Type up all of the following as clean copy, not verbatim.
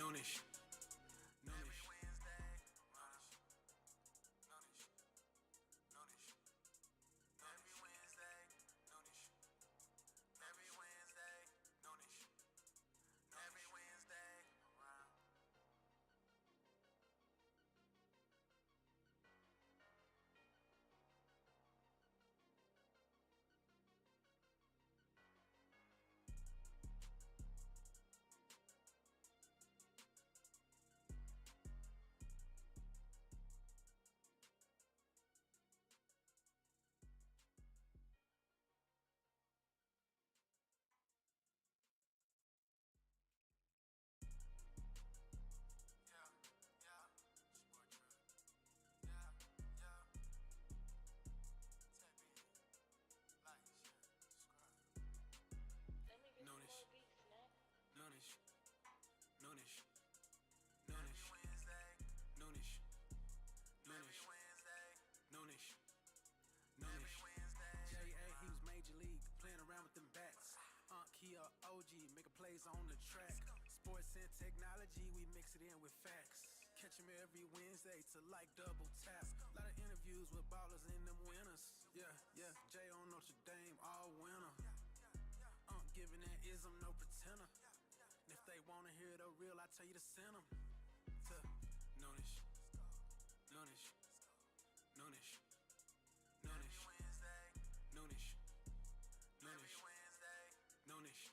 Noonish. OG, making plays on the track. Sports and technology, we mix it in with facts. Catch him every Wednesday to like double tap. A lot of interviews with ballers and them winners. Yeah, Jay on Notre Dame, all winner. Giving that ism, no pretender. And if they wanna hear the real, I tell you to send them to Noonish, Noonish, Noonish, Noonish, Noonish, Noonish, Noonish.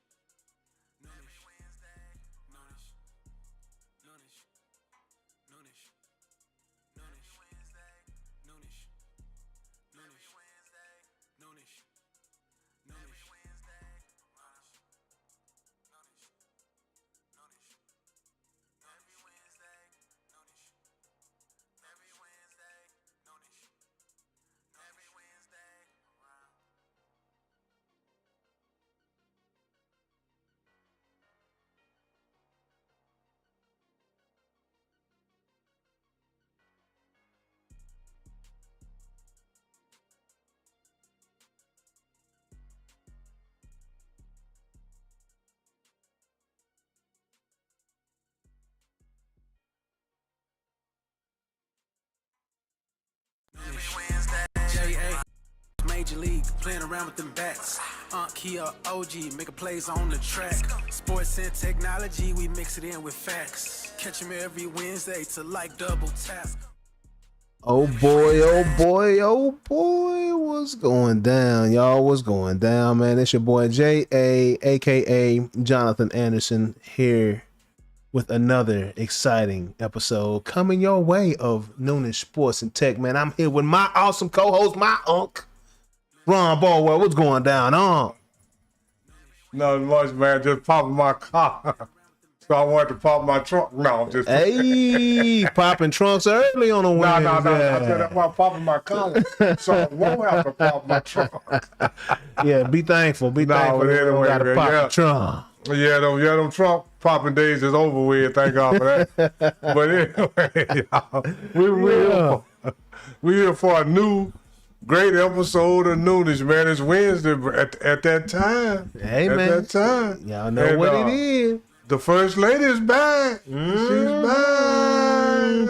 Major League, playing around with them bats. Kia OG, making plays on the track. Sports and technology, we mix it in with facts. Catch him every Wednesday to like double tap. Oh boy, oh boy, oh boy, what's going down, y'all? What's going down, man? It's your boy J.A., aka Jonathan Anderson, here with another exciting episode coming your way of Noonish Sports and Tech, man. I'm here with my awesome co-host, my unk, Ron Baldwell. What's going down, Nothing much, man. Just popping my car. So I wanted to pop my trunk. No, I'm just hey, popping trunks early on a Wednesday. No. I said that's why I'm popping my car. So I won't have to pop my trunk. Yeah, be thankful. Be thankful. Anyway, got to pop the trunk. Yeah, them trunk popping days is over with. Thank God for that. But anyway, y'all, we're here for a new great episode of Noonish, man. It's Wednesday at that time. Hey, man. At that time. Y'all know what it is. The First Lady is back. She's back.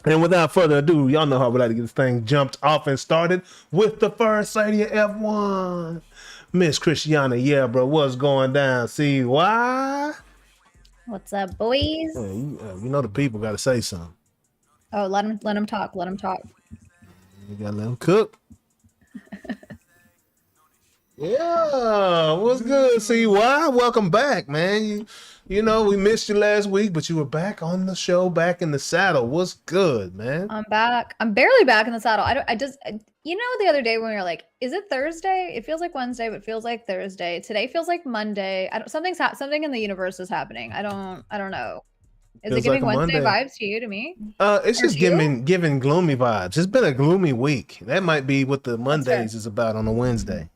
And without further ado, y'all know how we like to get this thing jumped off and started with the First Lady of F1. Miss Christiana, yeah, bro, what's going down? See why? What's up, boys? You know the people got to say something. Oh, let them talk. Let them talk. You got to let them cook. Yeah, what's good? See why? Welcome back, man. You know, we missed you last week, but you were back on the show, back in the saddle. What's good, man? I'm back. I'm barely back in the saddle. The other day when we were like, is it Thursday? It feels like Wednesday, but it feels like Thursday. Today feels like Monday. Something in the universe is happening. I don't know. Is it giving like Wednesday vibes to you, to me? It's just giving gloomy vibes. It's been a gloomy week. That might be what the Mondays is about on a Wednesday.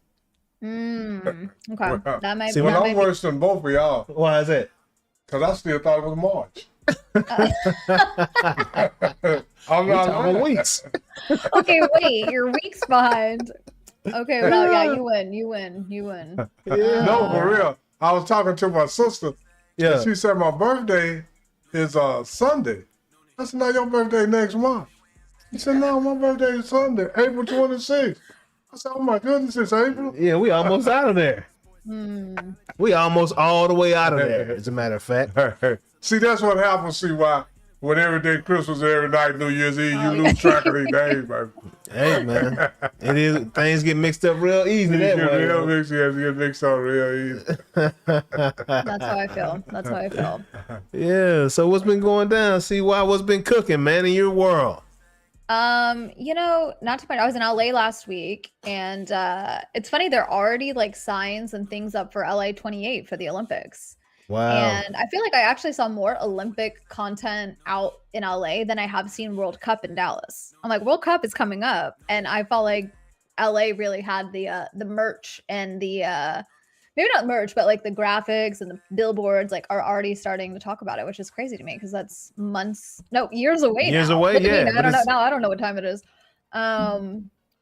Okay. Well, that might see, be. I'm worse than both of y'all. Why is that? Because I still thought it was March. I'm We're not talking weeks. Okay, wait. You're weeks behind. Okay, well, yeah, you win. Yeah. No, for real. I was talking to my sister. Yeah. And she said my birthday is Sunday. I said, no, your birthday next month. He said, no, my birthday is Sunday, April 26th. I said, oh my goodness, it's April. Yeah, we almost out of there. We almost all the way out of there, as a matter of fact. See, that's what happens. See why when every day Christmas, every night New Year's Eve, you lose track of these days, baby. Hey, man. It is, things get mixed up real easy that way. Get mixed up real easy. That's how I feel. That's how I feel. Yeah, so what's been going down? See what's been cooking, man, in your world? You know, not too much. I was in LA last week, and it's funny, there are already like signs and things up for LA 28 for the Olympics. Wow. And I feel like I actually saw more Olympic content out in LA than I have seen World Cup in Dallas. I'm like, World Cup is coming up, and I felt like LA really had the merch and the maybe not merch, but like the graphics and the billboards like are already starting to talk about it, which is crazy to me because that's years away. Years now. away, yeah. I don't know now. I don't know what time it is. But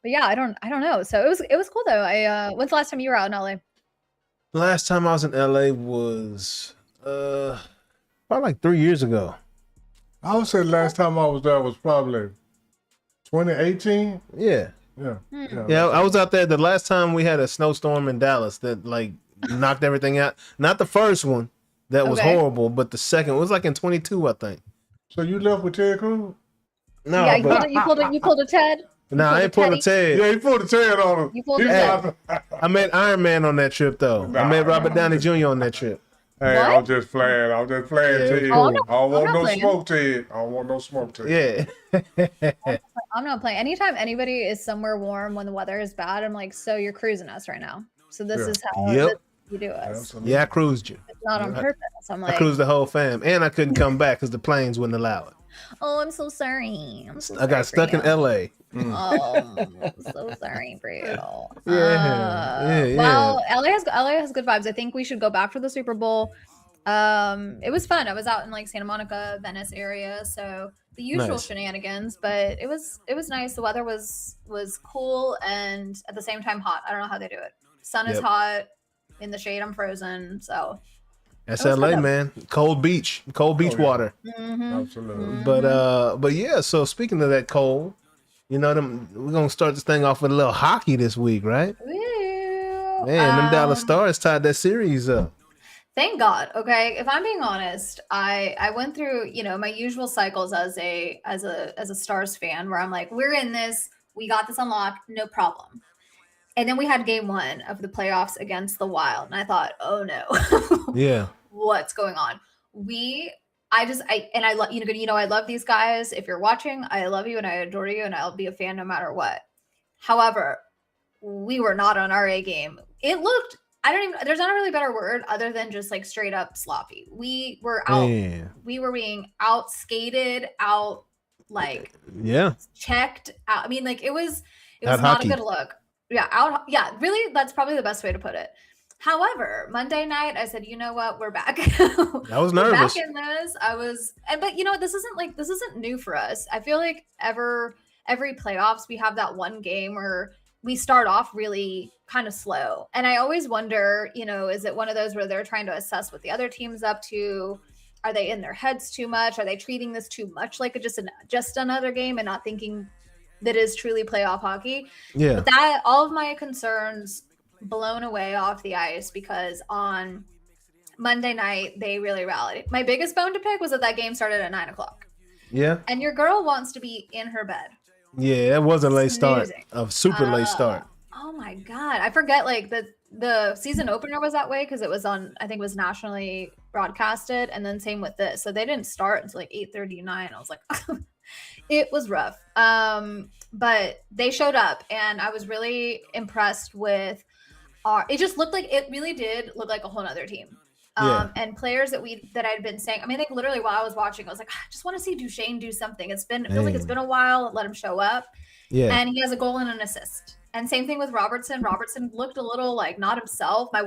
yeah, I don't know. So it was cool though. When's the last time you were out in LA? Last time I was in LA was probably like 3 years ago. I would say last time I was there was probably 2018. Yeah. Yeah, I was out there the last time we had a snowstorm in Dallas that like knocked everything out. Not the first one that was horrible, but the second was like in 22, I think. So you left with Ted Cruz? No, yeah, you pulled a Ted. No, I ain't pulled a Ted. Yeah, he pulled a Ted on him. You pulled a Ted. I met Iron Man on that trip though. I met Robert Downey Jr. on that trip. Hey, What? I'm just playing. Ted. Oh, I don't want no playing. smoke, Ted. I don't want no smoke, Ted. Yeah. I'm not playing. Anytime anybody is somewhere warm when the weather is bad, I'm like, so you're cruising us right now. So this is how you do us. Absolutely. Yeah, I cruised you. It's not on purpose. I'm I like, cruised the whole fam, and I couldn't come back because the planes wouldn't allow it. oh, I'm so sorry. I got stuck in LA. Oh, I'm so sorry for you. Yeah. Well, LA has good vibes. I think we should go back for the Super Bowl. It was fun. I was out in like Santa Monica, Venice area, so the usual shenanigans, but it was nice. The weather was cool and at the same time hot. I don't know how they do it. Sun is hot, in the shade I'm frozen, so that's LA, man. Cold beach water. Absolutely. But yeah, so speaking of that cold, you know, we're gonna start this thing off with a little hockey this week, right? Woo. Man, them Dallas Stars tied that series up. Thank God. Okay, if I'm being honest, I went through, you know, my usual cycles as a Stars fan, where I'm like, we're in this, we got this unlocked, no problem. And then we had game 1 of the playoffs against the Wild, and I thought, oh no, Yeah, what's going on? I love these guys. If you're watching, I love you and I adore you, and I'll be a fan no matter what. However, we were not on our A game. It looked, there's not a really better word other than just like straight up sloppy. We were out. Man. We were being out skated, out like checked out. I mean, like it was not hockey. a good look. Yeah, out. Yeah, really, that's probably the best way to put it. However, Monday night, I said, you know what, we're back. I was nervous. Back in this, but you know, this isn't new for us. I feel like every playoffs, we have that one game where we start off really kind of slow. And I always wonder, you know, is it one of those where they're trying to assess what the other team's up to? Are they in their heads too much? Are they treating this too much like just another game and not thinking that is truly playoff hockey? Yeah. But that, all of my concerns blown away off the ice, because on Monday night, they really rallied. My biggest bone to pick was that game started at 9:00. Yeah. And your girl wants to be in her bed. Yeah, it was a late start. Snoozing. A super late start. Oh my God. I forget, like the season opener was that way because it was on, I think it was nationally broadcasted, and then same with this. So they didn't start until like 8:39. I was like, it was rough. But they showed up, and I was really impressed with it just looked like, it really did look like a whole nother team. And players that I'd been saying, I mean, like literally while I was watching, I was like, I just want to see Duchesne do something. It feels like it's been a while. Let him show up. Yeah. And he has a goal and an assist. And same thing with Robertson. Robertson looked a little like not himself. My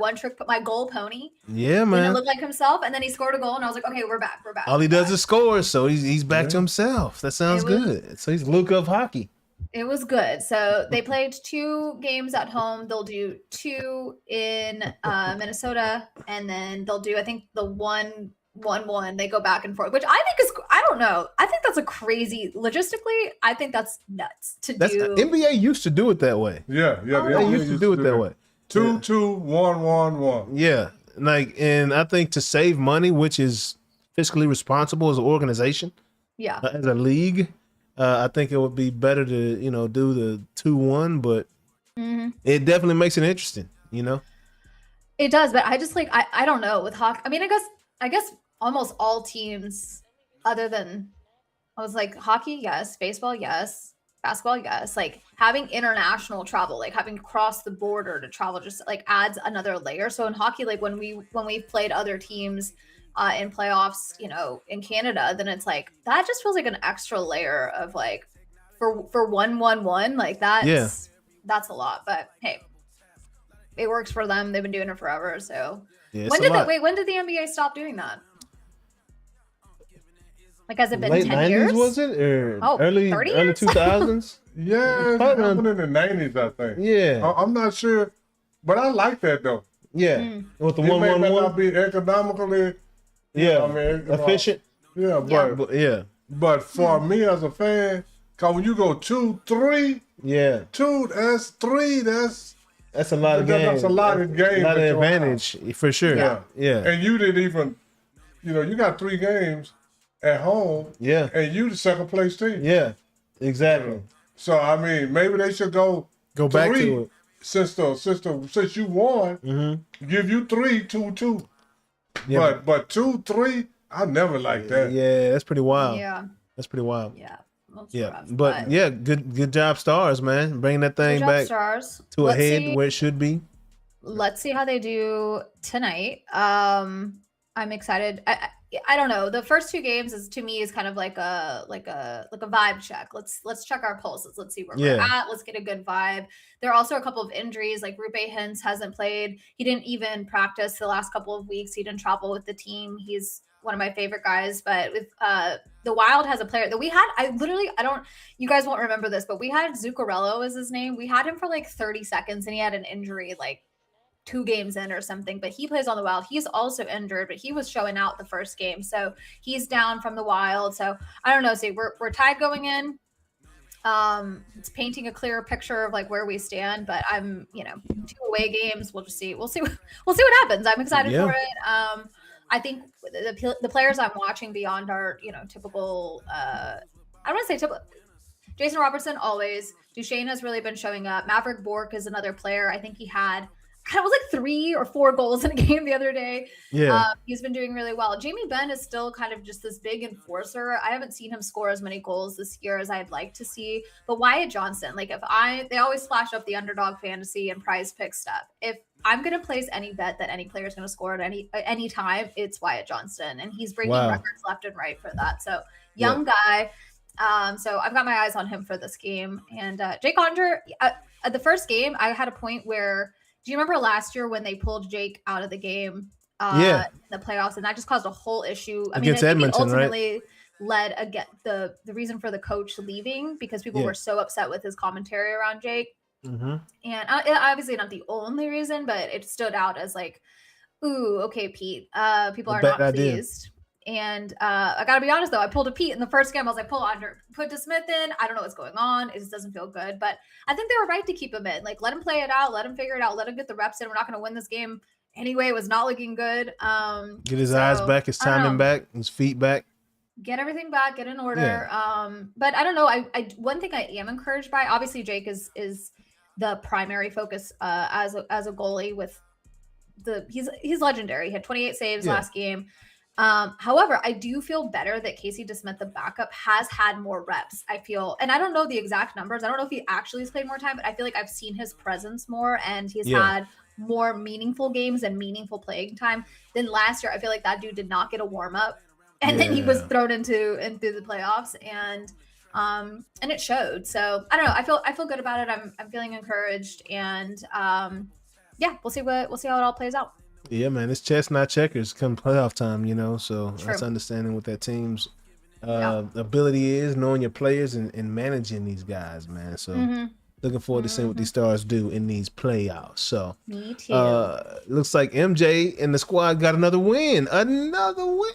goal pony. Yeah, man. Didn't look like himself. And then he scored a goal, and I was like, okay, we're back. All he does is score, so he's back to himself. That sounds good. So he's Luke of hockey. It was good. So they played 2 games at home. They'll do 2 in Minnesota, and then they'll do, I think, the one 1-1. They go back and forth, which I think is, I don't know. I think that's a crazy, logistically, I think that's nuts to do. NBA used to do it that way. Yeah. They used to do it that way. 2-2-1-1-1. Yeah. Like, and I think to save money, which is fiscally responsible as an organization, as a league, I think it would be better to, do the 2-1, but it definitely makes it interesting, It does, but I just like, I don't know with hockey. I mean, I guess almost all teams other than, I was like, hockey, yes, baseball, yes, basketball, yes. Like having international travel, like having to cross the border to travel just like adds another layer. So in hockey, like when we've played other teams in playoffs, in Canada, then it's like, that just feels like an extra layer of like, for 1-1-1, like that's a lot, but hey, it works for them. They've been doing it forever. So when did the NBA stop doing that? Like, has it been late 10 90s, years? was it? Or early 2000s? Yeah, it happened in the 90s, I think. Yeah. I'm not sure, but I like that though. Yeah. With the It may 1-1-1? not be economically efficient. But for me as a fan, cause when you go 2-3, that's 3. That's a lot of games. That's a lot of games. A lot of advantage for sure. Yeah. And you didn't even, you got 3 games at home. Yeah. And you the second place team. Yeah. Exactly. So I mean, maybe they should go back to it. Since you won, give you 3, 2-2. Yeah. But 2-3, I never liked that. Yeah, that's pretty wild. Yeah. That's pretty wild. Yeah. Rough, but good job, Stars, man. Bringing that thing back to a head where it should be. Let's see how they do tonight. I'm excited. I don't know. The first 2 games is kind of like a vibe check. Let's check our pulses. Let's see where we're at. Let's get a good vibe. There are also a couple of injuries. Like Rupe Hintz hasn't played. He didn't even practice the last couple of weeks. He didn't travel with the team. He's one of my favorite guys. But with the Wild has a player that we had. You guys won't remember this, but we had Zuccarello as his name. We had him for like 30 seconds, and he had an injury like 2 games in or something, but he plays on the Wild. He's also injured, but he was showing out the first game. So he's down from the Wild. So I don't know. See, we're tied going in. It's painting a clearer picture of like where we stand, but I'm, 2 away games. We'll just see. We'll see what happens. I'm excited for it. I think the players I'm watching beyond our, typical, I don't want to say typical. Jason Robertson, always. Duchesne has really been showing up. Maverick Bork is another player. I think he had, it was like 3 or 4 goals in a game the other day. Yeah. He's been doing really well. Jamie Benn is still kind of just this big enforcer. I haven't seen him score as many goals this year as I'd like to see. But Wyatt Johnston, like they always flash up the underdog fantasy and prize pick stuff. If I'm going to place any bet that any player is going to score at any time, it's Wyatt Johnston. And he's breaking records left and right for that. So young guy. So I've got my eyes on him for this game. And Jake Onger, at the first game, I had a point where, do you remember last year when they pulled Jake out of the game in the playoffs, and that just caused a whole issue? Against Edmonton, ultimately led the reason for the coach leaving because people were so upset with his commentary around Jake. And obviously not the only reason, but it stood out as like, ooh, okay, Pete. People are not pleased. And I gotta be honest though, I pulled a Pete in the first game. I was like, put DeSmith in. I don't know what's going on. It just doesn't feel good. But I think they were right to keep him in. Like, let him play it out, let him figure it out, let him get the reps in. We're not gonna win this game anyway. It was not looking good. Get his eyes back, his timing back, his feet back. Get everything back, get in order. But I don't know. I one thing I am encouraged by, obviously Jake is the primary focus as a goalie with he's legendary. He had 28 saves last game. However, I do feel better that Casey DeSmith, the backup, has had more reps. I feel, and I don't know the exact numbers. I don't know if he actually has played more time, but I feel like I've seen his presence more and he's had more meaningful games and meaningful playing time than last year. I feel like that dude did not get a warm up and then he was thrown into the playoffs and it showed. So I don't know. I feel good about it. I'm feeling encouraged and we'll see how it all plays out. Yeah, man, it's chess, not checkers come playoff time, so that's understanding what that team's ability is, knowing your players and managing these guys, man. So Looking forward to seeing what these stars do in these playoffs. So Me too. looks like MJ and the squad got another win. Another win.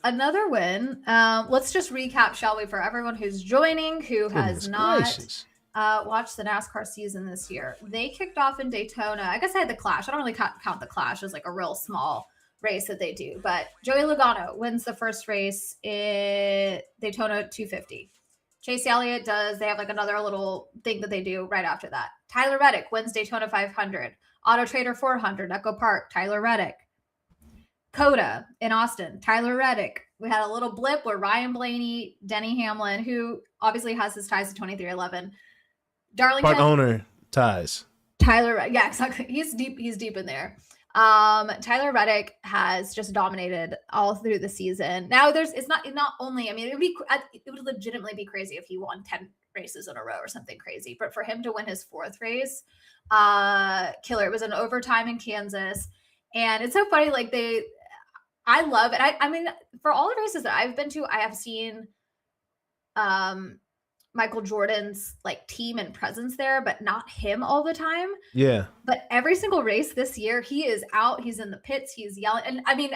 Another win. Let's just recap, shall we, for everyone who's joining, who has not watched the NASCAR season this year. They kicked off in Daytona. I guess I had the Clash. I don't really count the Clash as like a real small race that they do. But Joey Logano wins the first race in Daytona 250. Chase Elliott does. They have like another little thing that they do right after that. Tyler Reddick wins Daytona 500. Auto Trader 400, Echo Park, Tyler Reddick. Coda in Austin, Tyler Reddick. We had a little blip where Ryan Blaney, Denny Hamlin, who obviously has his ties to 2311. Darlington. Park owner ties. Tyler, yeah, exactly. He's deep in there. Tyler Reddick has just dominated all through the season. Now it's not only, I mean, it would legitimately be crazy if he won 10 races in a row or something crazy, but for him to win his fourth race, killer. It was an overtime in Kansas. And it's so funny. Like I love it. I mean, for all the races that I've been to, I have seen, Michael Jordan's like team and presence there, but not him all the time. Yeah. But every single race this year, he is out. He's in the pits. He's yelling. And I mean,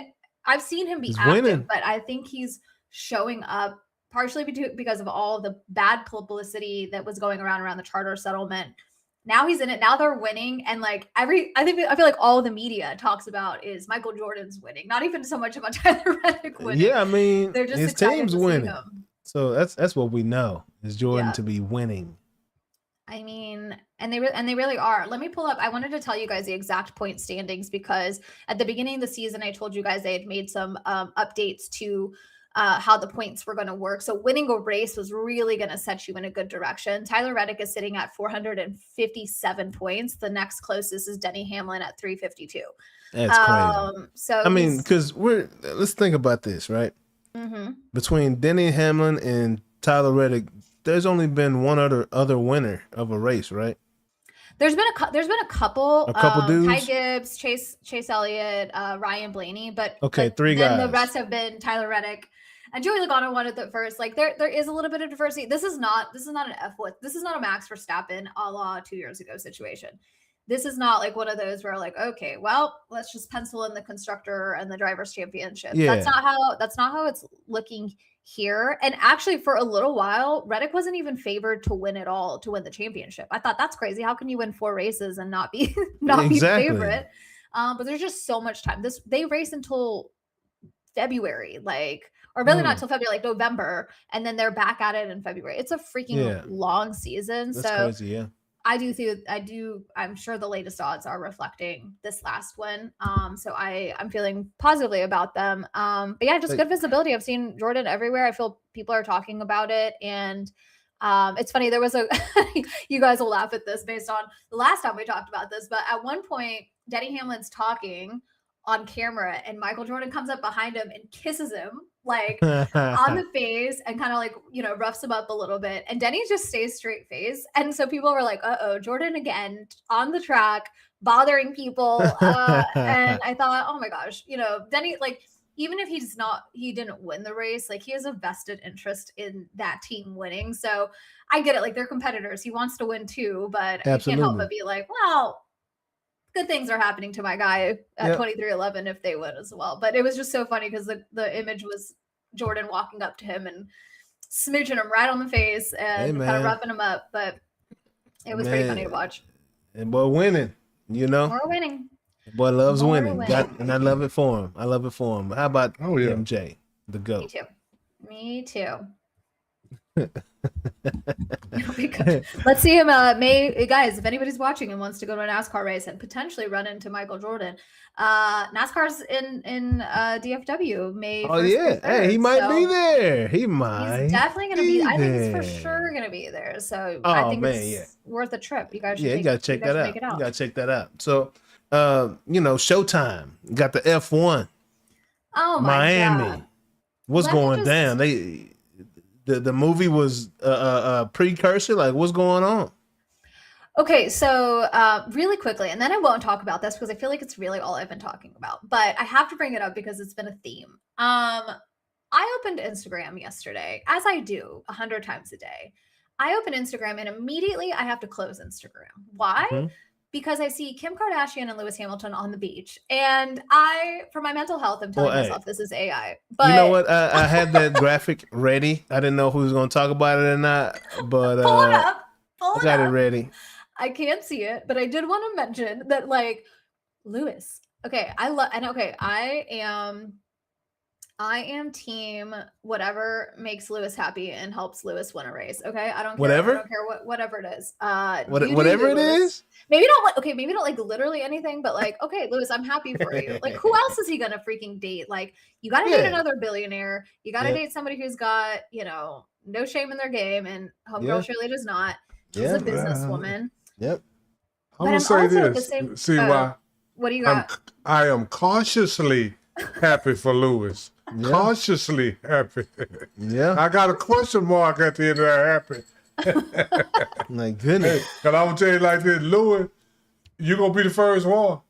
I've seen him be active, winning. But I think he's showing up partially because of all the bad publicity that was going around the charter settlement. Now he's in it. Now they're winning. And like I feel like all the media talks about is Michael Jordan's winning, not even so much about Tyler Reddick winning. Yeah. I mean, they're just his team's winning. So that's what we know is Jordan to be winning. I mean, and they really are. Let me pull up. I wanted to tell you guys the exact point standings because at the beginning of the season, I told you guys they had made some updates to how the points were going to work. So winning a race was really going to set you in a good direction. Tyler Reddick is sitting at 457 points. The next closest is Denny Hamlin at 352. That's crazy. So I mean, because let's think about this, right? Mm-hmm. Between Denny Hamlin and Tyler Reddick, there's only been one other winner of a race, right? There's been a couple dudes. Ty Gibbs, Chase Elliott, Ryan Blaney, but three guys. The rest have been Tyler Reddick and Joey Logano won it at first. Like there is a little bit of diversity. This is not an F1. This is not a Max Verstappen a la 2 years ago situation. This is not like one of those where like, okay, well, let's just pencil in the constructor and the drivers championship. Yeah. That's not how it's looking here. And actually for a little while, Reddick wasn't even favored to win at all, to win the championship. I thought that's crazy. How can you win 4 races and not be be favorite? But there's just so much time. They race until February, or really not until February, like November, and then they're back at it in February. It's a freaking long season. That's crazy, yeah. I'm sure the latest odds are reflecting this last one. So I'm feeling positively about them. But yeah, just good visibility. I've seen Jordan everywhere. I feel people are talking about it. And it's funny. There was you guys will laugh at this based on the last time we talked about this, but at one point, Denny Hamlin's talking on camera and Michael Jordan comes up behind him and kisses him on the face and kind of roughs him up a little bit. And Denny just stays straight face. And so people were like, uh-oh, Jordan again on the track, bothering people. And I thought, oh my gosh, Denny, even if he didn't win the race, he has a vested interest in that team winning. So I get it. They're competitors. He wants to win too, but I can't help but be like, well, good things are happening to my guy at 2311 if they win as well. But it was just so funny because the image was Jordan walking up to him and smooching him right on the face and kind of roughing him up. But it was pretty funny to watch. And boy, winning, We're winning. Boy loves winning. And I love it for him. How about MJ, the GOAT? Me too. Let's see him. Guys, if anybody's watching and wants to go to a NASCAR race and potentially run into Michael Jordan, NASCAR's in DFW May 1st. Oh yeah, hey, he might be there. He's definitely gonna be. I think he's for sure gonna be there. So I think it's worth a trip. You guys, you gotta check that out. You gotta check that out. So, Showtime got the F1. Oh my Miami. God. What's going down? The movie was a precursor. What's going on? Okay, so really quickly, and then I won't talk about this because I feel like it's really all I've been talking about. But I have to bring it up because it's been a theme. I opened Instagram yesterday, as I do 100 times a day. I open Instagram and immediately I have to close Instagram. Why? Mhm. Because I see Kim Kardashian and Lewis Hamilton on the beach. And for my mental health, I'm telling Well, hey, myself this is AI. But you know what? I had that graphic ready. I didn't know who was going to talk about it or not, but pull it up. I got it ready. I can't see it, but I did want to mention that, like, Lewis. Okay, I am team whatever makes Lewis happy and helps Lewis win a race. Okay, I don't care. Whatever? I don't care whatever it is. Whatever it is. Maybe not like literally anything, but like, okay, Lewis, I'm happy for you. Like, who else is he gonna freaking date? Like, you gotta date another billionaire. You gotta date somebody who's got, no shame in their game, and homegirl surely does not. She's a businesswoman. Yep. I'm gonna say this. See why? What do you got? I am cautiously happy for Lewis. Yeah. Cautiously happy. Yeah. I got a question mark at the end of that happy. My goodness. Because I'm going to tell you like this, Lewis, you're going to be the first one.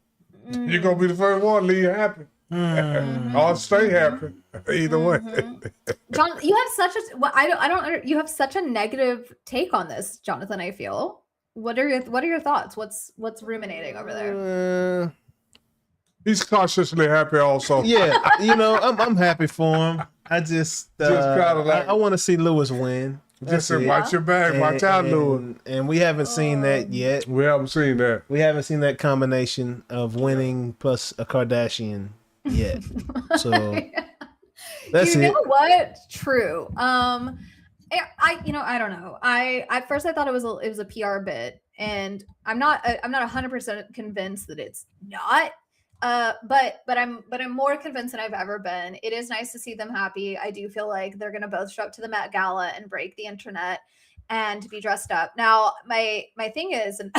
You're going to be the first one to leave happy. Or stay happy. Either way. John, you have you have such a negative take on this, Jonathan, I feel. What are your thoughts? What's ruminating over there? He's cautiously happy also. Yeah, I'm happy for him. I just kind of like, I want to see Lewis win. Just watch your back, watch out, Lewis. And we haven't seen that yet. We haven't seen that. We haven't seen that combination of winning plus a Kardashian yet. So that's it. You know what? True. I don't know. At first I thought it was a PR bit, and I'm not 100% convinced that it's not. But I'm more convinced than I've ever been. It is nice to see them happy. I do feel like they're gonna both show up to the Met Gala and break the internet and be dressed up. Now, my thing is, and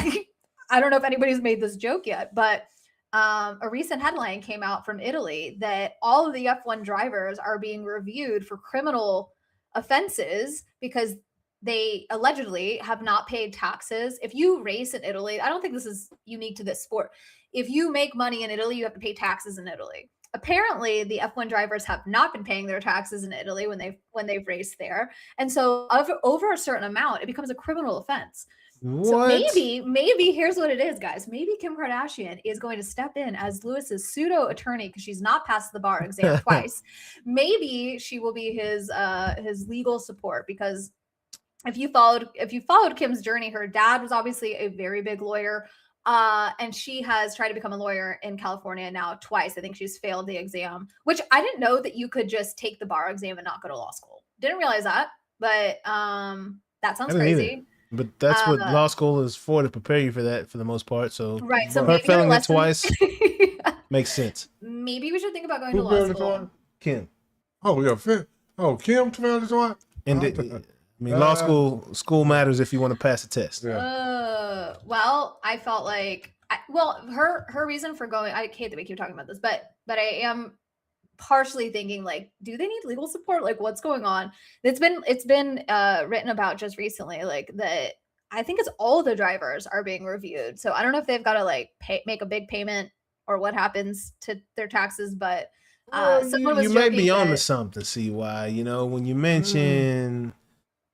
I don't know if anybody's made this joke yet, but a recent headline came out from Italy that all of the F1 drivers are being reviewed for criminal offenses because they allegedly have not paid taxes. If you race in Italy, I don't think this is unique to this sport. If you make money in Italy, you have to pay taxes in Italy. Apparently, the F1 drivers have not been paying their taxes in Italy when they've raced there, and so over a certain amount, it becomes a criminal offense. What? So maybe here's what it is, guys. Maybe Kim Kardashian is going to step in as Lewis's pseudo attorney because she's not passed the bar exam twice. Maybe she will be his legal support, because if you followed Kim's journey, her dad was obviously a very big lawyer. And she has tried to become a lawyer in California now twice. I think she's failed the exam, which I didn't know that you could just take the bar exam and not go to law school. Didn't realize that, but that sounds crazy. Either. But that's what law school is for, to prepare you for that, for the most part. So right. So her failing it twice makes sense. Maybe we should think about going to law school. Kim. Oh yeah, Kim failed it twice. And law school matters if you want to pass a test. Yeah. Well, I felt like, her reason for going, I hate that we keep talking about this, but I am partially thinking, like, do they need legal support? Like, what's going on? It's been written about just recently, like, that I think it's all the drivers are being reviewed. So I don't know if they've got to like make a big payment or what happens to their taxes, but someone was you may be on to something, CY. When you mention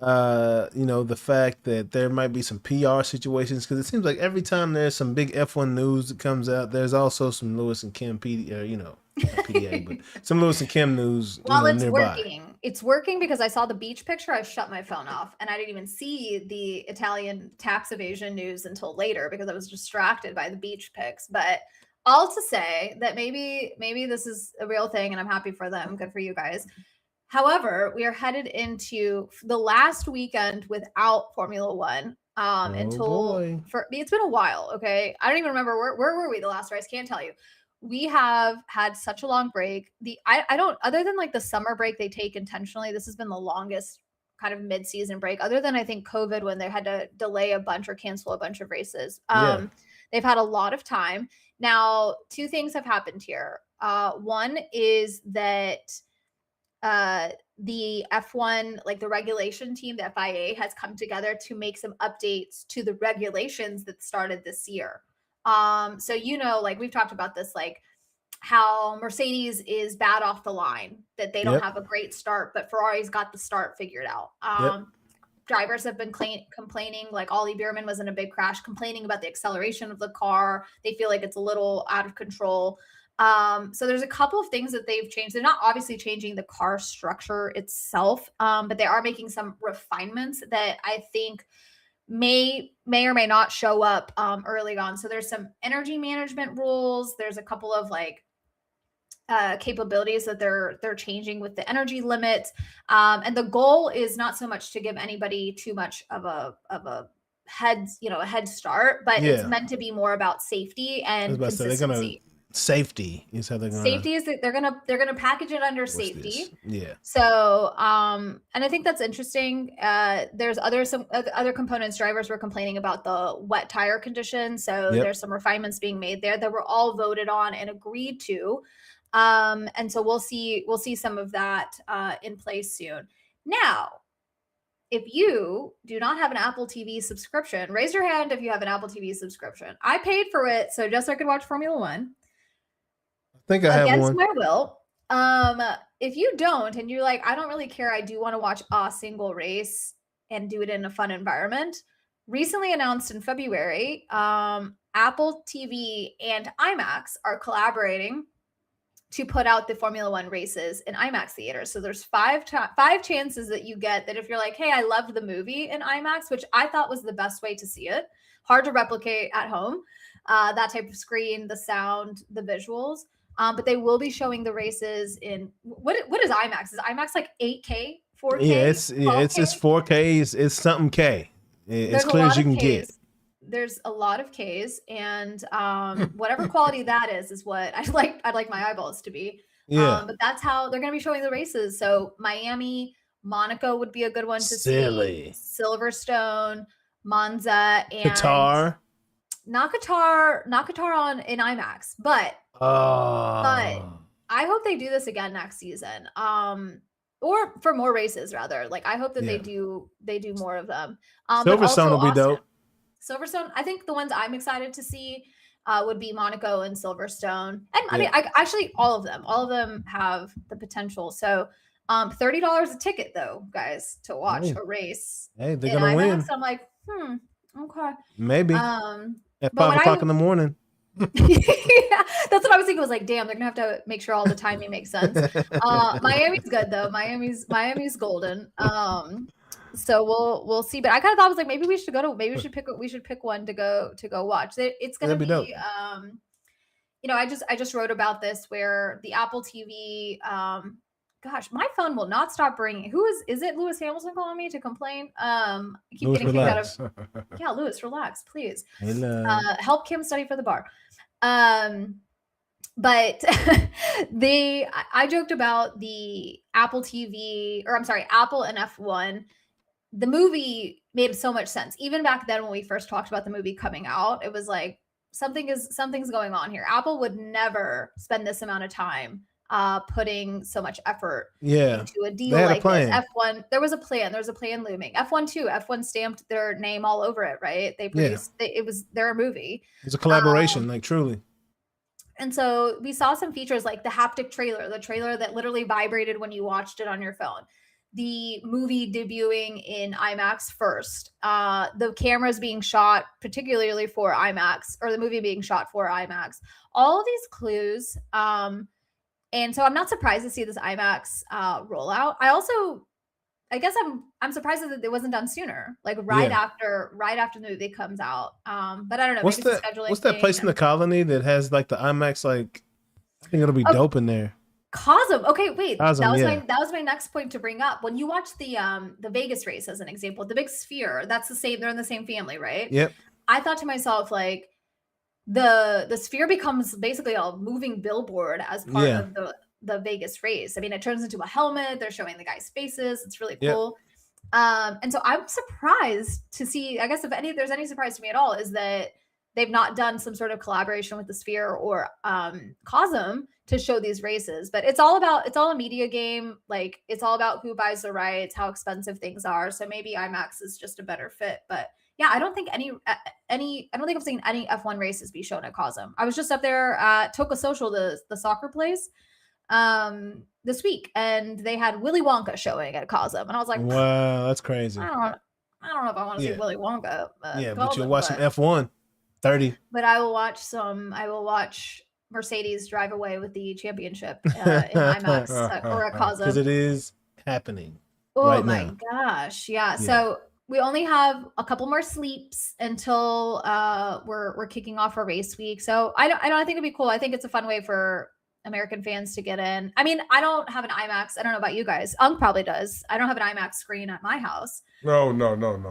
the fact that there might be some PR situations, because it seems like every time there's some big F1 news that comes out, there's also some Lewis and Kim not PDA, but some Lewis and Kim news. Well, it's nearby. working. It's working because I saw the beach picture. I shut my phone off, and I didn't even see the Italian tax evasion news until later because I was distracted by the beach pics. But all to say that maybe this is a real thing, and I'm happy for them. Good for you guys. However, we are headed into the last weekend without Formula One. It's been a while. Okay, I don't even remember where were we the last race. Can't tell you. We have had such a long break. I don't, other than like the summer break they take intentionally, this has been the longest kind of mid-season break, other than I think COVID, when they had to delay a bunch or cancel a bunch of races. They've had a lot of time. Now, two things have happened here. One is that the F1, like the regulation team, the FIA, has come together to make some updates to the regulations that started this year. So, like we've talked about this, like how Mercedes is bad off the line, that they don't have a great start, but Ferrari's got the start figured out. drivers have been complaining, like Ollie Bierman was in a big crash, complaining about the acceleration of the car. They feel like it's a little out of control. So there's a couple of things that they've changed. They're not obviously changing the car structure itself, but they are making some refinements that I think may or may not show up early on. So there's some energy management rules. There's a couple of like capabilities that they're changing with the energy limit. And the goal is not so much to give anybody too much of a head start, but it's meant to be more about safety and consistency. Safety is how they're gonna. Safety is that they're gonna package it under safety. Yeah. So and I think that's interesting. There's some other components. Drivers were complaining about the wet tire condition. So there's some refinements being made there that were all voted on and agreed to. And so we'll see some of that in place soon. Now, if you do not have an Apple TV subscription, raise your hand if you have an Apple TV subscription. I paid for it so just so I could watch Formula One. I think I have one. Against my will. If you don't, and you're like, I don't really care, I do want to watch a single race and do it in a fun environment. Recently announced in February, Apple TV and IMAX are collaborating to put out the Formula One races in IMAX theaters. So there's five chances that you get that if you're like, hey, I loved the movie in IMAX, which I thought was the best way to see it. Hard to replicate at home. That type of screen, the sound, the visuals. But they will be showing the races in what is IMAX? Is IMAX like 8K, 4K? Yeah, it's 4K. It's something K. As clear as you can get. There's a lot of Ks, and whatever quality that is what I'd like my eyeballs to be. Yeah. But that's how they're going to be showing the races. So Miami, Monaco would be a good one to see. Silverstone, Monza, and Qatar. Not Qatar in IMAX, but I hope they do this again next season. Or for more races rather. Like I hope that they do more of them. Silverstone will be dope. Silverstone, I think the ones I'm excited to see would be Monaco and Silverstone. And I mean, actually all of them have the potential. So $30 a ticket though, guys, to watch a race. Hey, they're gonna win. So I'm like, okay. Maybe. At 5 o'clock in the morning. Yeah, that's what I was thinking. I was like, damn, they're gonna have to make sure all the timing makes sense. Miami's good though. Miami's golden. So we'll see. But I kind of thought, I was like, maybe we should pick one to go watch. It's gonna be dope. I just wrote about this where the Apple TV. Gosh, my phone will not stop ringing. Is it Lewis Hamilton calling me to complain? I keep Lewis, getting relax. kicked out of. Yeah, Lewis, relax, please. Help Kim study for the bar. But I joked about the Apple TV, or I'm sorry, Apple and F1. The movie made so much sense. Even back then when we first talked about the movie coming out, it was like something's going on here. Apple would never spend this amount of time putting so much effort into a deal like this. F1, there was a plan looming. F1 too. F1 stamped their name all over it, right? They produced it was their movie. It was a collaboration, like truly. And so we saw some features like the haptic trailer, the trailer that literally vibrated when you watched it on your phone. The movie debuting in IMAX first. The cameras being shot particularly for IMAX, or the movie being shot for IMAX. All of these clues. And so I'm not surprised to see this IMAX rollout. I guess I'm surprised that it wasn't done sooner, like right after the movie comes out. But I don't know. What's that place in the Colony that has like the IMAX? Like, I think it'll be dope in there. Cosm. Okay, wait. Cosm, that was my next point to bring up. When you watch the Vegas race as an example, the big sphere, that's the same. They're in the same family, right? Yep. I thought to myself, like, the sphere becomes basically a moving billboard as part of the Vegas race. I mean, it turns into a helmet. They're showing the guys' faces. It's really cool. And so I'm surprised to see, I guess if there's any surprise to me at all, is that they've not done some sort of collaboration with the Sphere or Cosm to show these races. But it's all a media game. Like, it's all about who buys the rights, how expensive things are. So maybe IMAX is just a better fit. But yeah, I don't think I don't think I've seen any F1 races be shown at Cosm. I was just up there at Toca Social, the soccer place, this week, and they had Willy Wonka showing at Cosm, and I was like, wow, that's crazy. I don't know if I want to see Yeah. Willy Wonka. But you'll watch some F1 30. But I will watch Mercedes drive away with the championship in IMAX or at Casa. Because it is happening. Oh right my now. gosh. Yeah. So we only have a couple more sleeps until we're kicking off our race week. So I think it'd be cool. I think it's a fun way for American fans to get in. I mean, I don't have an IMAX. I don't know about you guys. Unk probably does. I don't have an IMAX screen at my house. No.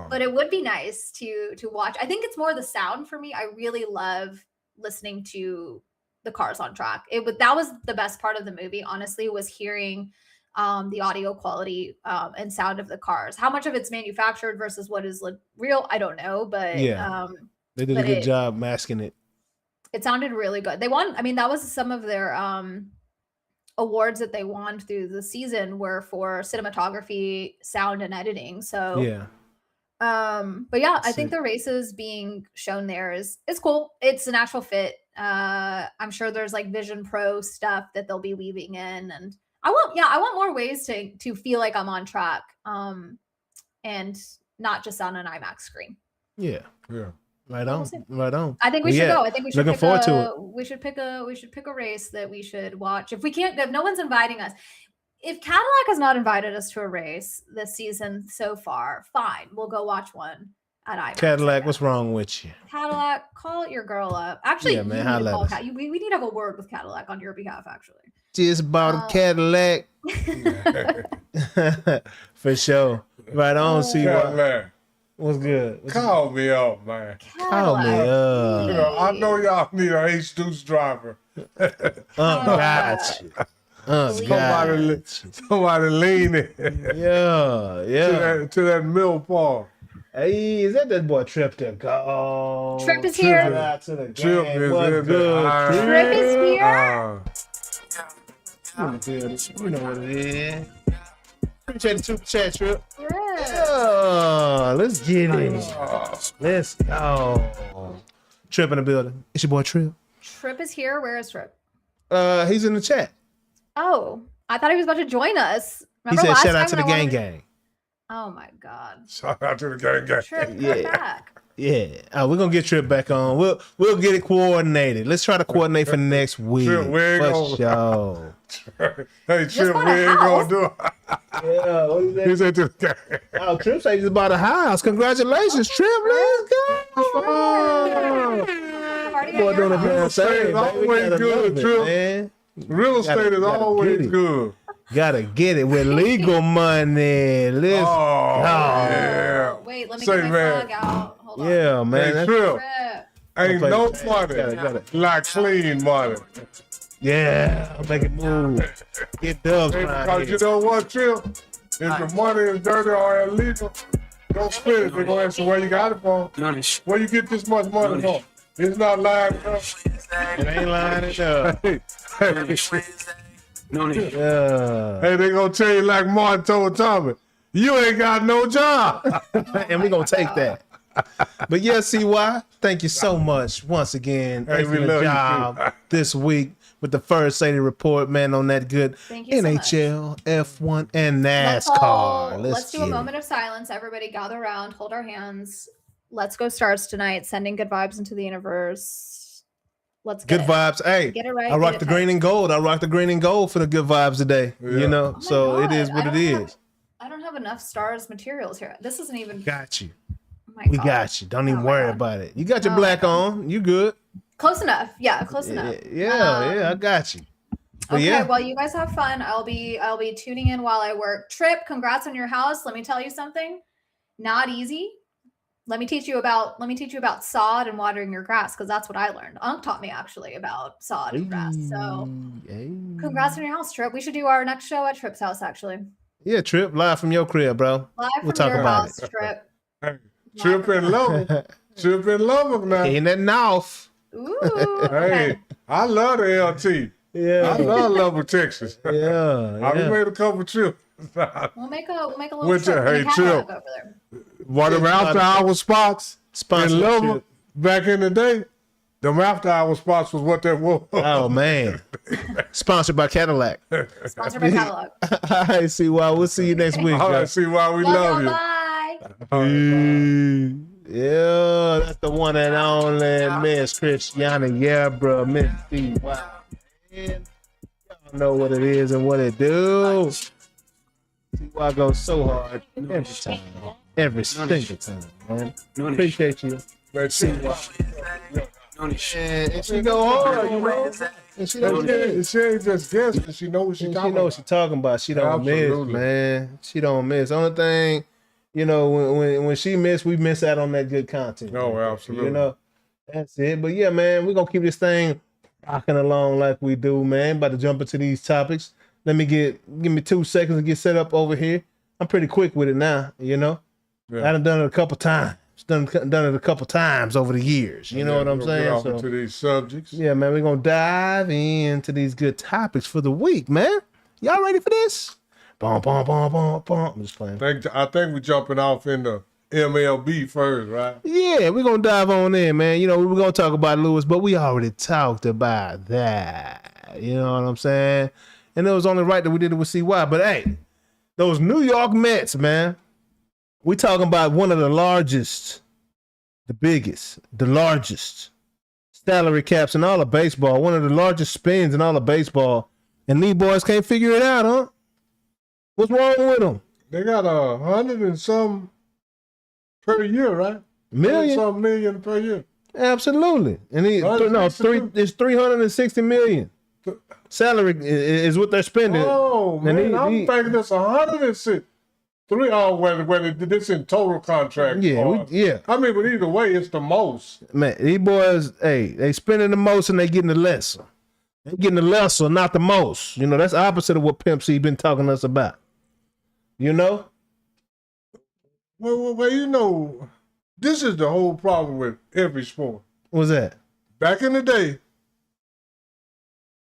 But it would be nice to watch. I think it's more the sound for me. I really love listening to the cars on track. That was the best part of the movie, honestly, was hearing the audio quality and sound of the cars. How much of it's manufactured versus what is real, I don't know. But they did a good job masking it. It sounded really good. They won. I mean, that was some of their awards that they won through the season were for cinematography, sound, and editing. So but yeah, I think the races being shown there is cool. It's an actual fit. I'm sure there's like Vision Pro stuff that they'll be weaving in, and I want more ways to feel like I'm on track, and not just on an IMAX screen. Yeah. Right on. Right on. I think we should go. I think we should looking forward to it. We should pick a race that we should watch. If no one's inviting us. If Cadillac has not invited us to a race this season so far, fine. We'll go watch one at IMAX. Cadillac, what's wrong with you? Cadillac, call your girl up. Actually, yeah, man, we need to have a word with Cadillac on your behalf, actually. Just bought a Cadillac. For sure. Right on, see Cadillac. What's good? Call me up, man. Call me up. You know, I know y'all need a H-Deuce driver. Got you. Somebody lean it. To that mill paw. Hey, is that boy Trip to go? Trip is here. Trip is good. Trip is here. You know what it is. Appreciate the super chat, Trip. Yeah. Let's get it. Let's go. Trip in the building. It's your boy Trip. Trip is here. Where is Trip? He's in the chat. Oh, I thought he was about to join us. Remember he said shout out to the gang. Oh my God. Shout out to the gang. Trip, come back. Yeah. We're gonna get Trip back on. We'll get it coordinated. Let's try to coordinate for next week. Trip, for sure. Hey, Trip, we ain't gonna do it. Yeah, what is that? He's into the gang. Oh, Trip said he's about a house. Congratulations, Trip. Let's go. Boy, doing a damn thing. Always good, Trip. Man. Real estate is always good. Gotta get it with legal money. Let's yeah. Wait, let me get my plug out. Hold on. Yeah, man. Hey, Trip. Ain't no money like clean money. Yeah, I'll make it move. Get dubs because you know what, Trip? If the money is dirty or illegal, don't spend it. They're gonna ask you where you got it from. Noonish. Where you get this much money from? It's not lying enough. It ain't lying enough. Noonish. Yeah. Hey, they gonna tell you like Martin told Tommy, you ain't got no job. And we gonna take that. But yeah, CY, thank you so much once again. Hey, we Excellent love job this week with the first Sadie report, man, on that good NHL, F1, and NASCAR. Let's do a moment of silence. Everybody gather around, hold our hands. Let's go Stars tonight, sending good vibes into the universe. Let's get good vibes. Hey, get it right. I rock the green and gold. I rock the green and gold for the good vibes today. Yeah. You know, so God. it is what it is. I don't have enough Stars materials here. This isn't even. Got you. Oh my We God. got you. Don't even Oh my worry God. about it. You got your black on. You good. Close enough. Yeah, close enough. Yeah, I got you. But okay, yeah. well, you guys have fun. I'll be tuning in while I work. Trip, congrats on your house. Let me tell you something. Not easy. Let me teach you about sod and watering your grass, because that's what I learned. Unk taught me actually about sod and grass. So congrats on your house, Trip. We should do our next show at Trip's house, actually. Yeah, Trip, live from your crib, bro. Live from We'll talk your about house, Trip. Hey, Trip in love. Trip in love now. Ain't that north? Ooh. Hey, Okay. I love the LT. Yeah. I love Lubbock, Texas. Yeah. I made a couple trips. We'll make a little What's trip. your- hey, in a catalog Trip. over there. One of them after hour spots in Sponsorship. Lubbock back in the day. Them after hour spots was what that was. Oh man. Sponsored by Cadillac. Sponsored by Catalog. I see why. We'll see you next week. All bro. right, see why we Love love y'all. you. Bye. Yeah, that's the one and only Miss Christiana. Yeah, bro, Miss D. Wow, man. Y'all know what it is and what it do. See why I go so hard every time. Every single time, man. Appreciate you. Let's see why. Noonish. And she go hard, you know. And she don't miss. She ain't just guessing. She know what she She talking know what about. she talking about. She don't miss, Absolutely. man. She don't miss. Only thing, you know, when she miss, we miss out on that good content. No, right? absolutely. You know, that's it. But yeah, man, we're gonna keep this thing rocking along like we do, man. About to jump into these topics. Let me give me 2 seconds to get set up over here. I'm pretty quick with it now, you know. Yeah. I done it a couple times. Done it a couple times over the years. You know what I'm saying? Get off So, into these subjects. yeah, man, we're gonna dive into these good topics for the week, man. Y'all ready for this? Bum, bum, bum, bum, bum. I'm just playing. I think we're jumping off in the MLB first, right? Yeah, we're gonna dive on in, man. You know, we're gonna talk about Lewis, but we already talked about that. You know what I'm saying? And it was only right that we did it with CY. But hey, those New York Mets, man. We talking about one of the largest, the biggest, the largest salary caps in all of baseball, one of the largest spends in all of baseball, and these boys can't figure it out, huh? What's wrong with them? They got 100 and some per year, right? Million? Some million per year. Absolutely. And it's 360 million. Salary is what they're spending. Oh And man, I'm thinking it's 106. Whether this in total contract. Yeah, yeah. I mean, but either way, it's the most. Man, these boys, hey, they spending the most and they getting the lesser. They getting the lesser, not the most. You know, that's the opposite of what Pimp C been talking to us about. You know? Well, you know, this is the whole problem with every sport. What's that? Back in the day,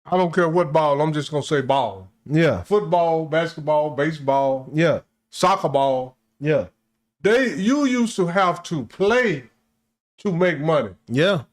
I don't care what ball, I'm just going to say ball. Yeah. Football, basketball, baseball, Yeah. soccer ball. Yeah. You used to have to play to make money. Yeah.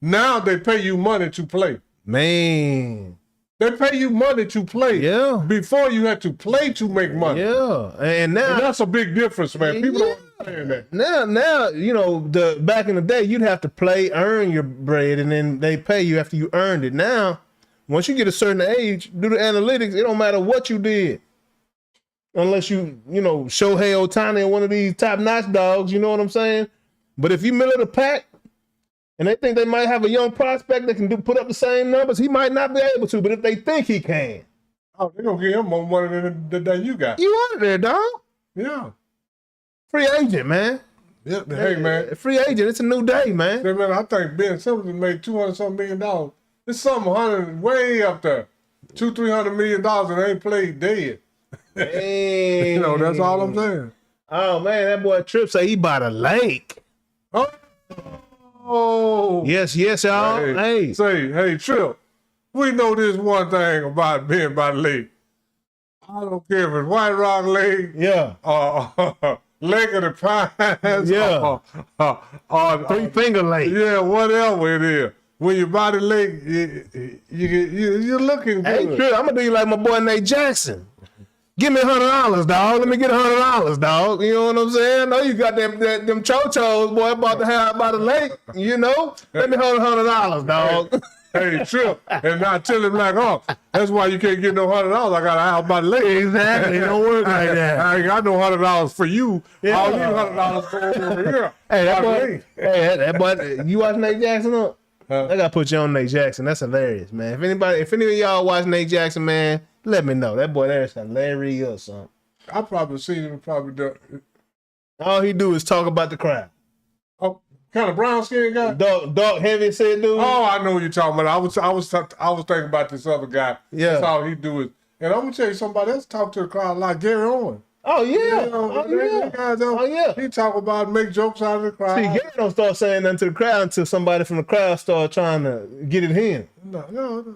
Now they pay you money to play. Man. They pay you money to play. Yeah. Before you had to play to make money. Yeah. And now And that's a big difference, man. People don't understand that. Now, you know, back in the day, you'd have to play, earn your bread, and then they pay you after you earned it. Now, once you get a certain age, do the analytics, it don't matter what you did. Unless you know, Shohei Ohtani or one of these top-notch dogs, you know what I'm saying? But if you middle of the pack, and they think they might have a young prospect that can put up the same numbers, he might not be able to, but if they think he can. Oh, they're going to give him more money than you got. You out there, dog. Yeah. Free agent, man. Yeah. Hey, man. Free agent, it's a new day, man. Hey, man, I think Ben Simmons made $200-something million. It's something way up there. $200-300 million and they ain't played dead. Hey. You know, that's all I'm saying. Oh, man, that boy Tripp say he bought a lake. Oh. Yes, y'all. Hey. Say, hey, Tripp, we know this one thing about being by the lake. I don't care if it's White Rock Lake, Yeah. Lake of the Pines, Yeah. or Three Finger Lake. yeah, whatever it is. When you're by the lake, you're looking good. Hey, Tripp, I'm gonna do you like my boy Nate Jackson. Give me $100, dog. Let me get $100, dog. You know what I'm saying? I know you got them cho-chos, boy, about to have by the lake. You know? Let me hold $100, dog. Hey, Tripp, and not tell him like, oh, that's why you can't get no $100. I got a house by the lake. Exactly. It don't work like that. I ain't got no $100 for you. Yeah. All you $100 for over here. Hey, that By the boy. lake. Hey, that boy. You watch Nate Jackson up? Huh? I gotta put you on Nate Jackson. That's hilarious, man. If any of y'all watch Nate Jackson, man, let me know. That boy there is hilarious or something. I probably seen him All he do is talk about the crowd. Oh, kind of brown skinned guy. Dark, heavy set dude. Oh, I know what you're talking about. I was thinking about this other guy. Yeah. That's all he do is. And I'm gonna tell you somebody else talk to the crowd like Gary Owen. Oh yeah. You know, Oh yeah. that guy don't- Oh yeah. He talk about make jokes out of the crowd. See, Gary don't start saying nothing to the crowd until somebody from the crowd start trying to get it in. No.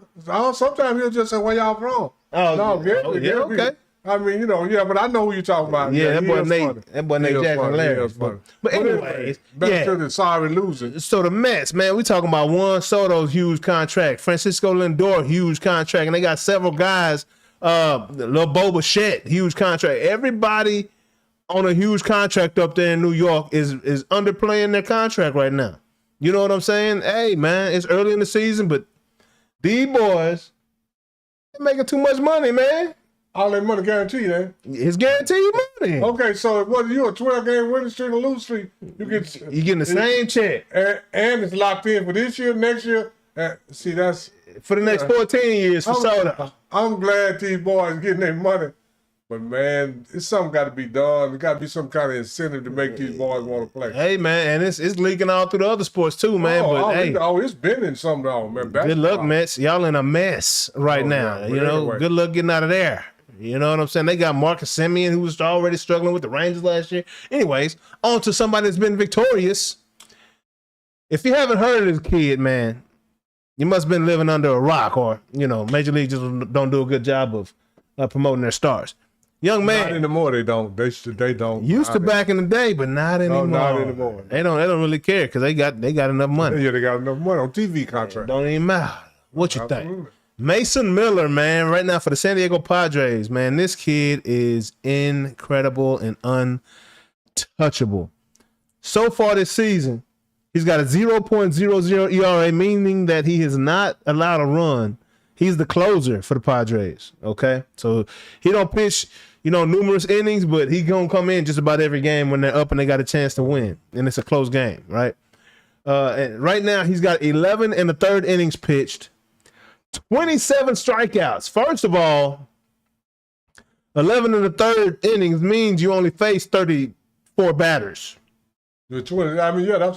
Sometimes he'll just say, "Where y'all from?" Oh, No, yeah. Gary, Yeah, okay. I mean, you know, yeah, but I know who you're talking about. Yeah, that he boy is Nate. funny. That boy He Nate is Jackson funny. He hilarious. is funny. But anyways, back yeah. to the sorry loser. So the Mets, man, we talking about Juan Soto's huge contract, Francisco Lindor huge contract, and they got several guys. Lil Boba Shet huge contract. Everybody on a huge contract up there in New York is underplaying their contract right now. You know what I'm saying? Hey, man, it's early in the season, but these boys they're making too much money, man. All that money guaranteed, eh? It's guaranteed money. Okay, so whether you're a 12-game winning streak or lose streak, You're getting the same check. And it's locked in for this year, next year. See, that's... For the next 14 years for soda. I'm glad these boys getting their money. But, man, it's something got to be done. There got to be some kind of incentive to make these boys want to play. Hey, man, and it's leaking all through the other sports too, man. It's been in some though, man. Good luck, Mets. Y'all in a mess right now. Yeah, you know, anyway. Good luck getting out of there. You know what I'm saying? They got Marcus Semien, who was already struggling with the Rangers last year. Anyways, on to somebody that's been victorious. If you haven't heard of this kid, man, you must have been living under a rock, or, you know, Major League just don't do a good job of promoting their stars. Young man. Not anymore, they don't. They don't. Used to back in the day, but not anymore. No, not anymore. They don't really care because they got enough money. Yeah, they got enough money on TV contract. Don't even matter. What you Absolutely. think? Mason Miller, man, right now for the San Diego Padres, man, this kid is incredible and untouchable. So far this season, he's got a 0.00 ERA, meaning that he is not allowed to run. He's the closer for the Padres, okay? So he don't pitch, you know, numerous innings, but he gonna come in just about every game when they're up and they got a chance to win, and it's a close game, right? And right now, he's got 11 and a third innings pitched, 27 strikeouts. First of all, 11 and a third innings means you only face 34 batters. The 20. I mean, yeah,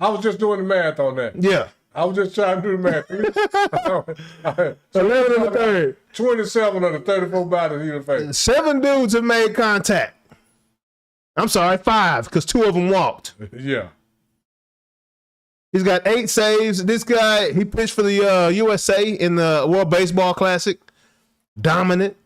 I was just doing the math on that. Yeah. I was just trying to do the math. 11 and a third. 27 of the 34 batters he was facing. 7 dudes have made contact. I'm sorry, 5, because 2 of them walked. Yeah. He's got 8 saves. This guy, he pitched for the USA in the World Baseball Classic. Dominant.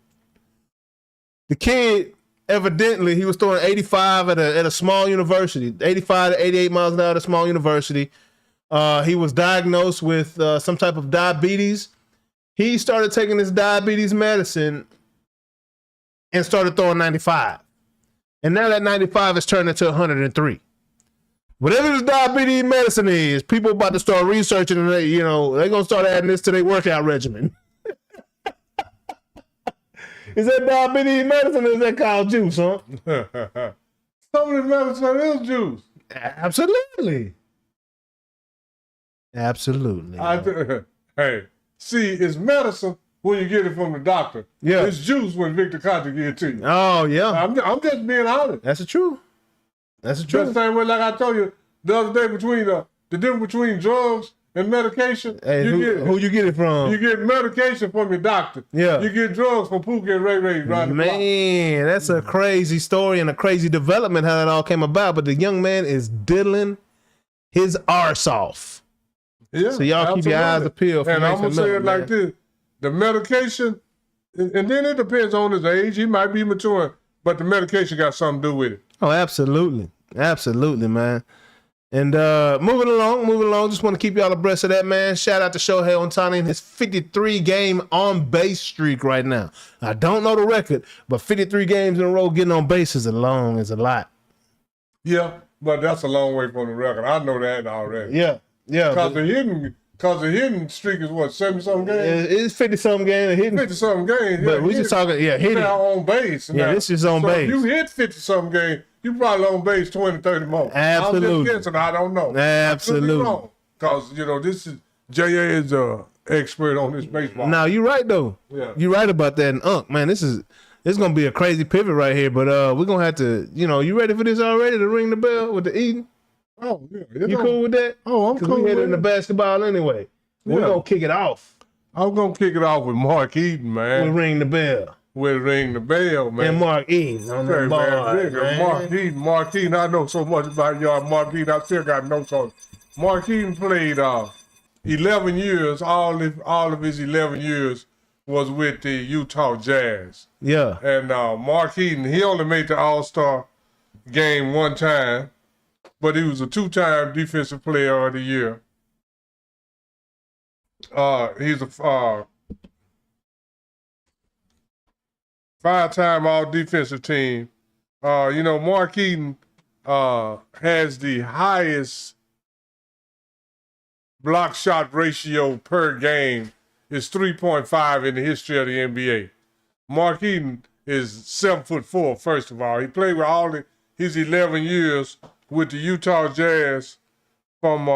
The kid, evidently, he was throwing 85 at a small university, 85 to 88 miles an hour at a small university. He was diagnosed with some type of diabetes. He started taking his diabetes medicine and started throwing 95. And now that 95 has turned into 103. Whatever this diabetes medicine is, people about to start researching and they're going to start adding this to their workout regimen. Is that diabetes medicine or is that called juice, huh? Some of the medicine is juice. Absolutely. Absolutely. Hey, see, it's medicine when you get it from the doctor. Yeah. It's juice when Victor Conte gives it to you. Oh, yeah. I'm just being honest. That's the truth. That's the Just truth. the same way, like I told you the other day, between the difference between drugs and medication. Hey, who you get it from? You get medication from your doctor. Yeah. You get drugs from Pookie and Ray Ray right Man, that's a crazy story and a crazy development how that all came about. But the young man is diddling his arse off. Yeah, so y'all keep your eyes peeled for And I'm Mason gonna say Miller, it like man. this: the medication, and then it depends on his age. He might be maturing, but the medication got something to do with it. Oh, absolutely. Absolutely, man. And moving along, just want to keep y'all abreast of that, man. Shout out to Shohei Ohtani and his 53-game on-base streak right now. I don't know the record, but 53 games in a row getting on base is a lot. Yeah, but that's a long way from the record. I know that already. Yeah. Because the hidden streak is what, 70-something games? It's 50-something games. 50-something games. But we just talking, hitting. Now on base. Yeah, this is on base. If you hit 50-something games, you probably on base 20, 30 more. Absolutely. I'm just guessing. I don't know. Absolutely. Because, this is, J.A. is an expert on this baseball. Now, you're right, though. Yeah. You're right about that. And, man, this is going to be a crazy pivot right here. But we're going to have to, you ready for this already to ring the bell with the Eden? Oh, yeah. You cool with that? Oh, I'm cool we with headed it. into basketball anyway. We're going to kick it off. I'm going to kick it off with Mark Eden, man. We'll ring the bell. We'll ring the bell, man. And Mark Eden on the board, man. Mark Eden, I know so much about y'all. Mark Eden, I still got notes on it. Mark Eden played 11 years. All of his 11 years was with the Utah Jazz. Yeah. And Mark Eden, he only made the All-Star game one time, but he was a 2-time Defensive Player of the Year. He's a 5-time All-Defensive Team, Mark Eaton has the highest block shot ratio per game. It's 3.5 in the history of the NBA. Mark Eaton is 7'4", first of all. He played with all his 11 years with the Utah Jazz from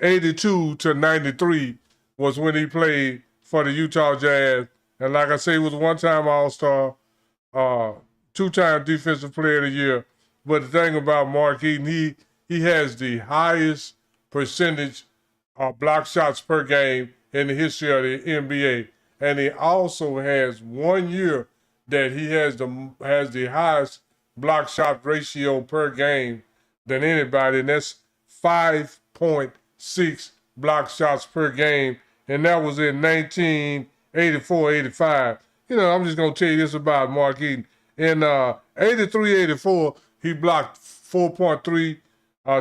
82 to 93 was when he played for the Utah Jazz. And like I say, he was a one-time All-Star, two-time Defensive Player of the Year. But the thing about Mark Eaton, he has the highest percentage of block shots per game in the history of the NBA. And he also has 1 year that he has the highest block shot ratio per game than anybody, and that's 5.6 block shots per game, and that was in 1984-85. I'm just going to tell you this about Mark Eaton. In 83-84, he blocked 4.3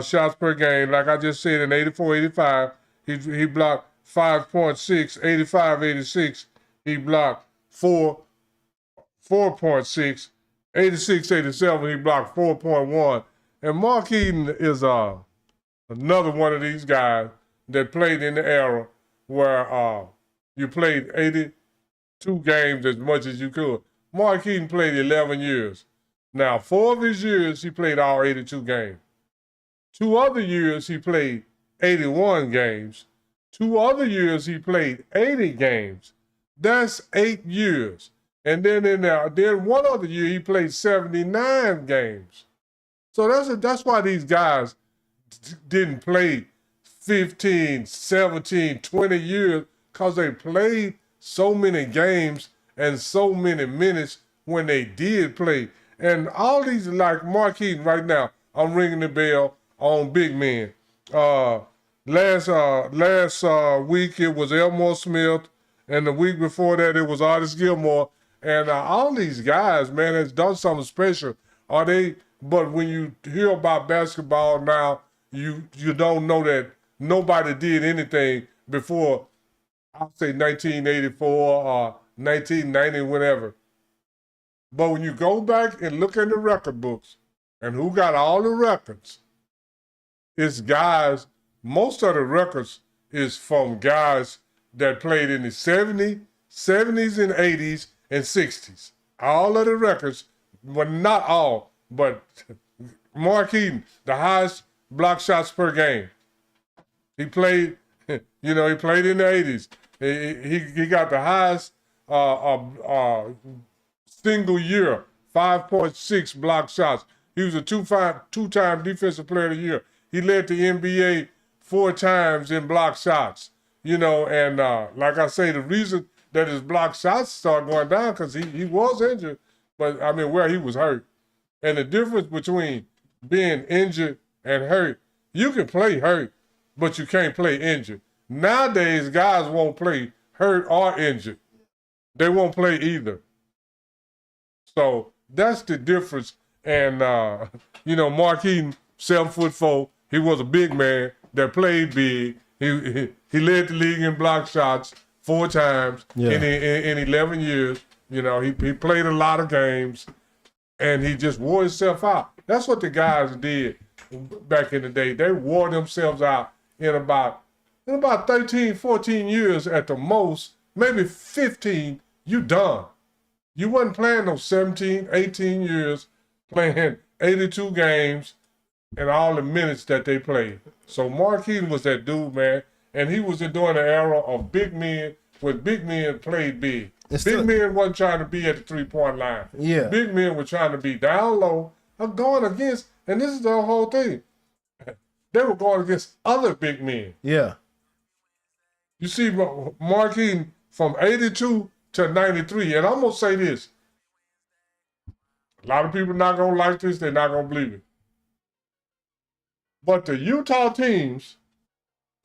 shots per game. Like I just said, in 84-85, he blocked 5.6. 85-86, he blocked 4.6. 86-87, he blocked 4.1. And Mark Eaton is another one of these guys that played in the era where you played 82 games as much as you could. Mark Eaton played 11 years. Now, 4 of his years, he played all 82 games. 2 other years, he played 81 games. 2 other years, he played 80 games. That's 8 years. And then then 1 other year, he played 79 games. So that's why these guys didn't play 15, 17, 20 years, because they played so many games and so many minutes when they did play. And all these, like Mark Eaton right now, I'm ringing the bell on big men. Last week, it was Elmore Smith, and the week before that, it was Artis Gilmore. And all these guys, man, has done something special. But when you hear about basketball now, you don't know that nobody did anything before, I'll say 1984 or 1990, whatever. But when you go back and look in the record books and who got all the records, it's guys, most of the records is from guys that played in the 70s and 80s and 60s. All of the records, well, not all, but Mark Eaton, the highest block shots per game. He played, he played in the 80s. He got the highest single year, 5.6 block shots. He was a two-time Defensive Player of the Year. He led the NBA 4 times in block shots. And like I say, the reason that his block shots started going down because he was injured, but where he was hurt. And the difference between being injured and hurt, you can play hurt, but you can't play injured. Nowadays, guys won't play hurt or injured. They won't play either. So that's the difference. And, Mark Eaton, 7'4", he was a big man that played big. He led the league in block shots 4 times in 11 years. He played a lot of games, and he just wore himself out. That's what the guys did back in the day. They wore themselves out in about 13, 14 years at the most, maybe 15, you done. You wasn't playing those 17, 18 years, playing 82 games and all the minutes that they played. So Mark Eaton was that dude, man. And he was during the era of big men, when big men played big. Big men wasn't trying to be at the three-point line. Yeah. Big men were trying to be down low, going against, and this is the whole thing. They were going against other big men. Yeah. You see, Mark Eaton from 82 to 93, and I'm going to say this. A lot of people not going to like this, they're not going to believe it. But the Utah teams,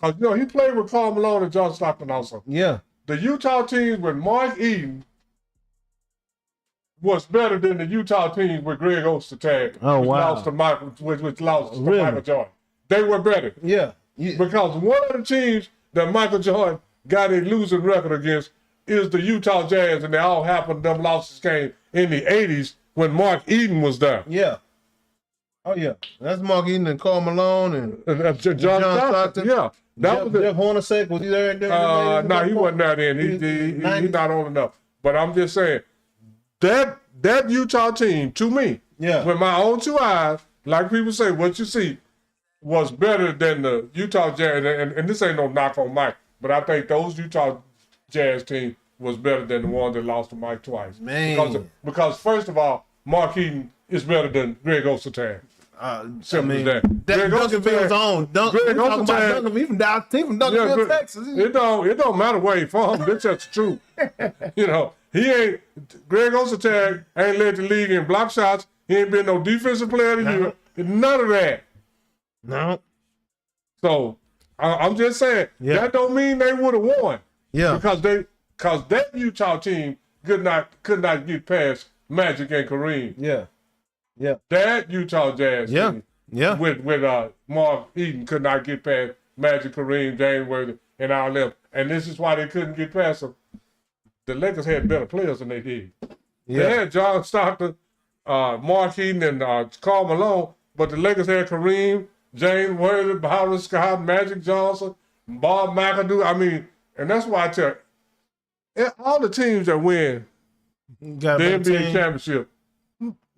because, he played with Karl Malone and John Stockton also. Yeah. The Utah teams with Mark Eaton was better than the Utah teams with Greg Ostertag, which lost to Michael Jordan. They were better. Yeah. Because one of the teams that Michael Jordan got a losing record against is the Utah Jazz, and they all happened, them losses came in the 80s when Mark Eden was there. Yeah. Oh yeah, that's Mark Eden and Karl Malone and John Stockton. Yeah, Jeff Hornacek, was he there? No, he wasn't there then. He's not old enough. But I'm just saying that Utah team, to me, with my own two eyes, like people say, what you see was better than the Utah Jazz. And this ain't no knock on Mike, but I think those Utah Jazz team was better than the one that lost to Mike twice. Man, because first of all, Mark Eden is better than Greg Ostertag. Simple as that. Duncanville's own. Greg Ostertag, even down from Duncanville, Texas. It don't matter where he from. That's just true. Greg Ostertag ain't led the league in block shots. He ain't been no defensive player of the year. None of that. No. So I'm just saying that don't mean they would have won. Yeah. Because that Utah team could not get past Magic and Kareem. Yeah. Yeah. That Utah Jazz team with Mark Eden could not get past Magic, Kareem, James Worthy, and all them. And this is why they couldn't get past them. The Lakers had better players than they did. Yeah. They had John Stockton, Mark Eden, and Karl Malone, but the Lakers had Kareem, James Worthy, Byron Scott, Magic Johnson, Bob McAdoo. I mean, and that's why I tell you, all the teams that win the NBA championship,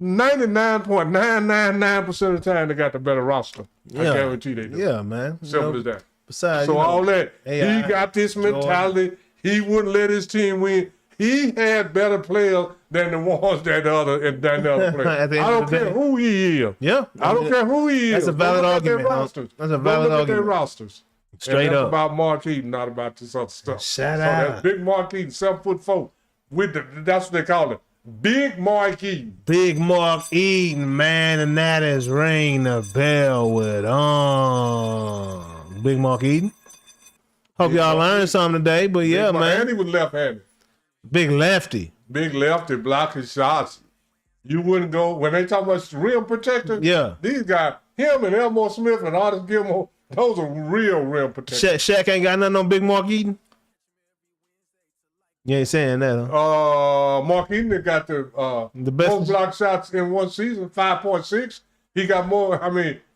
99.999% of the time they got the better roster. I guarantee they do. Yeah, man. Simple as that. Besides, all that, he got this mentality. He wouldn't let his team win. He had better players than the ones that the other players. I don't care who he is. Yeah. I don't care who he is. That's a valid argument. That's a valid argument. Their rosters. Straight and that's up. About Mark Eden, not about this other stuff. Shout out. That's Big Mark Eden, 7'4", that's what they call it. Big Mark Eden. Big Mark Eden, man, and that is ring the bell with Big Mark Eden. Hope y'all learned something today, but man. And he was left-handed. Big lefty. Big lefty, blocking shots. You wouldn't go, when they talk about rim protector, these guys, him and Elmore Smith and Otis Gilmore, those are real rim protectors. Shaq ain't got nothing on Big Mark Eden? You ain't saying that, huh? Mark Eden got the best most block shots in one season, 5.6. He got more,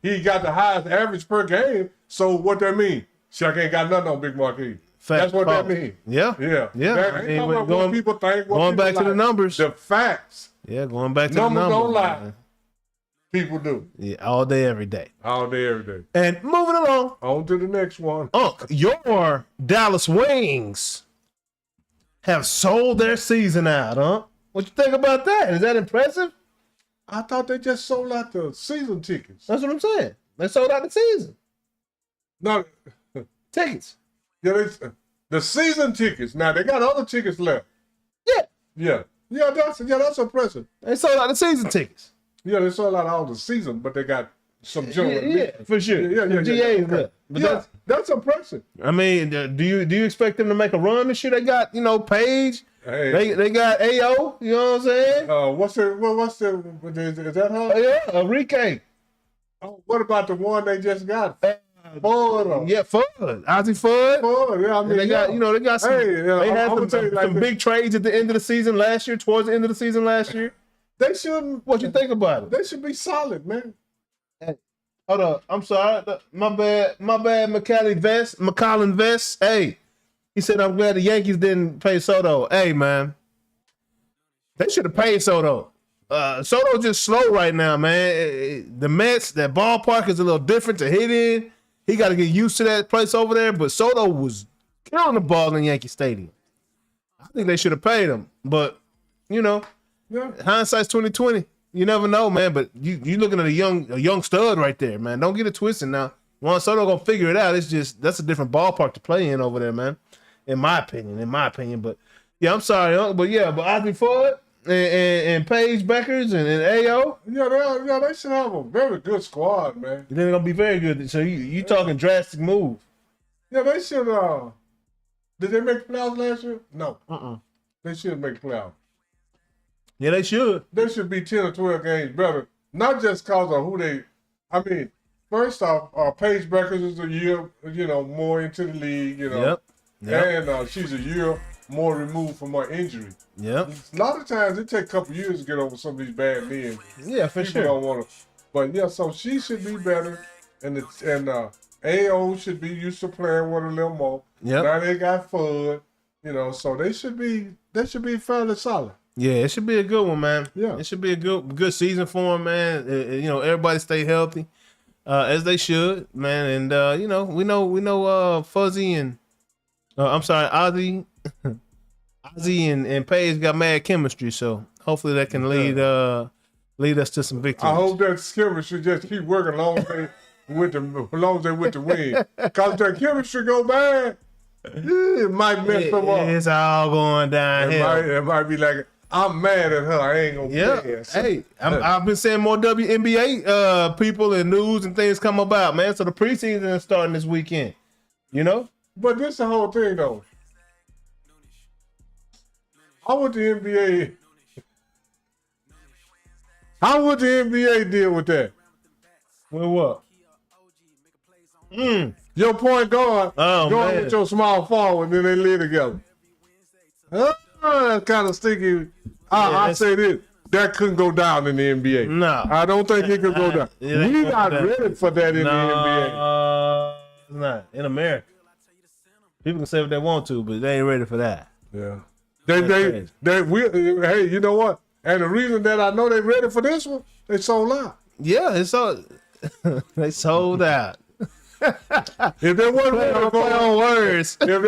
he got the highest average per game. So what that mean? Shaq ain't got nothing on Big Mark Eden. That's what that means. Yeah. That ain't about what people think. Going back to the numbers. The facts. Yeah, going back to the numbers. Numbers don't lie. Man. People do. Yeah, all day, every day. All day, every day. And moving along. On to the next one. Your Dallas Wings have sold their season out, huh? What you think about that? Is that impressive? I thought they just sold out the season tickets. That's what I'm saying. They sold out the season. No. Tickets. Yeah, the season tickets. Now, they got other tickets left. Yeah, that's impressive. They sold out the season tickets. Yeah, they sold out all the season, but they got some general. Yeah, for sure. Yeah. GA's left. But that's impressitive. I mean, do you expect them to make a run this year? They got, Paige. Hey. They got AO. You know what I'm saying? What's the is that her? Yeah, Enrique. Oh, what about the one they just got? Fudd. Yeah, Fudd. Ozzy Fudd. Fudd. Yeah, they got, they got some. They had some big trades at the end of the season last year. Towards the end of the season last year. They shouldn't. What you think about it? They should be solid, man. Hey, hold up. I'm sorry. My bad. McCollin Vest. Hey, he said, I'm glad the Yankees didn't pay Soto. Hey, man. They should have paid Soto. Soto's just slow right now, man. The Mets, that ballpark is a little different to hit in. He got to get used to that place over there. But Soto was killing the ball in Yankee Stadium. I think they should have paid him. But, hindsight's 20/20. You never know, man. But you looking at a young stud right there, man. Don't get it twisted now. Juan Soto gonna figure it out. It's just that's a different ballpark to play in over there, man. In my opinion. But yeah, I'm sorry, but Ozzy Fudd and Paige Beckers and AO. Yeah, they should have a very good squad, man. They're gonna be very good. So you talking drastic move? Yeah, they should. Did they make the playoffs last year? No. They should make the playoffs. Yeah, they should. They should be 10 or 12 games better. Not just because of who they. First off, Paige Beckers is a year, more into the league, Yep. And she's a year more removed from her injury. Yep. A lot of times it takes a couple years to get over some of these bad men. Yeah, for People sure. don't want to. But yeah, so she should be better, and AO should be used to playing with a little more. Yep. Now they got Fudd, so they should be fairly solid. Yeah, it should be a good one, man. Yeah. It should be a good season for them, man. Everybody stay healthy, as they should, man. And we know Fuzzy and Ozzy, Ozzy and Paige got mad chemistry, so hopefully that can lead us to some victories. I hope that chemistry just keep working as long as they with the win. Cause that chemistry go bad, it might mess them up. It's all going downhill. It might be like, I'm mad at her. I ain't gonna play it. Hey, I've been seeing more WNBA people and news and things come about, man. So the preseason is starting this weekend. But this the whole thing though. How would the NBA deal with that? With what? Your point guard going with your small forward, and then they live together. That's kind of sticky. I say this. That couldn't go down in the NBA. No. I don't think it could go down. We're not ready for that in the NBA. It's not. In America. People can say what they want to, but they ain't ready for that. Yeah. Hey, you know what? And the reason that I know they're ready for this one, they sold out. Yeah, it's so they sold out. If they wasn't ready for it, they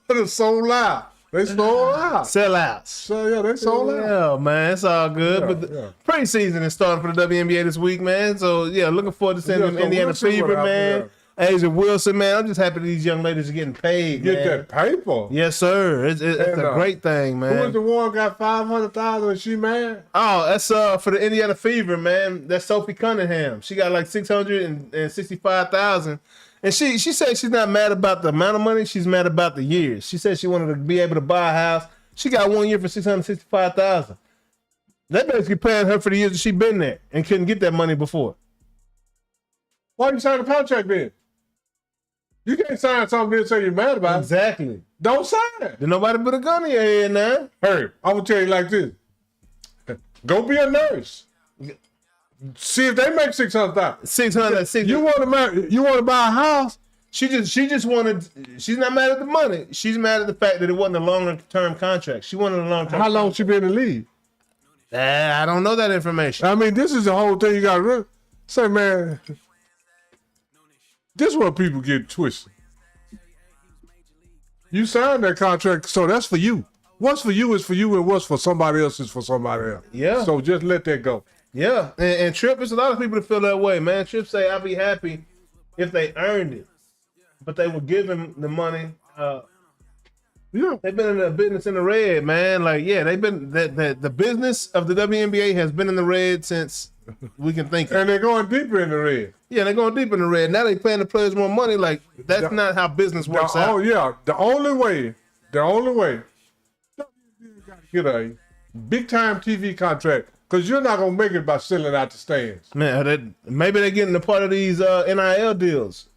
would have sold out. They sold out. Sellouts. So yeah, they sold out. Yeah, man, it's all good. But the preseason is starting for the WNBA this week, man. So yeah, looking forward to seeing Indiana Fever, man. Asia Wilson, man. I'm just happy these young ladies are getting paid. Get that paper. Yes, sir. It's a great thing, man. Who was the one got $500,000 and she mad? Oh, that's for the Indiana Fever, man. That's Sophie Cunningham. She got like $665,000. And she said she's not mad about the amount of money. She's mad about the years. She said she wanted to be able to buy a house. She got 1 year for $665,000. That basically paying her for the years that she been there and couldn't get that money before. Why you sign a contract then? You can't sign something and say you're mad about it. Exactly. Don't sign it. Then nobody put a gun in your head now. Hey, I'm gonna tell you like this. Go be a nurse. See if they make $600,000. You want to buy a house? She just wanted. She's not mad at the money. She's mad at the fact that it wasn't a long-term contract. She wanted a long-term. How long she been in the league? I don't know that information. I mean, this is the whole thing you got to say, man. This is what people get twisted. You signed that contract, so that's for you. What's for you is for you, and what's for somebody else is for somebody else. Yeah. So just let that go. Yeah, and Tripp, there's a lot of people that feel that way, man. Tripp say, I'd be happy if they earned it, but they would give him the money. Yeah, they've been in the business in the red, man. Like, yeah, they've been the business of the WNBA has been in the red since we can think. And they're going deeper in the red. Yeah, they're going deep in the red. Now they paying the players more money. Like, that's not how business works out. Oh yeah, the only way, WNBA got to get a big time TV contract. Because you're not going to make it by selling out the stands. Man, maybe they're getting a part of these NIL deals,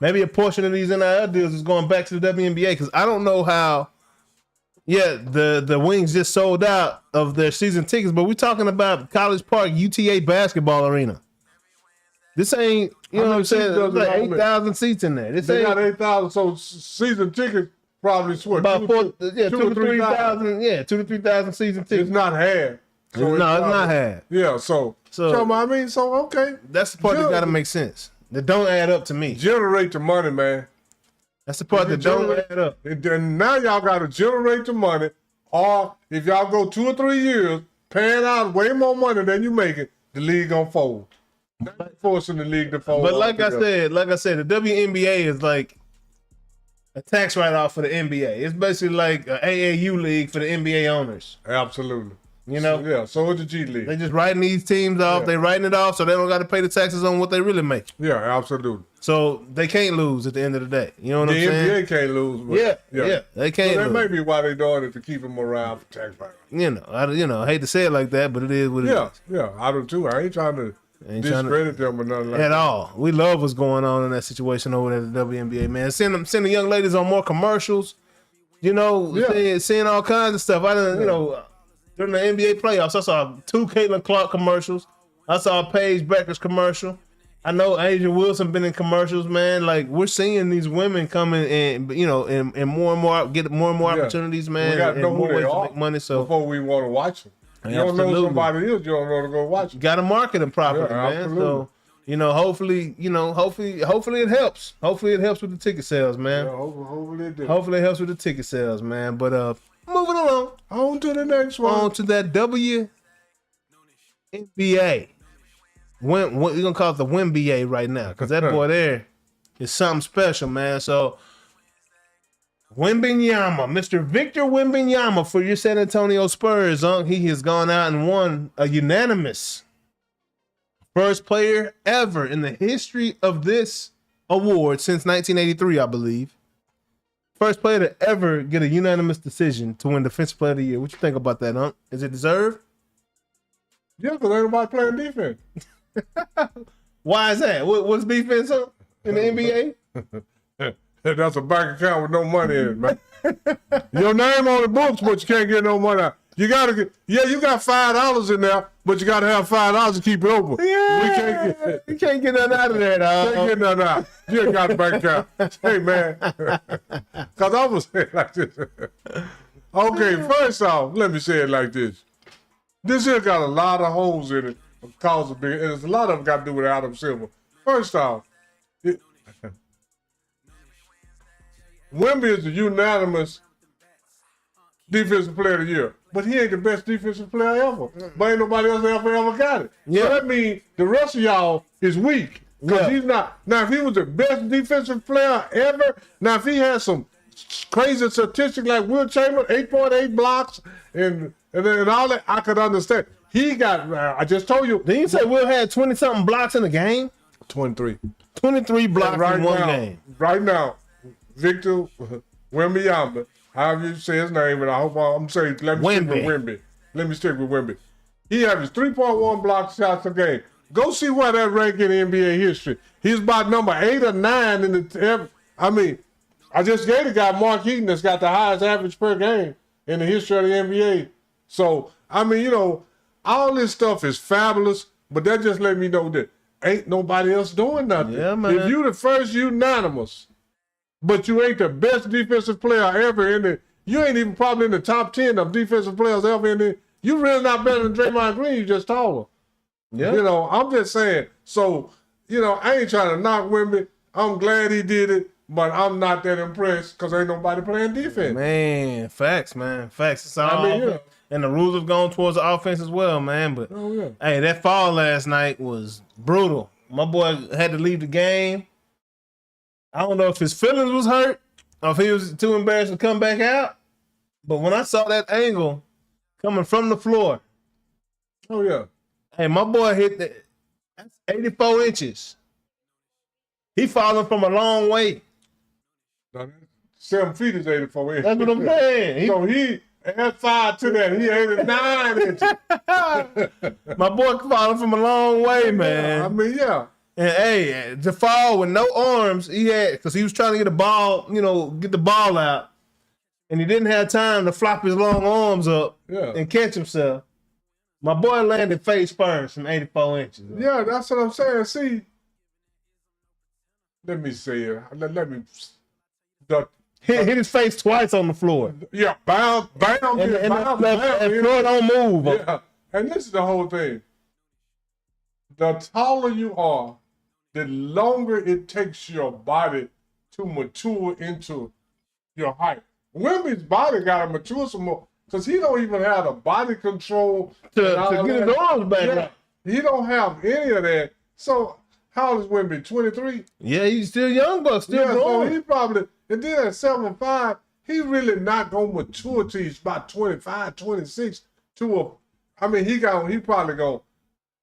Maybe a portion of these NIL deals is going back to the WNBA because I don't know how, the Wings just sold out of their season tickets, but we're talking about College Park UTA basketball arena. This ain't, you know what I'm saying? There's like 8,000 seats in there. They got 8,000, so season tickets probably what? About 2 to 3,000. Yeah, 2 to 3,000 season tickets. It's not half. So it's not half. Yeah, so I mean, okay. That's the part that got to make sense. That don't add up to me. Generate the money, man. That's the part that don't add up. And now y'all got to generate the money, or if y'all go 2 or 3 years paying out way more money than you make it, the league gonna fold. Not forcing the league to fold. But like I said, the WNBA is like a tax write-off for the NBA. It's basically like an AAU league for the NBA owners. Absolutely. So is the G League. They just writing these teams off. They writing it off so they don't got to pay the taxes on what they really make. Yeah, absolutely. So they can't lose at the end of the day. You know what I'm saying? The NBA can't lose. Yeah, they can't lose. That may be why they're doing it, to keep them around for tax write-off. I hate to say it like that, but it is what it is. Yeah, I do too. I ain't trying to discredit them or nothing like that. At all. We love what's going on in that situation over there at the WNBA, man. Send the young ladies on more commercials. You know, seeing all kinds of stuff. I done, you know, during the NBA playoffs, I saw 2 Caitlin Clark commercials. I saw a Paige Beckers commercial. I know Asia Wilson been in commercials, man. Like, we're seeing these women coming and, you know, and more and more, get more and more opportunities, man. We got to know who they are make money, so before we want to watch them. You don't know somebody else, you don't know to go watch them. Got to market them properly, man. Absolutely. So, you know, hopefully it helps. Hopefully it helps with the ticket sales, man. Yeah, hopefully it does. Hopefully it helps with the ticket sales, man. But moving along. On to the next one. On to that WNBA. We're gonna call it the Wemby right now, because that boy there is something special, man. So Wembanyama, Mr. Victor Wembanyama for your San Antonio Spurs, he has gone out and won a unanimous first player ever in the history of this award since 1983, I believe. First player to ever get a unanimous decision to win Defensive Player of the Year. What you think about that, Unc? Is it deserved? Yeah, because ain't nobody playing defense. Why is that? What's defense in the NBA? That's a bank account with no money in it, man. Your name on the books, but you can't get no money out. You gotta get, you got $5 in there, but you gotta have $5 to keep it open. Yeah, you can't get nothing out of there, dog. Can't get nothing out. You ain't got a bank account. Hey, man. Because I was saying like this. Okay, first off, let me say it like this. This here got a lot of holes in it. And there's a lot of them got to do with Adam Silver. First off, Wemby is the unanimous defensive player of the year, but he ain't the best defensive player ever. But ain't nobody else ever got it. Yeah. So that means the rest of y'all is weak. Because he's not. Now, if he was the best defensive player ever, now if he had some crazy statistic like Will Chamberlain, 8.8 blocks and all that, I could understand. He got, I just told you. Didn't you say Will had 20-something blocks in the game? 23. 23 blocks in one game. Right now, Victor Wembanyama, however you say his name, and I hope I'm saying, let me stick with Wemby. Let me stick with Wemby. He averages 3.1 block shots a game. Go see where that rank in NBA history. He's about number 8 or 9 in the, I mean, I just gave the guy Mark Eaton that's got the highest average per game in the history of the NBA. So, I mean, you know, all this stuff is fabulous, but that just let me know that ain't nobody else doing nothing. Yeah, man. If you the first unanimous, but you ain't the best defensive player ever in the, you ain't even probably in the top 10 of defensive players ever in the, you really not better than Draymond Green, you just taller. Yeah. You know, I'm just saying, so, you know, I ain't trying to knock Wemby. I'm glad he did it, but I'm not that impressed because ain't nobody playing defense. Man, facts, man. Facts. It's all and the rules have gone towards the offense as well, man. But, hey, that fall last night was brutal. My boy had to leave the game. I don't know if his feelings was hurt or if he was too embarrassed to come back out. But when I saw that angle coming from the floor. Oh, yeah. Hey, my boy hit that. That's 84 inches. He falling from a long way. 7 feet is 84 inches. That's what I'm saying. So he add 5 to that. He 89 inches. My boy falling from a long way, man. I mean, yeah. And hey, to fall with no arms, he had, because he was trying to get the ball, you know, get the ball out, and he didn't have time to flop his long arms up and catch himself. My boy landed face first from 84 inches. Yeah, that's what I'm saying. See, let me say it. Let me. Hit his face twice on the floor. Yeah, bounce. And the floor don't move. Yeah, and this is the whole thing. The taller you are, the longer it takes your body to mature into your height. Wemby's body got to mature some more because he don't even have the body control to get his arms back. Yeah, he don't have any of that. So how old is Wemby? 23? Yeah, he's still young, but still growing. So he probably, and then at 7'5", he really not gonna mature till he's about 25, 26 to a. I mean, he probably gonna.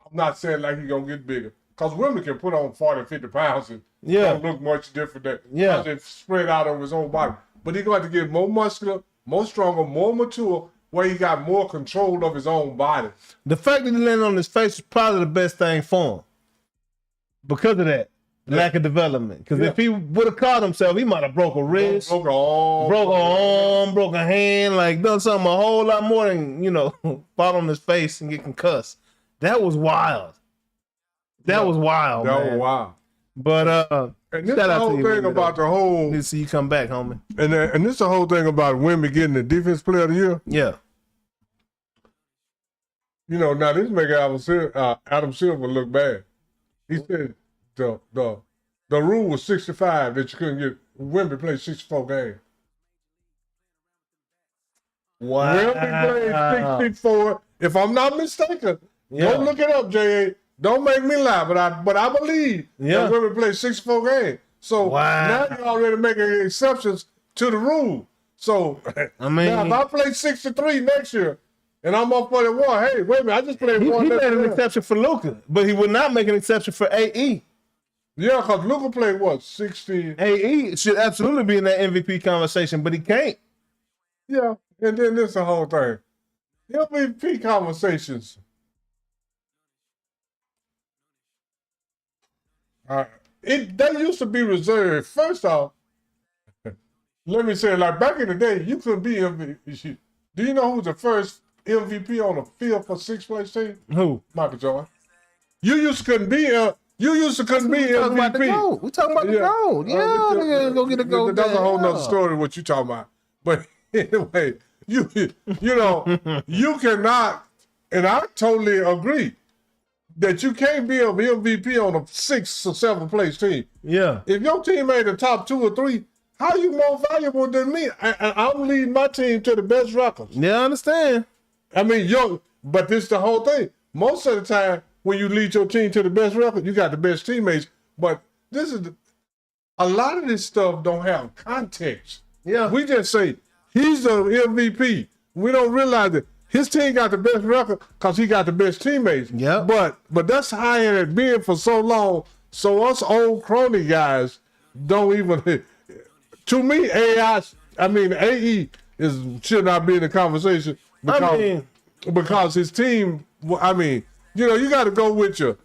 I'm not saying like he gonna get bigger, cause women can put on 40, 50 pounds and don't look much different than it spread out over his own body. But he gonna have to get more muscular, more stronger, more mature, where he got more control of his own body. The fact that he landed on his face is probably the best thing for him. Because of that. lack of development. Because if he would have caught himself, he might have broke a wrist, broke an arm, broke a hand, like done something a whole lot more than, fall on his face and get concussed. That was wild. That was wild. That was wild. But and this the whole thing about the whole. Need to see you come back, homie. And this the whole thing about Wemby getting the Defense Player of the Year. Yeah. Now this make Adam Silver look bad. He said the rule was 65 that you couldn't get. Wemby played 64 games. Wow. Wemby played 64. If I'm not mistaken, don't look it up, J.A. Don't make me lie, but I believe that Wemby played 64 games. So now you're already making exceptions to the rule. So now if I play 63 next year and I'm up for the war, hey, wait a minute, I just played one. He made an exception for Luka, but he would not make an exception for AE. Yeah, because Luka played what, 60? AE should absolutely be in that MVP conversation, but he can't. Yeah, and then this the whole thing. MVP conversations. They used to be reserved. First off, let me say, like back in the day, you couldn't be MVP. Do you know who was the first MVP on the field for sixth place team? Who? Michael Jordan. You used to couldn't be MVP. We talking about the gold. Yeah, go get a gold. That's a whole nother story. What you talking about? But anyway, you cannot, and I totally agree that you can't be an MVP on a 6th or 7th place team. Yeah. If your team made the top 2 or 3, how are you more valuable than me? I'm leading my team to the best records. Yeah, I understand. I mean, but this is the whole thing. Most of the time, when you lead your team to the best record, you got the best teammates. But a lot of this stuff don't have context. Yeah. We just say, he's the MVP. We don't realize that his team got the best record because he got the best teammates. Yeah. But that's how it had been for so long. So us old crony guys don't even. To me, AE should not be in the conversation because his team. I mean, you got to go with your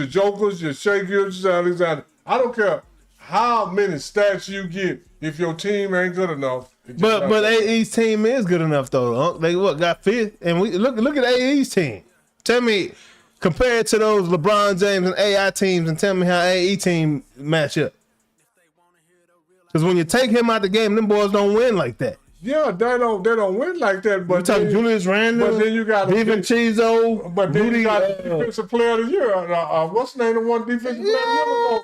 jokers, your Shakers, Alexander. I don't care how many stats you get if your team ain't good enough. But AE's team is good enough though. They got 5th, and we look at AE's team. Tell me, compare it to those LeBron James and AI teams, and tell me how AE team match up. Because when you take him out the game, them boys don't win like that. Yeah, they don't win like that. But you talking Julius Randle, but then you got Chizo, but then you got defensive player of the year. What's the name of one defensive player of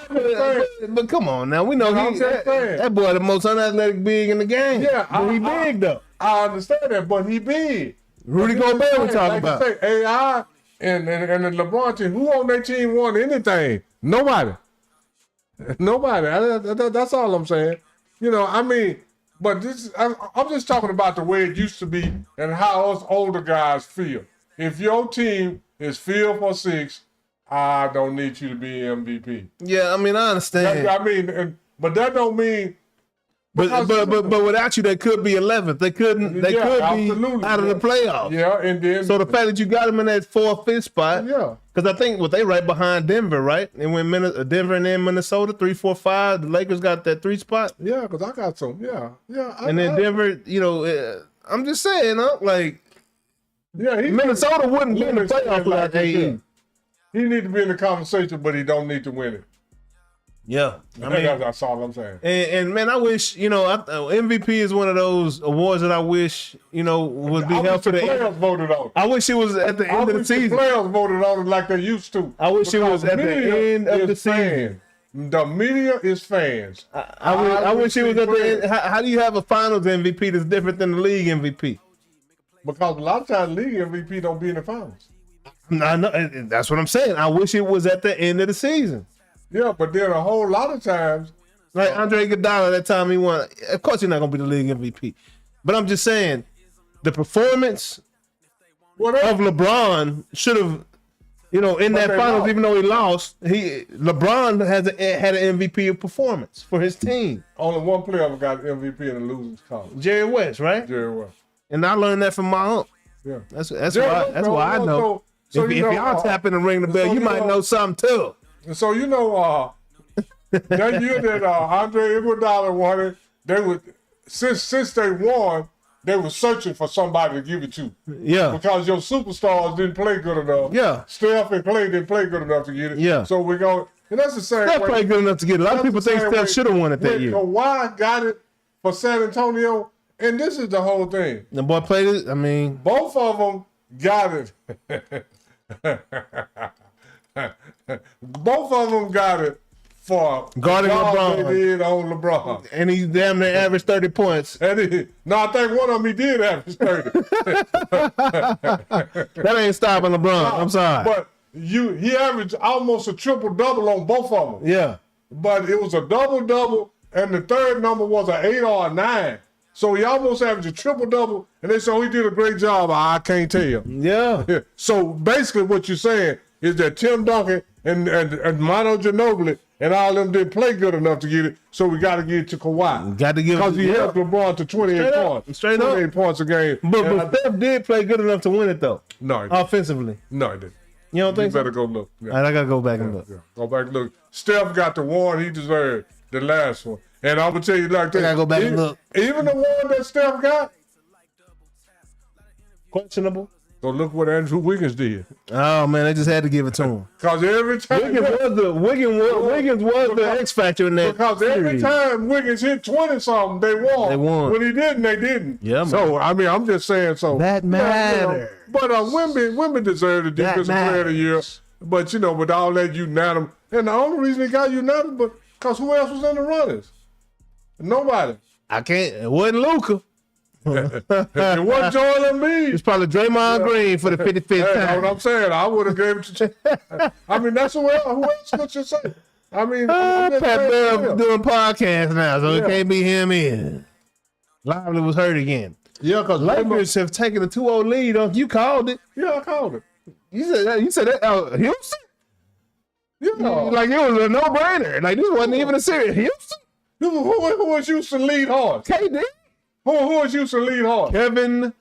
the year? But come on now, we know that boy the most unathletic big in the game. Yeah, but he big though. I understand that, but he big. Rudy Gobert we talking about. Say, AI and the LeBron team, who on their team won anything? Nobody. That's all I'm saying. But I'm just talking about the way it used to be and how us older guys feel. If your team is field for 6, I don't need you to be MVP. Yeah, I understand. But that don't mean. But without you, they could be 11th. They could be out of the playoffs. Yeah, and then so the fact that you got them in that 4th, 5th spot. Yeah. Because I think they right behind Denver, right? And when Denver and then Minnesota 3, 4, 5, the Lakers got that 3 spot. Yeah, because I got some. Yeah. And then Denver, I'm just saying, Minnesota wouldn't be in the playoffs without AE. He need to be in the conversation, but he don't need to win it. Yeah, that's all I'm saying. And man, I wish MVP is one of those awards that I wish would be held for the players voted on. I wish it was at the end of the season. The players voted on it like they used to. I wish it was at the end of the season. The media is fans. I wish it was at the end. How do you have a Finals MVP that's different than the league MVP? Because a lot of times, league MVP don't be in the finals. I know. That's what I'm saying. I wish it was at the end of the season. Yeah, but then a whole lot of times, like Andre Iguodala, that time he won. Of course, he's not gonna be the league MVP. But I'm just saying, the performance of LeBron should have, in that finals, even though he lost, LeBron had an MVP performance for his team. Only one player ever got MVP in the losers column. Jerry West, right? Jerry West. And I learned that from my uncle. Yeah, that's why I know. So if y'all tapping and ring the bell, you might know something too. So you know, that year that Andre Iguodala won it, they would since they won, they were searching for somebody to give it to. Yeah. Because your superstars didn't play good enough. Yeah. Steph and Clay didn't play good enough to get it. Yeah. So we're going, and that's the same Steph way. played good enough to get it. A lot of people think Steph should have won it that when year. Kawhi got it for San Antonio, and this is the whole thing. The boy played it. I mean, Both of them got it. Both of them got it for Guarding the job LeBron. they did on LeBron. and he damn near averaged 30 points. And I think one of them he did average 30. That ain't stopping LeBron. I'm sorry. But he averaged almost a triple-double on both of them. Yeah. But it was a double-double, and the third number was an 8 or a 9. So he almost averaged a triple-double, and they said, oh, he did a great job. I can't tell. Yeah. So basically what you're saying is that Tim Duncan and Manu Ginobili and all them didn't play good enough to get it, so we got to get it to Kawhi. Got to give it Because he helped LeBron to 28 points. Straight up. 28 points a game. But Steph did play good enough to win it, though. No, he didn't. Offensively. No, he didn't. You don't think You better so? go look. Yeah. All right, I got to go back and look. Yeah. Go back and look. Steph got the one he deserved, the last one. And I'm going to tell you like this. I got to go back and look. Even the one that Steph got, Questionable. so look what Andrew Wiggins did. Oh, man, they just had to give it to him. Because every time... Wiggins was the X factor in that Because every series. time Wiggins hit 20-something, they won. They won. When he didn't, they didn't. Yeah, man. So, I mean, I'm just saying so. That matters. But Wemby deserved the defensive player of the year. But, you know, with all that unanimous. And the only reason he got unanimous, but because who else was in the runners? Nobody. I can't. It wasn't Luka. It wasn't Joel Embiid. It's probably Draymond Green for the 55th Hey, time. that's what I'm saying. I would have gave it to. I mean, that's who else would you say? I mean, I'm just Pat saying, Bev doing podcasts now, so Yeah. it can't be him in. Lively was hurt again. yeah, because Lakers have taken a 2-0 lead. You called it. Yeah, I called it. You said that Houston? Yeah. Like it was a no-brainer. Like this wasn't even a series. Houston? Who was used to lead hard? KD? Who was used to lead hard? Kevin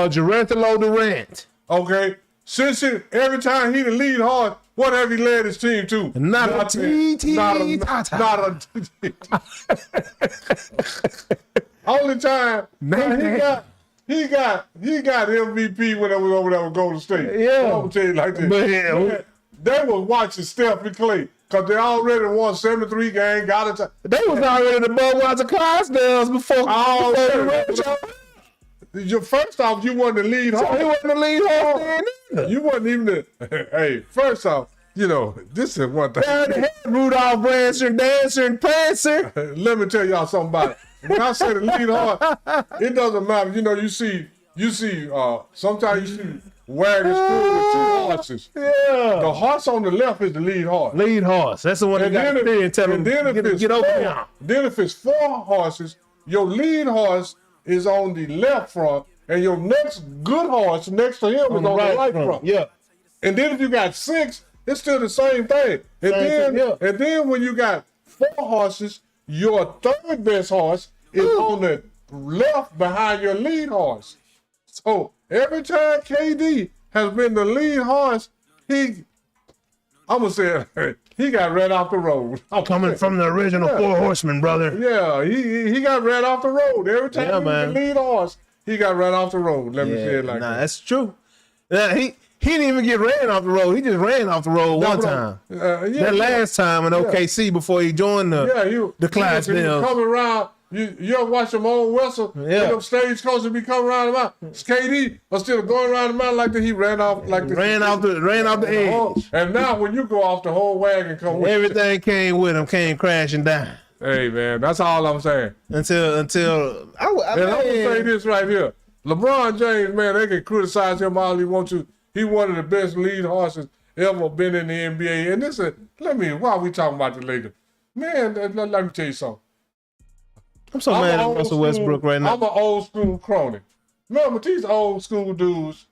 Durant Durant. Okay. Since every time he the lead hard, what have he led his team to? Not a TT Tata. Not a Only time he got MVP when I was over there with Golden State. Yeah. I'm gonna tell you like this. But, yeah. They was watching Steph and Clay because they already won 73 games. Got it. They was already the Budweiser Clydesdales before. First off, you wasn't the lead So he hard. wasn't the lead host then either. You wasn't even the. Hey, first off, you know this is one thing. They had Rudolph Branson, Dancer, and Prancer. Let me tell y'all something about it. When I say the lead hard, it doesn't matter. You know, you see. Sometimes you see wagons pulled with 2 horses. Yeah. The horse on the left is the lead horse. Lead horse. That's the one that got there and tell him get over here. Then if it's 4 horses, your lead horse is on the left front, and your next good horse next to him is on the right front. Yeah. And then if you got 6, it's still the same thing. And then when you got 4 horses, your third best horse is on the left behind your lead horse. So every time KD has been the lead horse, I'm gonna say he got ran off the road. Coming from the original 4 horsemen, brother. Yeah, he got ran off the road. Every time he was the lead horse, he got ran off the road. Let me say it like that. That's true. He didn't even get ran off the road. He just ran off the road one time. That last time in OKC before he joined the Clydesdales. Coming around, you ever watch them old wrestle? Yeah. When them stage coaches be coming around the mountain. KD was still going around the mountain like that. He ran off like this. Ran off the edge. And now when you go off, the whole wagon come with Everything came with him, came crashing down. Hey man, that's all I'm saying. Until And I'm gonna say this right here. LeBron James, man, they can criticize him all he wants to. He one of the best lead horses ever been in the NBA. And this is, why are we talking about the Lakers? Man, let me tell you something. I'm so mad at Russell Westbrook right now. I'm an old school crony. Remember these old school dudes?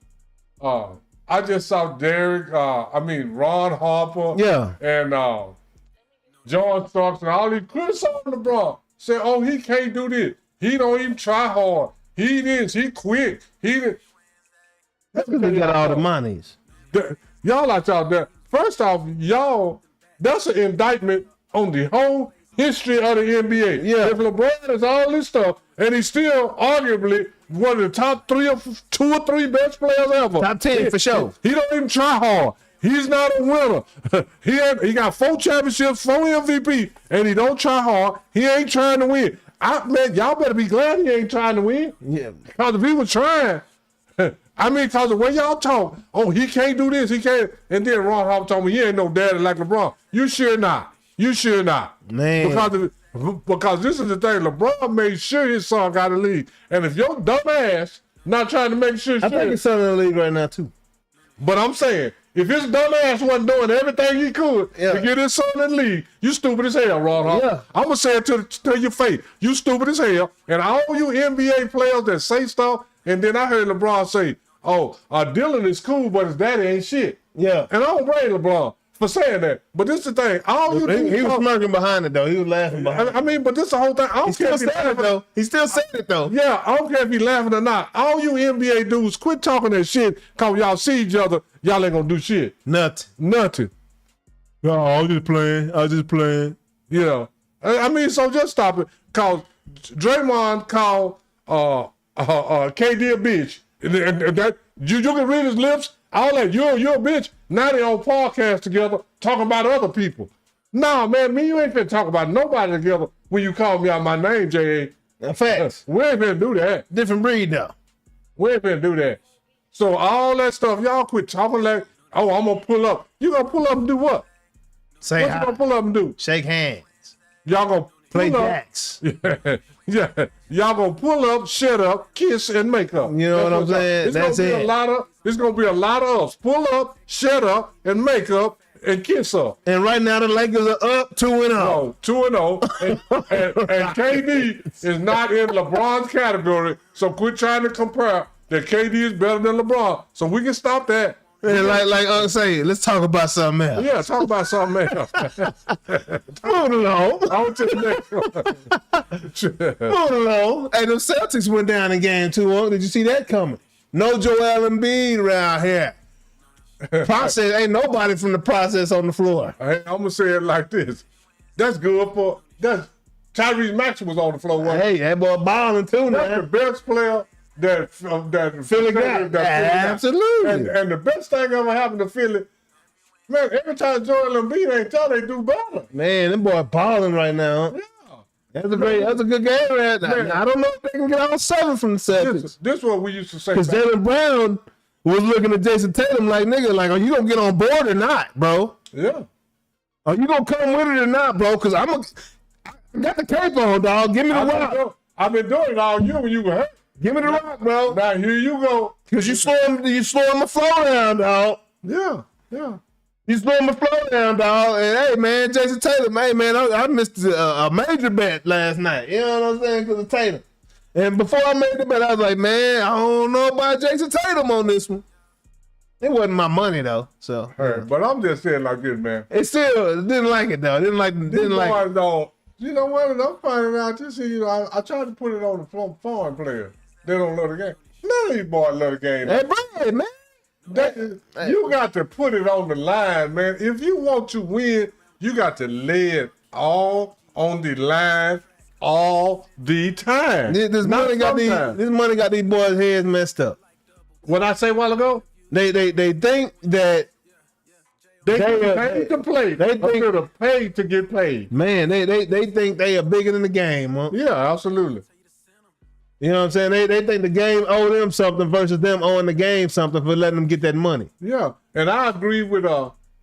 I just saw Ron Harper. Yeah. And John Starks and all these criticizing LeBron. Say, oh, he can't do this. He don't even try hard. He quit. That's because he got all the monies. Y'all out there. First off, y'all That's an indictment on the whole history of the NBA. Yeah. If LeBron is all this stuff, and he's still arguably one of the top 2 or 3 best players ever. Top 10 for sure. He don't even try hard. He's not a winner. he got 4 championships, 4 MVP, and he don't try hard. He ain't trying to win. Man, y'all better be glad he ain't trying to win. Yeah. Because if he was trying, I mean, because the way y'all talk, oh, he can't do this, he can't. And then Ron Harper told me he ain't no daddy like LeBron. You sure not. You sure not. Man. Because this is the thing, LeBron made sure his son got a league. And if your dumb ass not trying to make sure, I think his son in the league right now too. But I'm saying, if his dumb ass wasn't doing everything he could to get his son in the league, you stupid as hell, Ron Harper. Yeah. I'm going to say it to your face. You stupid as hell. And all you NBA players that say stuff, and then I heard LeBron say, oh, Dylan is cool, but his daddy ain't shit. Yeah. And I don't blame LeBron for saying that. But this is the thing. He was smirking behind it, though. He was laughing behind it. I mean, but this is the whole thing. I don't care if he laughing, though. He still said it, though. Yeah, I don't care if he laughing or not. All you NBA dudes, quit talking that shit because y'all see each other. Y'all ain't going to do shit. Nothing. No, I was just playing. You know. I mean, so just stop it. Because Draymond called KD a bitch. And that, you can read his lips. All that, you're a bitch. Now they on podcast together talking about other people. Nah, man, me, you ain't finna talk about nobody together when you call me out my name, J.A. Facts. We ain't finna do that. Different breed, though. We ain't finna do that. So all that stuff, y'all quit talking like, oh, I'm gonna pull up. You gonna pull up and do what? Say What hi. you gonna pull up and do? Shake hands. Y'all gonna Play pull up. jacks. Yeah. Y'all gonna pull up, shut up, kiss, and make up. You know what I'm saying? That's it. It's gonna be a lot of us. Pull up, shut up, and make up, and kiss up. And right now the Lakers are up 2-0. No, 2-0. And KD is not in LeBron's category. So quit trying to compare that KD is better than LeBron. So we can stop that. And like say, let's talk about something else. Yeah, talk about something else. Moving along. On to the next one. Moving along. Hey, the Celtics went down in game 2. Did you see that coming? No Joel Embiid around here. Process, ain't nobody from the process on the floor. I'm gonna say it like this. That's good for Tyrese Maxey was on the floor. Hey, that boy balling too now. That's the best player that Philly got. Absolutely. And the best thing ever happened to Philly, man, every time Joel Embiid ain't there, they do better. Man, them boy balling right now. Yeah. That's a good game right now. I don't know if they can get all 7 from the Celtics. This is what we used to say. Because Jaylen Brown was looking at Jason Tatum like, nigga, like, are you gonna get on board or not, bro? Yeah. Are you gonna come with it or not, bro? Because I got the cape on, dog. Give me the rock. I've been doing it all year when you were hurt. Give me the rock, bro. Now here you go. Because you slowing the flow down, dog. Yeah. You slowing the flow down, dog. And hey, man, Jason Tatum, hey, man, I missed a major bet last night. You know what I'm saying? Because of Tatum. And before I made the bet, I was like, man, I don't know about Jason Tatum on this one. It wasn't my money though, so. But I'm just saying like this, man. It still didn't like it though. Didn't like. Though, you know what? I'm finding out this. You know, I tried to put it on the foreign players. They don't love the game. None of these boys love the game. Hey, Brad, man. You got to put it on the line, man. If you want to win, you got to lay it all on the line all the time. This money got these boys' heads messed up. What I say a while ago? They think that they paid to play. They think they're paid to get paid. Man, they think they are bigger than the game, huh? Yeah, absolutely. You know what I'm saying? They think the game owe them something versus them owing the game something for letting them get that money. Yeah, and I agree with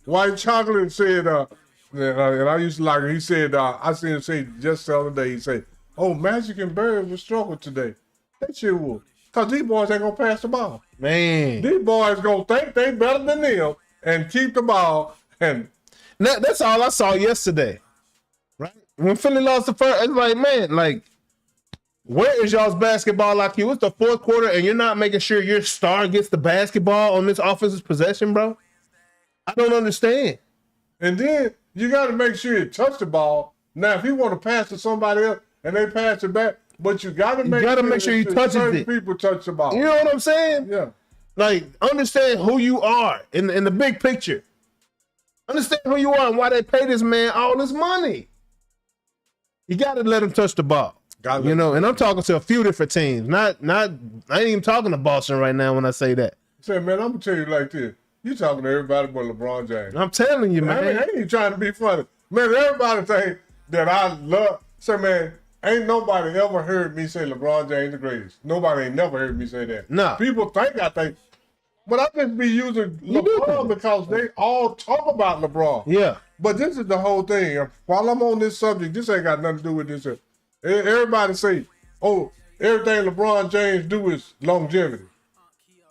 White Chocolate said, and I used to like it. He said, I seen him say just the other day, he said, oh, Magic and Bird will struggle today. That shit will. Because these boys ain't going to pass the ball. Man. These boys going to think they better than them and keep the ball. And that's all I saw yesterday. Right? When Philly lost the first, it's like, man, like, where is y'all's basketball IQ? It's the fourth quarter and you're not making sure your star gets the basketball on this offensive possession, bro? I don't understand. And then you got to make sure you touch the ball. Now, if you want to pass to somebody else and they pass it back, but you got to make sure you touch it. People touch the ball. You know what I'm saying? Yeah. Like, understand who you are in the big picture. Understand who you are and why they pay this man all this money. You got to let him touch the ball. You know, and I'm talking to a few different teams. Not. I ain't even talking to Boston right now when I say that. Say, man, I'm gonna tell you like this. You talking to everybody but LeBron James. I'm telling you, man. I ain't even trying to be funny. Man, everybody think that I love. Say, man, ain't nobody ever heard me say LeBron James the greatest. Nobody ain't never heard me say that. No. People think I think. But I just be using LeBron because they all talk about LeBron. Yeah. But this is the whole thing. While I'm on this subject, this ain't got nothing to do with this. Everybody say, oh, everything LeBron James do is longevity.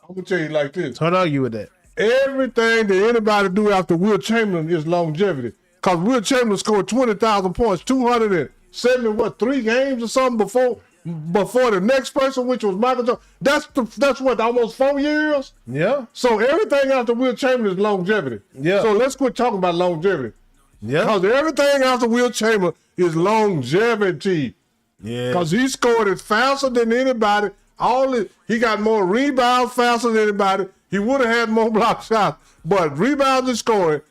I'm going to tell you like this. Hard to argue with that. Everything that anybody do after Will Chamberlain is longevity. Because Will Chamberlain scored 20,000 points, 273 games or something before the next person, which was Michael Jordan. That's what, almost 4 years? Yeah. So everything after Will Chamberlain is longevity. Yeah. So let's quit talking about longevity. Yeah. Because everything after Will Chamberlain is longevity. Yeah. Because he scored it faster than anybody. He got more rebounds faster than anybody. He would have had more block shots. But rebounds and scoring,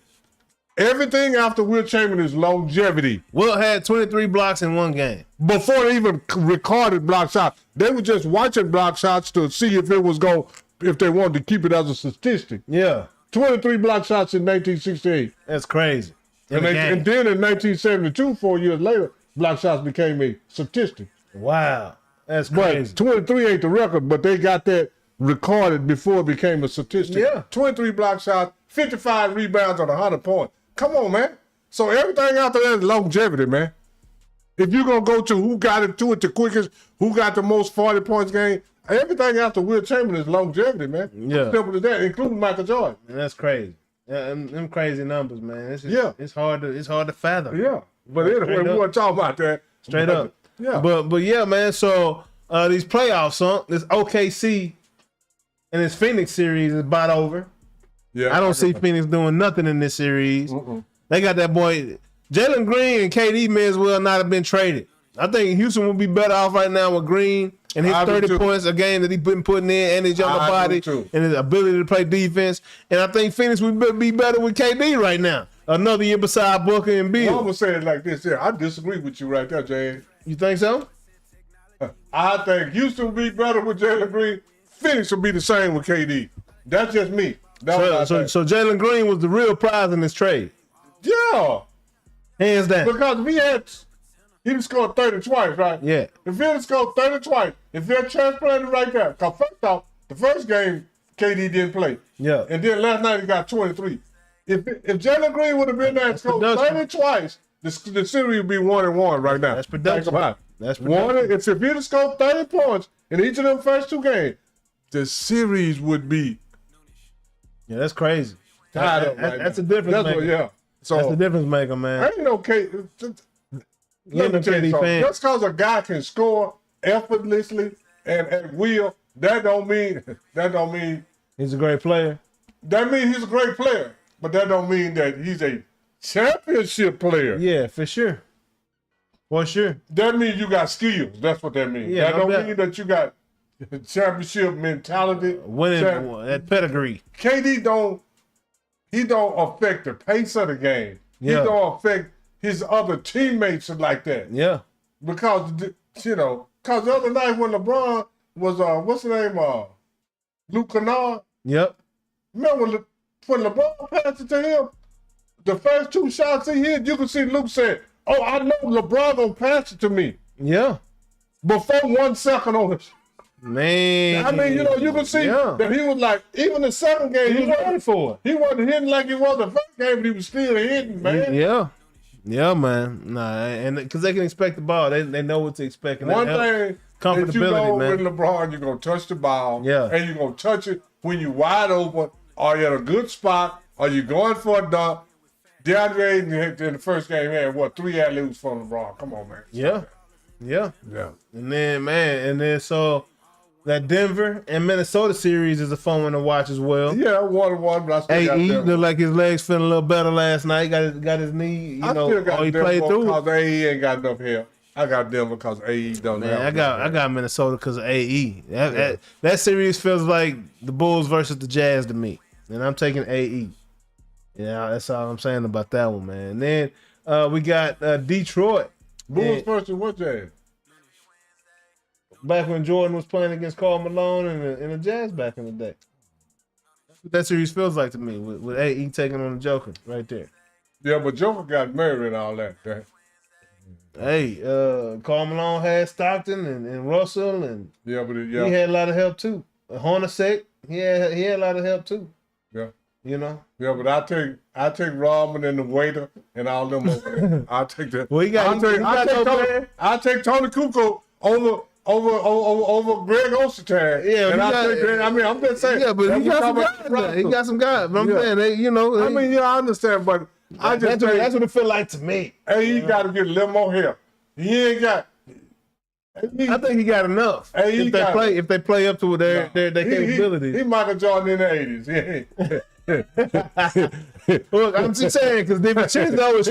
everything after Will Chamberlain is longevity. Will had 23 blocks in one game. Before they even recorded block shots, they were just watching block shots to see if they wanted to keep it as a statistic. Yeah. 23 block shots in 1968. That's crazy. And then in 1972, 4 years later, block shots became a statistic. Wow. That's crazy. But 23 ain't the record, but they got that recorded before it became a statistic. Yeah. 23 block shots, 55 rebounds on 100 points. Come on, man. So everything after that is longevity, man. If you're going to go to who got it to it the quickest, who got the most 40 points game, everything after Will Chamberlain is longevity, man. Yeah. Simple as that, including Michael Jordan. And that's crazy. Yeah, them crazy numbers, man. It's hard to fathom. Yeah. But anyway, we want to talk about that. Straight up. Yeah. But yeah, man. So these playoffs, this OKC and this Phoenix series is about over. Yeah. I don't see Phoenix doing nothing in this series. They got that boy Jalen Green and KD may as well not have been traded. I think Houston would be better off right now with Green and his 30 points a game that he's been putting in and his younger body and his ability to play defense. And I think Phoenix would be better with KD right now. Another year beside Booker and Beal. I'm going to say it like this here. I disagree with you right there, James. You think so? I think Houston would be better with Jalen Green. Phoenix would be the same with KD. That's just me. So Jalen Green was the real prize in this trade. Yeah. Hands down. Because he scored 30 twice, right? Yeah. If he had scored 30 twice, if they're transplanted right there, because first off, the first game, KD didn't play. Yeah. And then last night he got 23. If Jalen Green would have been there and scored 30 twice, the series would be 1-1 right now. That's production. That's production. If he'd have scored 30 points in each of them first two games, the series would be. Yeah, that's crazy. That's a difference maker. So that's the difference maker, man. Ain't no KD. Let me tell you something. Just because a guy can score effortlessly and at will, that don't mean he's a great player. That means he's a great player, but that don't mean that he's a championship player. Yeah, for sure. For sure. That means you got skills. That's what that means. Yeah, that don't mean that you got championship mentality. Winning that pedigree. KD don't affect the pace of the game. Yeah. He don't affect his other teammates like that. Yeah. Because the other night when LeBron was what's the name? Luke Kennard. Yep. Remember when LeBron passed it to him, the first two shots he hit, you could see Luke said, "Oh, I know LeBron gonna pass it to me." Yeah. Before 1 second on it. Man. I mean, you can see that he was like, even the second game, he was ready for it. He wasn't hitting like he was the first game, but he was still hitting, man. Yeah. Yeah, man. Nah, and because they can expect the ball. They know what to expect. And one thing that you know man. with LeBron, you're going to touch the ball. Yeah. And you're going to touch it when you're wide open, or you're at a good spot, or you're going for a dunk. DeAndre in the first game had, 3 alley-oops from LeBron. Come on, man. Yeah. Yeah. Yeah. And then, so that Denver and Minnesota series is a fun one to watch as well. Yeah, 1-1, but I still got AE looked like his legs feeling a little better last night. Got his knee, I still got he Denver played through. because AE ain't got enough help. I got Denver because AE don't have. I got Minnesota because of AE. That series feels like the Bulls versus the Jazz to me, and I'm taking AE. Yeah, that's all I'm saying about that one, man. Then we got Detroit. Bulls versus what Jazz? Back when Jordan was playing against Karl Malone and the Jazz back in the day. That series feels like to me with AE taking on the Joker right there. Yeah, but Joker got married and all that. Hey, Karl Malone had Stockton and Russell, and he had a lot of help too. Hornacek, he had a lot of help too. Yeah. You know? Yeah, but I take Rodman and the waiter and all them over there. I'll take that. Well, I take Tony Kukoc over Greg Ostertag. Yeah, I'm just saying. Yeah, but he got some guys. He got some guys. But I'm saying, I understand, but that's what it feel like to me. Hey, he got to get a little more help. He ain't got. I think he got enough. If they play up to their capabilities. He Michael Jordan in the 80s. Look, I'm just saying because DiVincenzo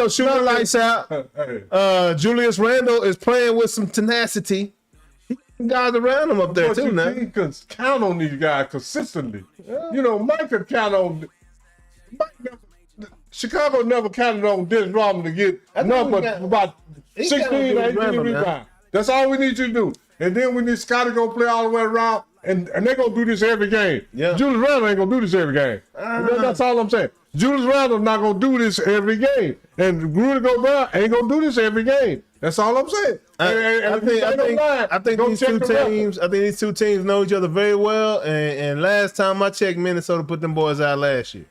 shooting lights out. Julius Randle is playing with some tenacity. Guys around him up there too now. You can count on these guys consistently. Yeah. Mike could count on. Chicago never counted on Dennis Rodman to get about 16, 18 rebounds. That's all we need you to do. And then we need Scotty go play all the way around, and they're going to do this every game. Yeah. Julius Randle ain't going to do this every game. That's all I'm saying. Julius Randle's not going to do this every game. And Rudy Gobert ain't going to do this every game. That's all I'm saying. I think these two teams know each other very well. And last time I checked, Minnesota put them boys out last year.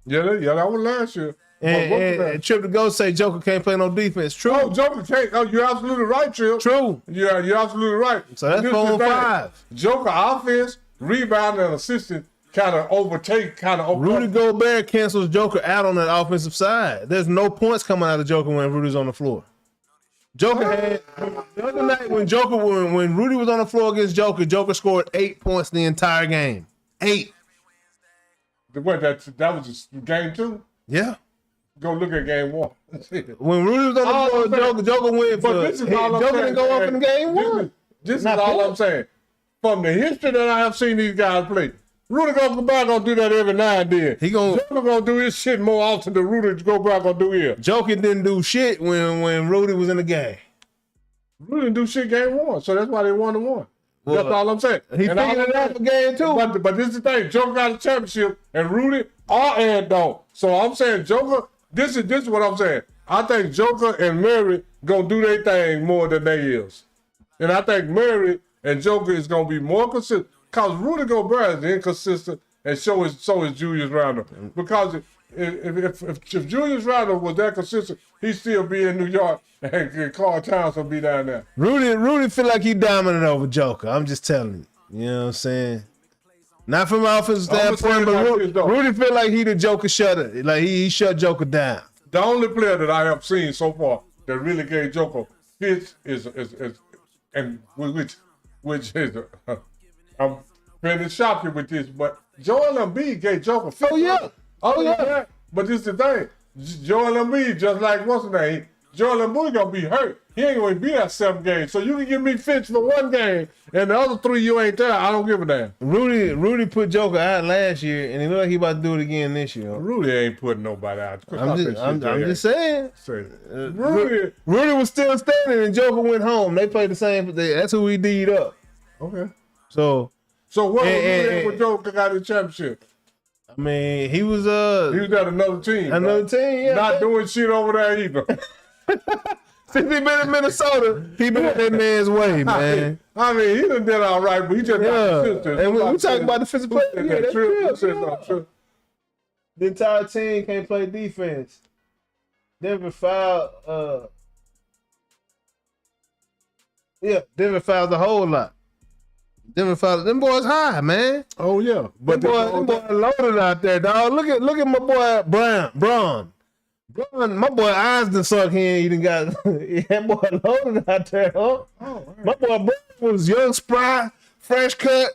Yeah, that was last year. And Trip to go say Joker can't play no defense. True. Oh, Joker can't. Oh, you're absolutely right, Trip. True. Yeah, you're absolutely right. So that's 4-5. Joker offense, rebound, and assistant kind of overtake. Rudy Gobert cancels Joker out on that offensive side. There's no points coming out of Joker when Rudy's on the floor. Joker had the other night when Rudy was on the floor against Joker scored 8 points the entire game. 8. What, that was game 2? Yeah. Go look at game 1. When Rudy was on the floor, Joker went for this is all I'm Joker saying. Didn't go up in game 1. This is all I'm saying. From the history that I have seen these guys play, Rudy Gobert gonna do that every now and then. Joker gonna do his shit more often than Rudy Gobert gonna do here. Joker didn't do shit when Rudy was in the game. Rudy didn't do shit game 1, so that's why they won the 1. Well, that's all I'm saying. He figured it out for game 2. But this is the thing. Joker got a championship, and Rudy don't. So I'm saying Joker. This is what I'm saying. I think Joker and Murray gonna do their thing more than they is, and I think Murray and Joker is gonna be more consistent. Cause Rudy Gobert is inconsistent, and so is Julius Randle. Because if Julius Randle was that consistent, he'd still be in New York, and Karl Towns will be down there. Rudy feel like he dominant over Joker. I'm just telling you. You know what I'm saying? Not from an offensive standpoint, but Rudy feel like he the Joker shutter. Like he shut Joker down. The only player that I have seen so far that really gave Joker fits is which is I'm going to shock you with this, but Joel Embiid gave Joker fits. Oh yeah. But this is the thing. Joel Embiid, just like what's his name, Joel Embiid gonna be hurt. He ain't gonna be at 7 games. So you can give me fits for 1 game, and the other 3 you ain't there. I don't give a damn. Rudy put Joker out last year, and he look like he about to do it again this year. Rudy ain't putting nobody out. I'm just saying. Rudy was still standing, and Joker went home. They played the same. That's who he D'd up. Okay. So what was Rudy when Joker got the championship? I mean, he was at another team. Another team, yeah. Not doing shit over there either. Since he been in Minnesota, he been in that man's way, man. I mean, he done did all right, but he just got consistent. And we talking about defensive play. Yeah, that's true. The entire team can't play defense. Denver fouled. Denver fouled a whole lot. Denver fouled. Them boys high, man. Oh yeah, but them boys loaded out there, dog. Look at my boy Braun. My boy eyes done suck in. He done got that boy loaded out there, huh? Oh, my boy Braun was young, spry, fresh cut.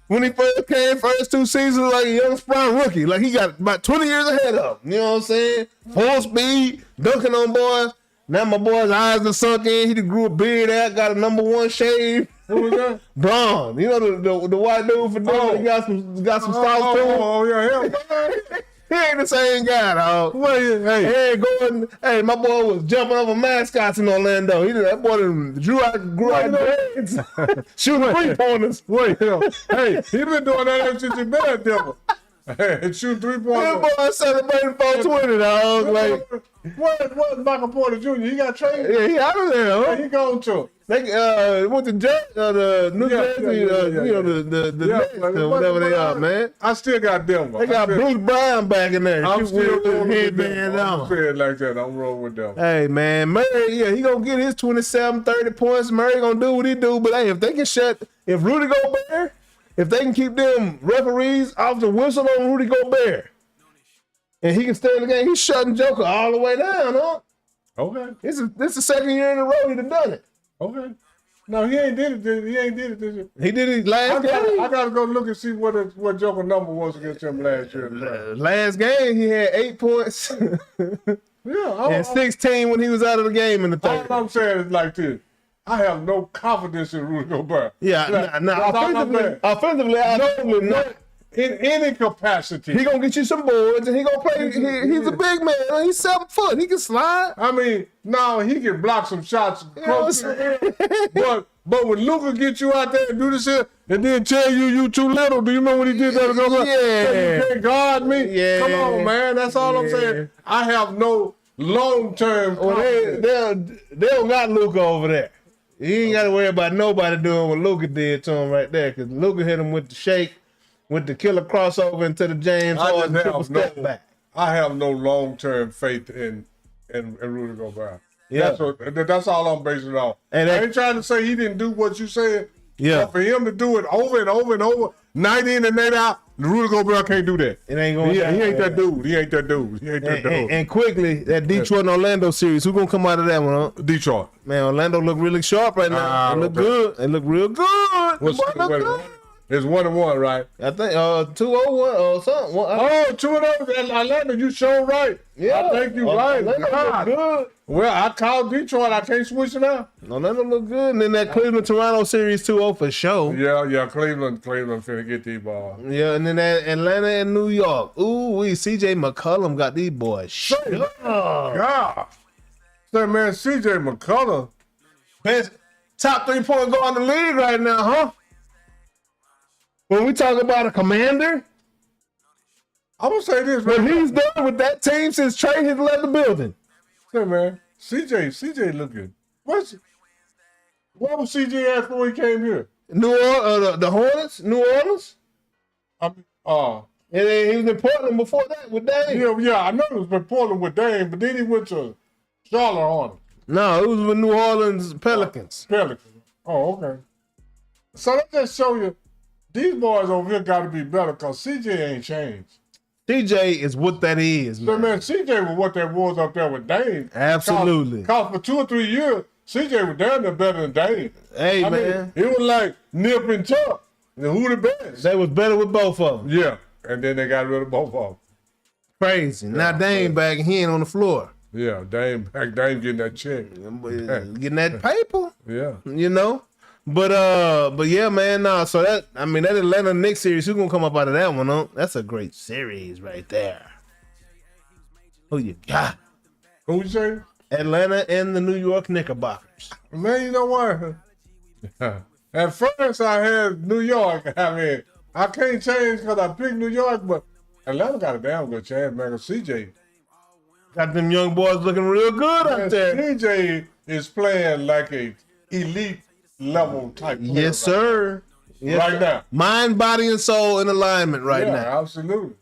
When he first came, first 2 seasons, like a young, spry rookie. Like he got about 20 years ahead of him. You know what I'm saying? Full speed, dunking on boys. Now my boy's eyes done sunk in. He done grew a beard out, got a #1 shave. Who was that? Braun. You know the white dude for Denver that got some sauce to him? Oh, yeah. He ain't the same guy, dog. Hey, my boy was jumping over mascots in Orlando. That boy grew out dreads, shooting 3-pointers. Hey, he been doing that ever since he been at Denver. Hey, shooting 3-pointers. That boy celebrating 420, dog. Like, what Michael Porter Jr.? He got traded? Yeah, he out of there, huh? Yeah, he gone to. They went to the New Jersey, the Nets or whatever they are, man. I still got Denver. They got Bruce Brown back in there. I'm still going with them. I'm saying like that. I'm rolling with them. Hey, man, Murray, he gonna get his 27, 30 points. Murray gonna do what he do. But hey, if Rudy Gobert, if they can keep them referees off the whistle on Rudy Gobert, and he can stay in the game, he's shutting Joker all the way down, huh? Okay. This is the second year in a row he'd have done it. Okay. No, he ain't did it this year. He did it last game. I gotta go look and see what Joker number was against him last year. Last game, he had 8 points. And 16 when he was out of the game in the third. All I'm saying is like this. I have no confidence in Rudy Gobert. Yeah, offensively, not. In any capacity. He gonna get you some boards and he gonna play. He's a big man. He's 7 foot. He can slide. I mean, no, he can block some shots. But when Luka get you out there and do this here and then tell you too little, do you know what he did there? Yeah. You can't guard me? Yeah. Come on, man. That's all I'm saying. I have no long-term confidence. They don't got Luka over there. He ain't got to worry about nobody doing what Luka did to him right there, because Luka hit him with the shake, with the killer crossover into the James Harden triple step back. I have no long-term faith in Rudy Gobert. Yeah. That's all I'm basing it on. And I ain't trying to say he didn't do what you said. Yeah. But for him to do it over and over and over, night in and night out, Rudy Gobert can't do that. It ain't going. He ain't that dude. He ain't that dude. And quickly, that Detroit and Orlando series, who gonna come out of that one? Huh? Detroit. Man, Orlando look really sharp right now. They look good. They look real good. It's 1-1, right? I think 2-0 or something. 2-0. Atlanta, you sure right. Yeah, I think you right. Look good. Well, I called Detroit. I can't switch it now. Orlando look good. And then that Cleveland-Toronto series 2-0 for sure. Yeah. Cleveland finna get these balls. Yeah, and then that Atlanta and New York. Ooh, CJ McCollum got these boys. God. Say, man, CJ McCollum. Best top 3-point guard in the league right now, huh? When we talk about a commander, I'm gonna say this, what man. he's done with that team since Trey has left the building. Say, man, CJ looking. Where was CJ at before he came here? The Hornets, New Orleans. And then he was in Portland before that with Dame. Yeah, I know he was in Portland with Dame, but then he went to Charlotte Hornets. No, it was with New Orleans Pelicans. Oh, okay. So that just show you, these boys over here got to be better because CJ ain't changed. CJ is what that is, man. So, man, CJ was what that was up there with Dame. Absolutely. Because for 2 or 3 years, CJ was damn near better than Dame. Hey, I man. mean, it was like nip and tuck. Who the best? They was better with both of them. Yeah, and then they got rid of both of them. Crazy. Now Dame back and he ain't on the floor. Yeah, Dame getting that check. Getting that paper. Yeah. You know? But yeah, man, nah. So that Atlanta Knicks series, who's gonna come up out of that one, huh? That's a great series right there. Who you got? Who you say? Atlanta and the New York Knickerbockers. Man, you know what? At first I had New York. I mean, I can't change because I picked New York, but Atlanta got a damn good chance, man. CJ got them young boys looking real good up there. CJ is playing like a elite level type player. Yes, sir. Yes, right now. Mind, body, and soul in alignment right now. Absolutely.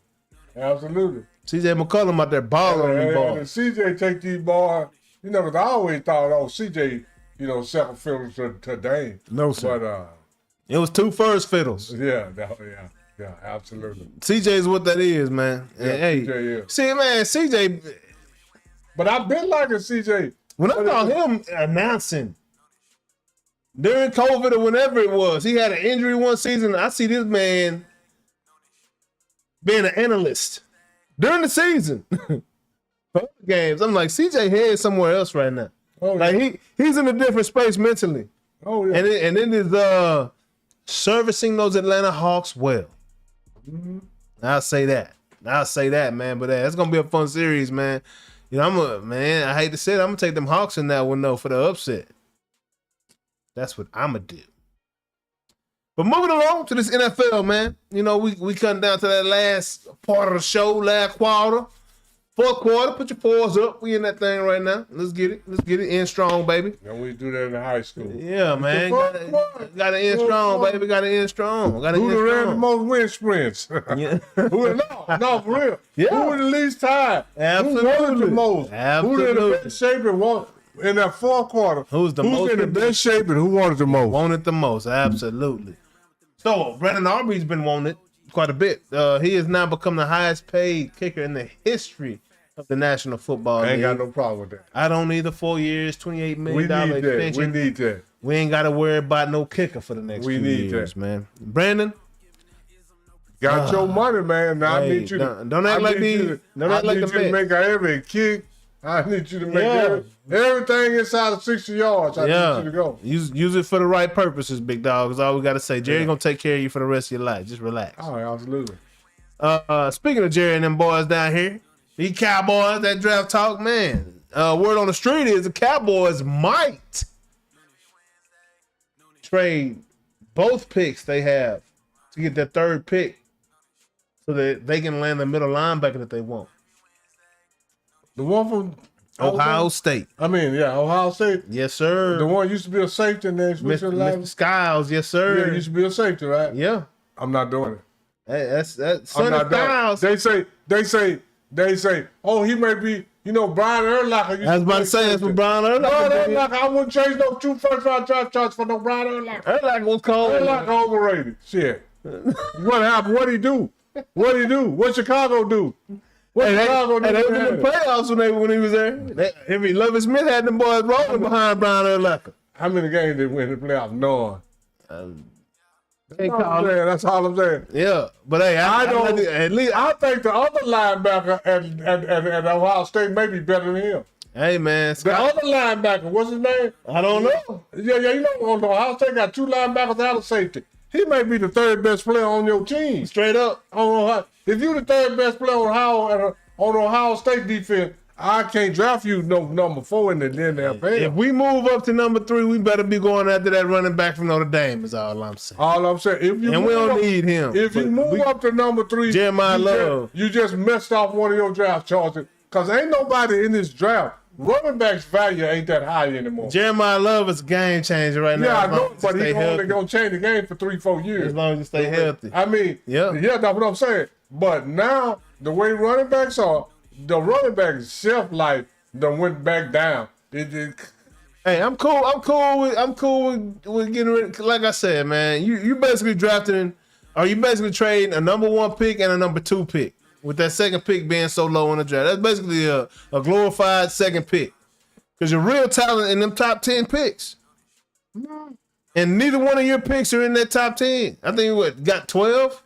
CJ McCollum out there balling the ball. And CJ take these boys, you know, because I always thought, CJ, second fiddle to Dame. No, sir. But it was 2 first fiddles. Yeah, absolutely. CJ is what that is, man. Yeah, hey, CJ is. See, man, CJ. But I've been liking CJ. When I saw him announcing during COVID or whenever it was, he had an injury one season. I see this man being an analyst during the season for games. I'm like, CJ head somewhere else right now. Oh, like he's in a different space mentally. Oh yeah. And it is servicing those Atlanta Hawks well. Mm-hmm. I'll say that, man. But it's gonna be a fun series, man. You know, I hate to say it, I'm gonna take them Hawks in that one though for the upset. That's what I'm gonna do. But moving along to this NFL, man. You know, we come down to that last part of the show, last quarter. Fourth quarter, put your fours up. We in that thing right now. Let's get it. In strong, baby. And we do that in high school. Yeah, man. Gotta end strong, baby. Gotta end strong. Who ran the most wind sprints? Yeah. No, for real. Yeah. Who was the least tired? Absolutely. Who won the most? Absolutely. Who in the best shape and won in that fourth quarter? Who's in the best shape and who wanted the most? Wanted the most, absolutely. So Brandon Aubrey's been wanted quite a bit. He has now become the highest paid kicker in the history of the National Football League. I ain't got no problem with that. I don't need the 4 years, $28 million extension. We need that. We ain't got to worry about no kicker for the next few years, man. Brandon, got your money, man. Now I need you to don't act like you to make every kick. I need you to make everything inside of 60 yards. I need you to go. Use it for the right purposes, big dog. Is all we got to say. Jerry gonna take care of you for the rest of your life. Just relax. Oh, absolutely. Speaking of Jerry and them boys down here, these Cowboys, that draft talk, man. Word on the street is the Cowboys might trade both picks they have to get their third pick so that they can land the middle linebacker that they want. The one from Ohio State. Ohio State. Yes, sir. The one used to be a safety and then switched to Mr. Skiles. Yes, sir. Yeah, used to be a safety, right? Yeah. I'm not doing it. Hey, that's I'm not Styles. They say, oh, he may be, Brian Urlacher. I was about to say that's what Brian Urlacher. I wouldn't change no 2 first-round draft charts for no Brian Urlacher. Urlacher was cold. Urlacher overrated. Shit. What happened? What'd he do? What Chicago do? They was in the playoffs when he was there. Lovie Smith had them boys rolling behind Brian Urlacher. How many games did he win in the playoffs? None. That's all I'm saying. Yeah, but hey, I think the other linebacker at Ohio State may be better than him. Hey man, the other linebacker, what's his name? I don't know. Yeah, Ohio State got 2 linebackers out of safety. He may be the third best player on your team. Straight up. If you're the third best player on Ohio State defense, I can't draft you no number 4 in the NFL. If we move up to number 3, we better be going after that running back from Notre Dame. Is all I'm saying. All I'm saying. We don't need him. If you move up to number 3, Jeremiah Love, you just messed off one of your draft charges because ain't nobody in this draft. Running back's value ain't that high anymore. Jeremiah Love is a game changer right now. Yeah, I know, but he's only gonna change the game for 3-4 years as long as you stay healthy. That's what I'm saying. But now the way running backs are. The running back's shelf life done went back down. Hey, I'm cool with getting rid. Like I said, man, you basically drafting, or you basically trading a number 1 pick and a number 2 pick, with that second pick being so low in the draft. That's basically a glorified second pick, because you're real talent in them top 10 picks, and neither one of your picks are in that top 10. I think got 12.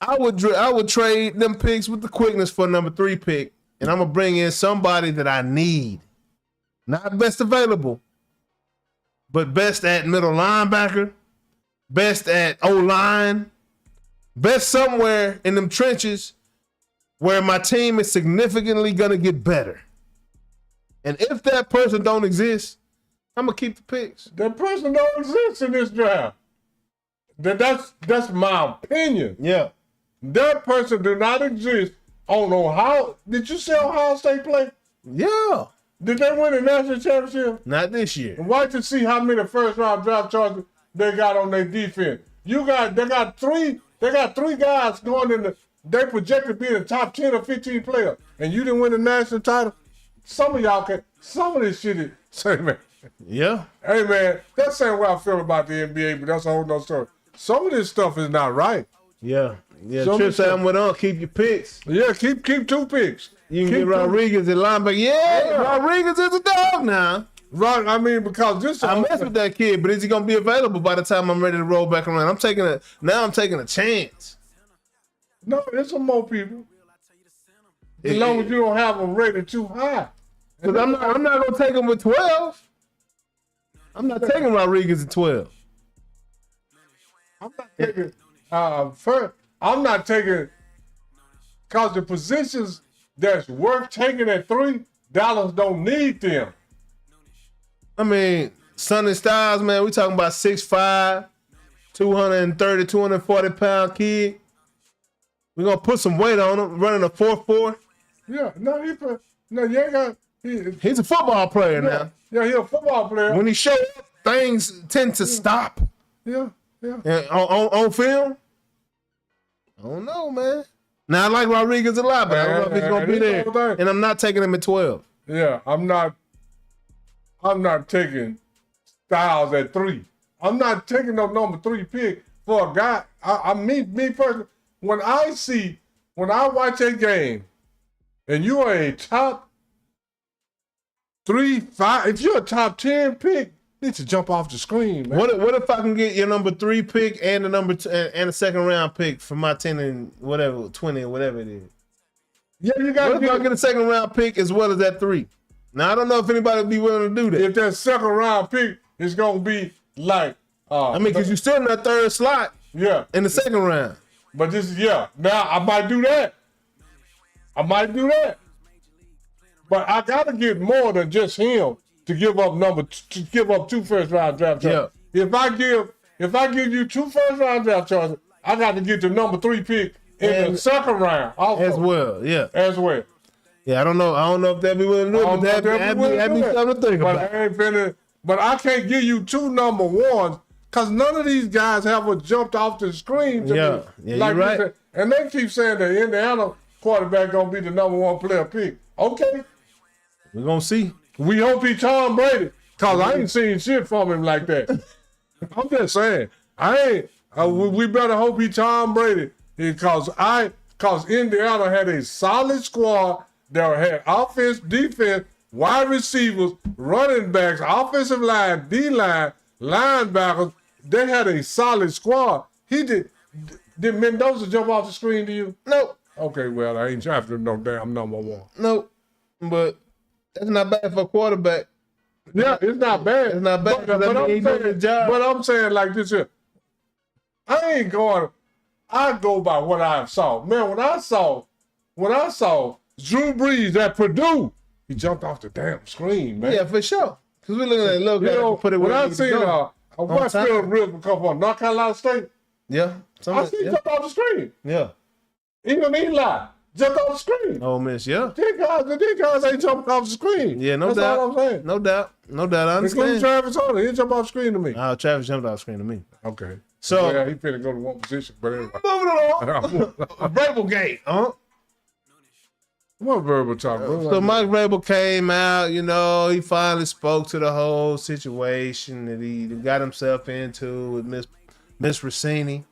I would trade them picks with the quickness for number 3 pick, and I'm gonna bring in somebody that I need, not best available, but best at middle linebacker, best at O-line, best somewhere in them trenches where my team is significantly gonna get better. And if that person don't exist, I'm gonna keep the picks. That person don't exist in this draft. That's my opinion. Yeah. That person do not exist on Ohio. Did you see Ohio State play? Yeah. Did they win the national championship? Not this year. And watch to see how many first-round draft charges they got on their defense. They got three guys going in they projected to be the top 10 or 15 player, and you didn't win the national title. Some of this shit is, say man. Yeah. Hey man, that's the same way I feel about the NBA, but that's a whole nother story. Some of this stuff is not right. Yeah. Trip Sam went on. Keep your picks. Yeah, keep 2 picks. You can get Rodriguez at linebacker. Yeah, Rodriguez is a dog now. Right, because this. I mess with that kid, but is he gonna be available by the time I'm ready to roll back around? I'm taking a chance. No, there's some more people. As long as you don't have them rated too high. Because I'm not gonna take them with 12. I'm not taking Rodriguez at 12. I'm not taking first. I'm not taking because the positions that's worth taking at 3, Dallas don't need them. I mean, Sonny Styles, man, we talking about 6'5", 230, 240-pound kid. We're gonna put some weight on him, running a 4.4. Yeah, no, you ain't got. He's a football player now. Yeah, he's a football player. When he shows up, things tend to stop. Yeah. And on film, I don't know, man. Now I like Rodriguez a lot, but I don't know if he's gonna be there. And I'm not taking him at 12. Yeah, I'm not taking Styles at 3. I'm not taking no number 3 pick for a guy. Me personally, when I watch a game, and you are a top 3, 5, if you're a top 10 pick, you need to jump off the screen, man. What if I can get your number 3 pick and the number and a second round pick for my 10 and whatever 20 or whatever it is? Yeah, you got. What if I get a second round pick as well as that 3? Now I don't know if anybody would be willing to do that. If that second round pick is gonna be like, I mean, because you're still in that 3rd slot. Yeah. In the second round. But this is Now I might do that. But I gotta get more than just him to give up 2 first round draft choices. Yeah. If I give you 2 first round draft choices, I got to get the number 3 pick in the second round also. As well. Yeah. As well. Yeah, I don't know if they'll be willing to do it, but that'd be something to think about. But I can't give you 2 number 1s because none of these guys ever jumped off the screen to me. Yeah, like you're right. And they keep saying the Indiana quarterback gonna be the number 1 player pick. Okay. We're gonna see. We hope he Tom Brady, cause I ain't seen shit from him like that. I'm just saying, we better hope he Tom Brady, cause Indiana had a solid squad that had offense, defense, wide receivers, running backs, offensive line, D-line, linebackers. They had a solid squad. Did Mendoza jump off the screen to you? Nope. Okay, well, I ain't drafting no damn number 1. Nope. But that's not bad for a quarterback. Yeah, it's not bad. It's not bad. But I'm saying like this here. I go by what I saw. Man, when I saw Drew Brees at Purdue, he jumped off the damn screen, man. Yeah, for sure. Because we're looking at a little guy put it when I seen Westfield Rivers come from North Carolina State. Yeah. I see jumped off the screen. Yeah. Even Eli jumped off the screen. Oh, miss, yeah. These guys ain't jumping off the screen. Yeah, no That's doubt. all I'm saying. No doubt. I understand. Including Travis Hunter, he didn't jump off the screen to me. Travis jumped off the screen to me. Okay. So yeah, he finna go to one position, but anyway. Moving along. Vrabel gate, huh? What verbal talk, bro? So Mike Vrabel came out, he finally spoke to the whole situation that he got himself into with Miss Rossini.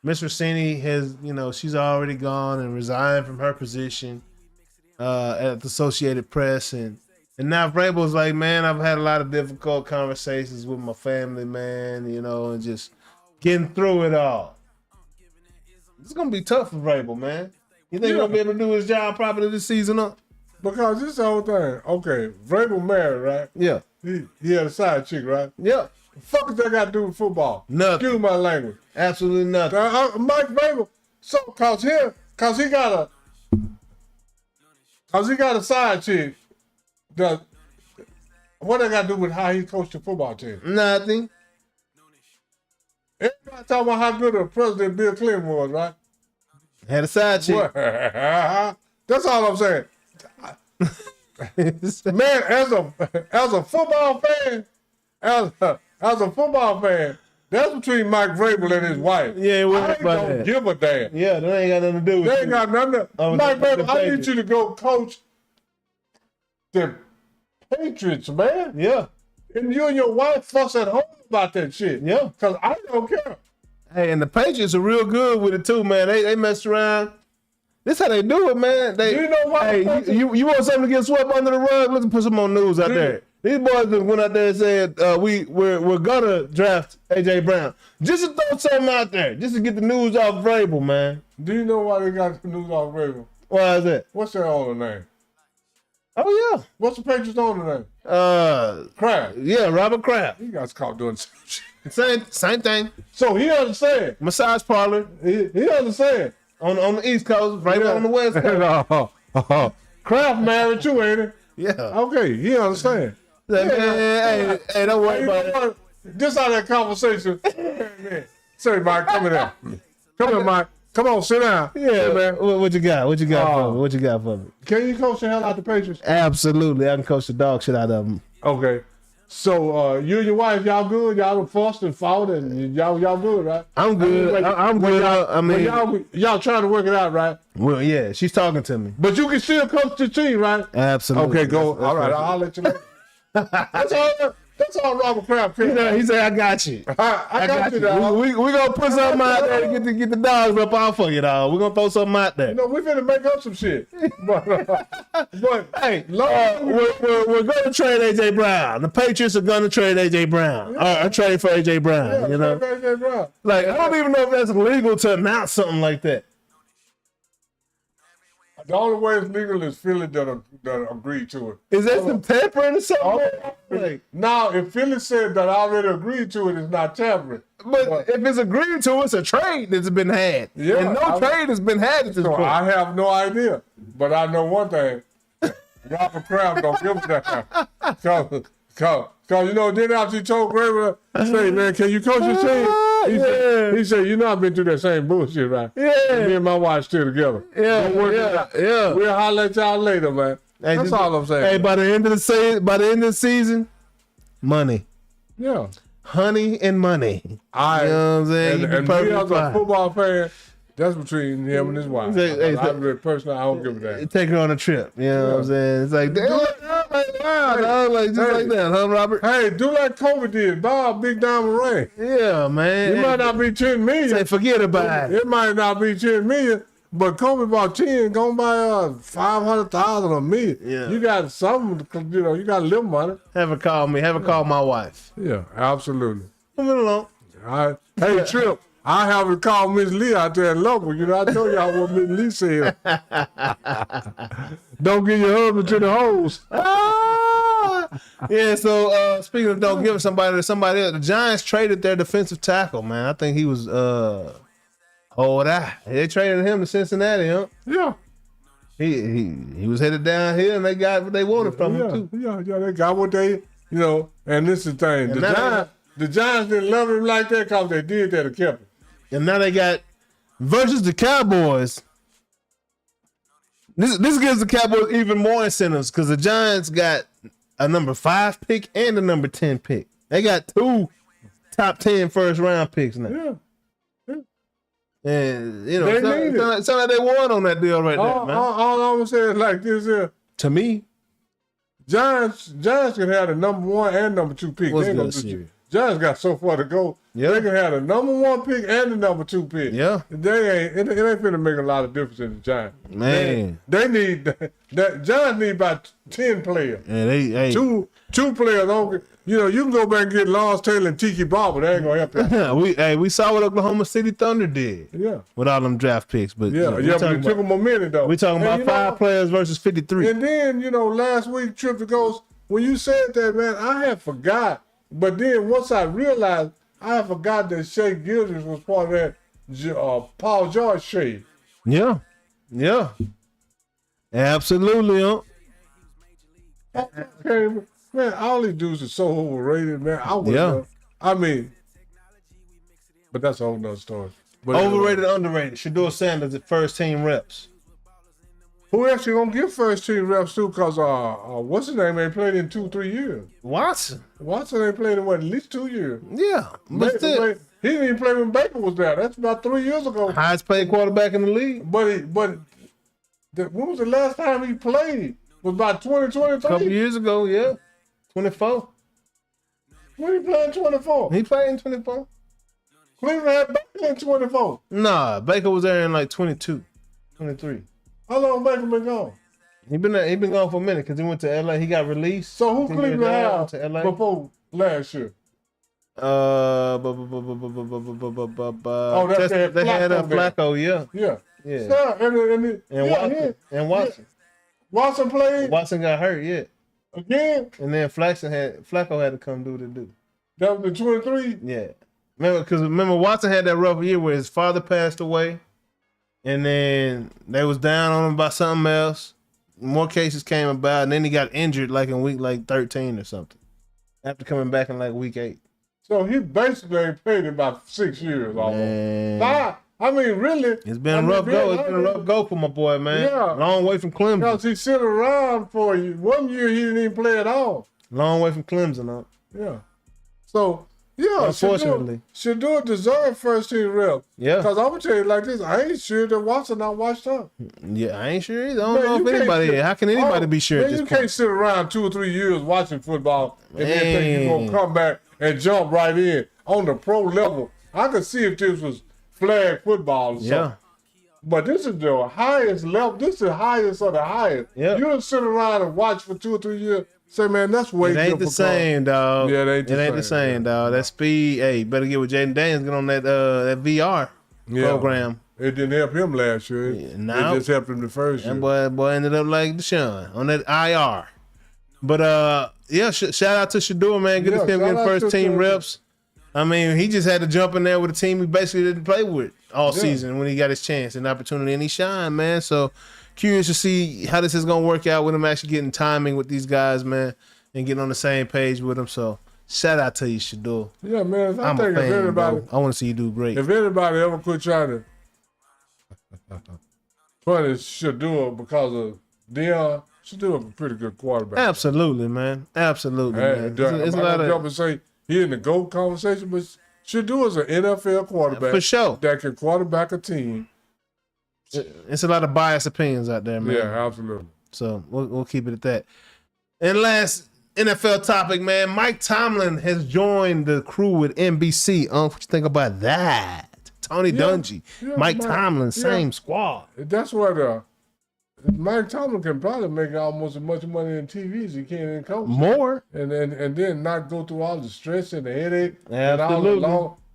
Miss Rossini has, she's already gone and resigned from her position at the Associated Press. And now Vrabel's like, man, I've had a lot of difficult conversations with my family, man, and just getting through it all. It's going to be tough for Vrabel, man. You think he's going to be able to do his job properly this season, huh? Because this whole thing, okay, Vrabel married, right? Yeah. He had a side chick, right? Yeah. The fuck does that got to do with football? Nothing. Excuse my language. Absolutely nothing. Mike Vrabel, cause he got a side chick. What that got to do with how he coached the football team? Nothing. Everybody talking about how good a president Bill Clinton was, right? Had a side chick. That's all I'm saying. Man, as a football fan, that's between Mike Vrabel and his wife. Yeah, I don't give a damn. Yeah, that ain't got nothing to do with They ain't got nothing. Mike Vrabel, I need you to go coach the Patriots, man. Yeah. And you and your wife fuss at home about that shit. Yeah. Because I don't care. Hey, and the Patriots are real good with it too, man. They mess around. This how they do it, man. You know why? Hey, you want something to get swept under the rug? Let's put some more news out there. These boys went out there and said we're gonna draft AJ Brown. Just to throw something out there, just to get the news off Vrabel, man. Do you know why they got the news off Vrabel? Why is that? What's their owner name? Oh yeah. What's the Patriots owner name? Kraft. Yeah, Robert Kraft. You guys caught doing some shit. Same thing. So he understand. Massage parlor He understand. on the East Coast, right on the West Coast. Kraft married too, ain't it? Yeah. Okay, he understand. Hey, don't worry about it. Just out of that conversation. Man. Say, Mike, come in there. Come here, Mike. Come on, sit down. Yeah, man. What you got? What you got for me? What you got for me? Can you coach the hell out the Patriots? Absolutely, I can coach the dog shit out of them. Okay. So you and your wife, y'all good? Y'all fussed and fought and y'all good, right? I'm good. I'm good. I mean, y'all trying to work it out, right? Well, yeah, she's talking to me. But you can still coach the team, right? Absolutely. Okay, go. All right, I'll let you know. That's all Robert Kraft can. He said, "I got you. I got you, dog. We gonna put something out there to get the dogs up off of you, dog. We're gonna throw something out there. You know, we finna make up some shit. But hey, we're gonna trade AJ Brown. The Patriots are gonna trade AJ Brown. Yeah. Or trade for AJ Brown. Yeah, you know, AJ Brown. like I don't even know if that's legal to announce something like that. The only way it's legal is Philly that agreed to it. Is that some tampering or something? Like, now, if Philly said that I already agreed to it, it's not tampering. but if it's agreed to, it's a trade that's been had. Yeah, and no trade has been had at this point. I have no idea. But I know one thing. Robert Kraft don't give a damn. Cause you know, then after he told Graver, say, man, can you coach your team? He said, you know, I've been through that same bullshit, right? Yeah. Me and my wife still together. Yeah. We'll holler at y'all later, man. Hey, that's all I'm saying. Hey, by the end of the season, money. Yeah. Honey and money. You know what I'm saying? And me as a football fan, that's between him and his wife. Personally, I don't give a damn. Take her on a trip. You know what I'm saying? It's like, just like that, huh, Robert? Hey, do like Kobe did. Buy a big diamond ring. Yeah, man. It might not be 10 million. Say, forget about it. It might not be 10 million, but Kobe bought 10, gonna buy 500,000 or $1 million. Yeah. You got something, you know, you got a little money. Have her call me. Have her call my wife. Yeah, absolutely. Moving along. All right. Hey, Trip. I haven't called Miss Lee out there in local. You know, I told y'all what Miss Lee said. Don't give your husband to the hoes. Yeah, so speaking of don't give somebody to somebody else, the Giants traded their defensive tackle, man. I think he was they traded him to Cincinnati, huh? Yeah. He was headed downhill and they got what they wanted from him too. Yeah, they got what they, you know, and this is the thing. The Giants didn't love him like that because they did that to keep him. And now they got versus the Cowboys. This gives the Cowboys even more incentives because the Giants got a number 5 pick and a number 10 pick. They got 2 top 10 first round picks now. Yeah. And you know, it's not like they won on that deal right there, man. All I'm gonna say is like this here. To me, Giants can have the number 1 and number 2 pick. Giants got so far to go. Yeah. They can have the number 1 pick and the number 2 pick. Yeah. It ain't finna make a lot of difference in the Giants. Man. They need that Giants need about 10 players. Yeah, they two players don't, you know, you can go back and get Lawrence Taylor and Tiki Barber. They ain't gonna help you. we saw what Oklahoma City Thunder did. Yeah. With all them draft picks. But but it took them a minute though. We talking about 5 players versus 53. And then, you know, last week, Trip to Ghost, when you said that, man, I had forgot. But then once I realized, I forgot that Shea Gilders was part of that Paul George shade. Yeah. Absolutely, huh? Okay, man, all these dudes are so overrated, man. I mean, but that's a whole nother story. But overrated, underrated. Shedeur Sanders at first team reps. Who actually gonna give first team reps too? Cause what's his name ain't played in 2-3 years. Watson ain't played in at least 2 years. Yeah, but still, he didn't even play when Baker was there. That's about 3 years ago. Highest paid quarterback in the league. But when was the last time he played? Was about 2023. A couple years ago, yeah, 24. When he played in 24? He played in 24. Cleveland had Baker in 24. Nah, Baker was there in like 22, 23. How long Baker been gone? He been gone for a minute because he went to LA. He got released. So who Cleveland had to LA before last year? They had Flacco, yeah. Yeah. So, and Watson. Watson played Watson got hurt, yeah. again. And then Flacco had to come do what it do. That was the 23. Yeah. Remember Watson had that rough year where his father passed away, and then they was down on him by something else. More cases came about, and then he got injured like in week 13 or something. After coming back in like week 8. So he basically ain't played in about 6 years almost. Man. I mean, really. It's been a rough go. It's been a rough go for my boy, man. Yeah. Long way from Clemson. Because he sit around for you. 1 year he didn't even play at all. Long way from Clemson, huh? Yeah. So, yeah. Unfortunately. Shador deserved first team rep. Yeah. Because I'm going to tell you like this. I ain't sure that Watson not washed up. Yeah, I ain't sure either. I don't know if anybody is. How can anybody be sure at this point? You can't sit around 2 or 3 years watching football and then think you're going to come back and jump right in on the pro level. I could see if this was flag football or something. Yeah. But this is the highest level. This is the highest of the highest. Yeah. You don't sit around and watch for 2 or 3 years. Say, man, that's way It ain't difficult. the same, dog. Yeah, it ain't the same, dog. That speed, hey, better get with Jaden Daniels, get on that VR program. It didn't help him last year. It just helped him the first year. That boy ended up like Deshaun on that IR. But yeah, shout out to Shador, man. Good to see him getting first team reps. I mean, he just had to jump in there with a team he basically didn't play with all season when he got his chance and opportunity, and he shined, man. So curious to see how this is gonna work out with him actually getting timing with these guys, man, and getting on the same page with them. So shout out to you, Shador. Yeah, man. I'm think a fan, if anybody, bro. I want to see you do great. if anybody ever could try to punish Shador because of Deion, Shador a pretty good quarterback. Absolutely, man. Absolutely, man. It's a lot of say he in the GOAT conversation, but Shador's an NFL quarterback for sure that can quarterback a team. It's a lot of biased opinions out there, man. Yeah, absolutely. So we'll keep it at that. And last NFL topic, man. Mike Tomlin has joined the crew with NBC. What you think about that? Tony Dungy, Mike Tomlin, same squad. That's what Mike Tomlin can probably make almost as much money in TV as he can in coaching. More. And then not go through all the stress and the headache. Absolutely. And all the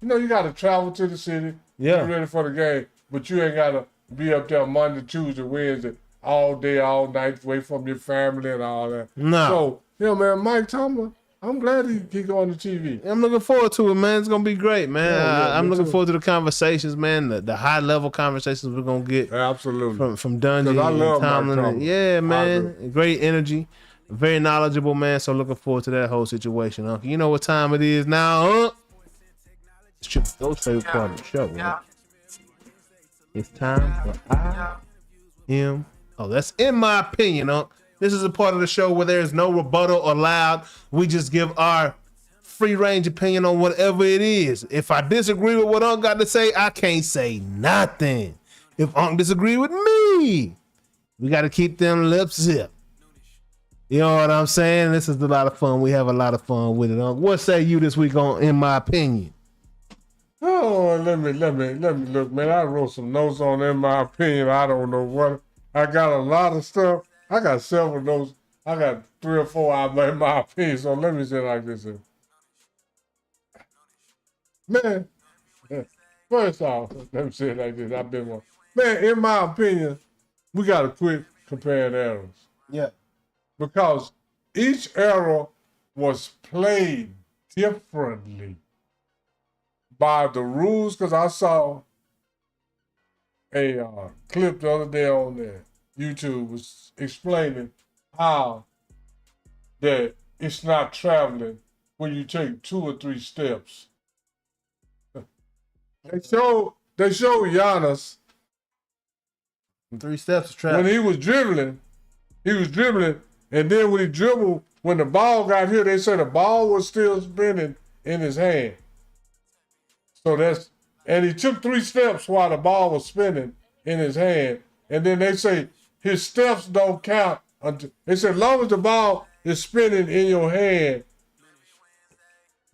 long, you got to travel to the city, get ready for the game, but you ain't got to be up there Monday, Tuesday, Wednesday, all day, all night, away from your family and all that. No. So, man, Mike Tomlin, I'm glad he going to TV. I'm looking forward to it, man. It's going to be great, man. I'm looking too. forward to the conversations, man, the high-level conversations we're going to get Absolutely. from Dungy and Tomlin. Yeah, man. Great energy. Very knowledgeable, man. So looking forward to that whole situation. Huh? You know what time it is now, huh? It's your favorite part of the show, man. It's time for that's in my opinion, huh? This is a part of the show where there is no rebuttal allowed. We just give our free range opinion on whatever it is. If I disagree with what Unc got to say, I can't say nothing. If Unc disagree with me, we got to keep them lips zipped. You know what I'm saying? This is a lot of fun. We have a lot of fun with it, Unc. What say you this week on In My Opinion? Oh, let me look, man. I wrote some notes on In My Opinion. I don't know what. I got a lot of stuff. I got several notes. I got 3 or 4 out in my opinion. So let me say it like this. Man, first off, let me say it like this. I've been one. Man, in my opinion, we got to quit comparing eras. Yeah. Because each era was played differently by the rules. Because I saw a clip the other day on there. YouTube was explaining how that it's not traveling when you take 2 or 3 steps. They showed Giannis 3 steps of travel. when he was dribbling, and then when he dribbled, when the ball got here, they said the ball was still spinning in his hand. So and he took 3 steps while the ball was spinning in his hand, and then they say his steps don't count until they said, as long as the ball is spinning in your hand,